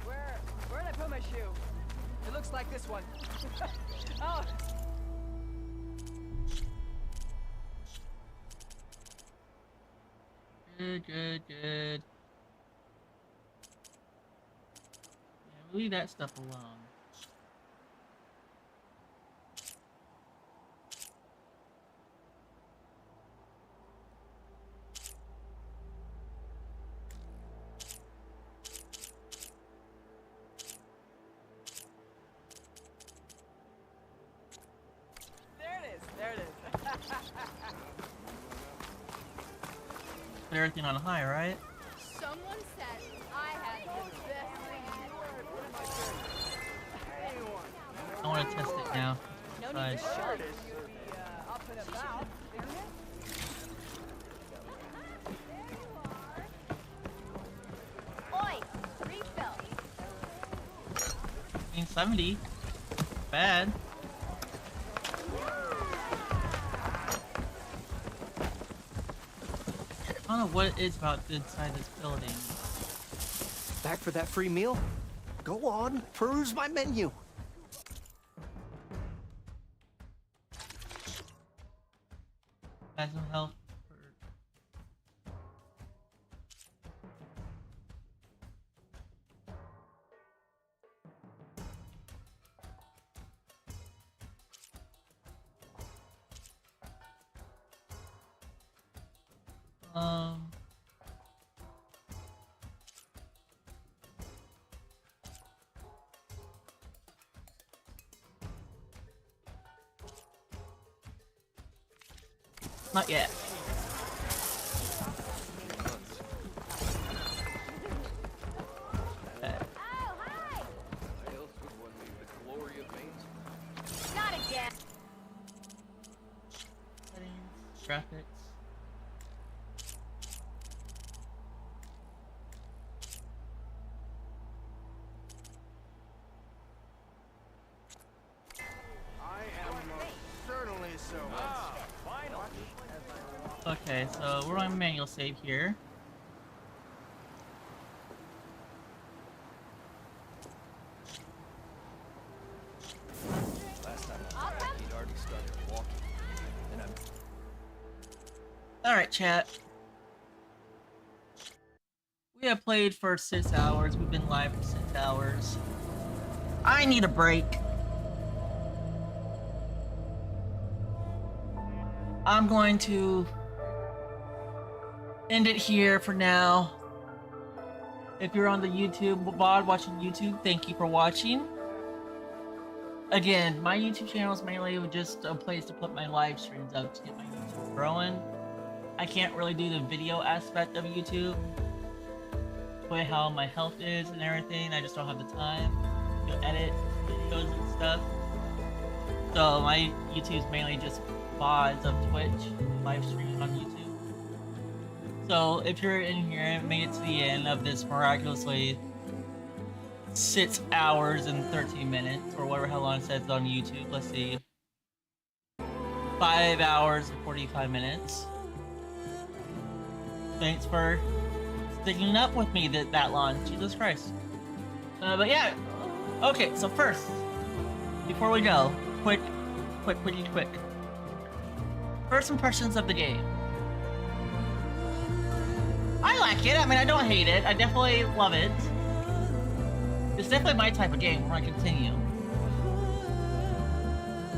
Where'd I put my shoe? It looks like this one. Oh. Good. Yeah, leave that stuff alone. There it is. Put everything on high, right? Someone said I had the best I want to test it now. Besides- up and about. 1970. Bad. I don't know what it is about inside this building. Back for that free meal? Go on, peruse my menu. Maximum health. Not yet. Not again. Settings, graphics. I am certainly so. Okay, so we're on manual save here. Alright, chat. We have played for 6 hours. We've been live for 6 hours. I need a break. I'm going to end it here for now. If you're on the YouTube VOD watching YouTube, thank you for watching. Again, my YouTube channel is mainly just a place to put my live streams up to get my YouTube growing. I can't really do the video aspect of YouTube. The way how my health is and everything, I just don't have the time to edit videos and stuff. So my YouTube's mainly just VODs of Twitch, live streams on YouTube. So if you're in here and made it to the end of this miraculously 6 hours and 13 minutes, or whatever how long it says on YouTube, let's see, 5 hours and 45 minutes. Thanks for sticking up with me that long, Jesus Christ. But yeah, okay, so first, before we go, quick. First impressions of the game. I like it. I mean, I don't hate it. I definitely love it. It's definitely my type of game. We're gonna continue.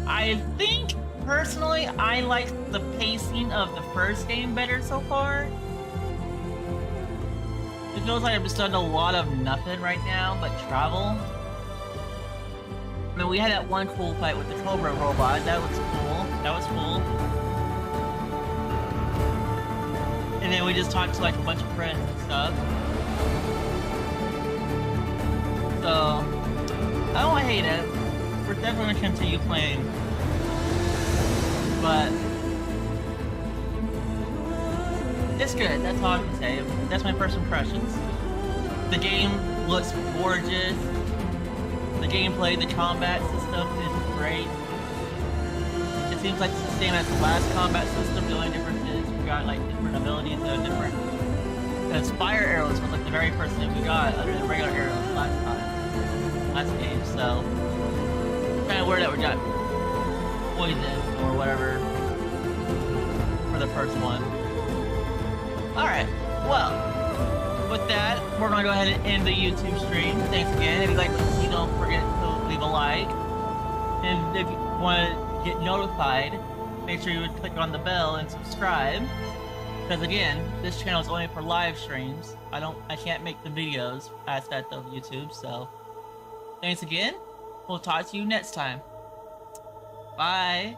I think, personally, I like the pacing of the first game better so far. It feels like I've just done a lot of nothing right now but travel. I mean, we had that one cool fight with the Cobra robot. That was cool. That was cool. And then we just talked to like a bunch of friends and stuff. So, I don't hate it. We're definitely gonna continue playing. But it's good, that's all I can say. That's my first impressions. The game looks gorgeous. The gameplay, the combat system is great. It seems like it's the same as the last combat system. The only difference is we got like different abilities and different... Because fire arrows was like the very first thing we got other than regular arrows last game, so... It's kind of weird that we got poison or whatever for the first one. Alright, well, with that, we're going to go ahead and end the YouTube stream. Thanks again. If you'd like to see, don't forget to leave a like. And if you want to get notified, make sure you would click on the bell and subscribe. Because again, this channel is only for live streams. I can't make the videos aspect of YouTube, so thanks again. We'll talk to you next time. Bye.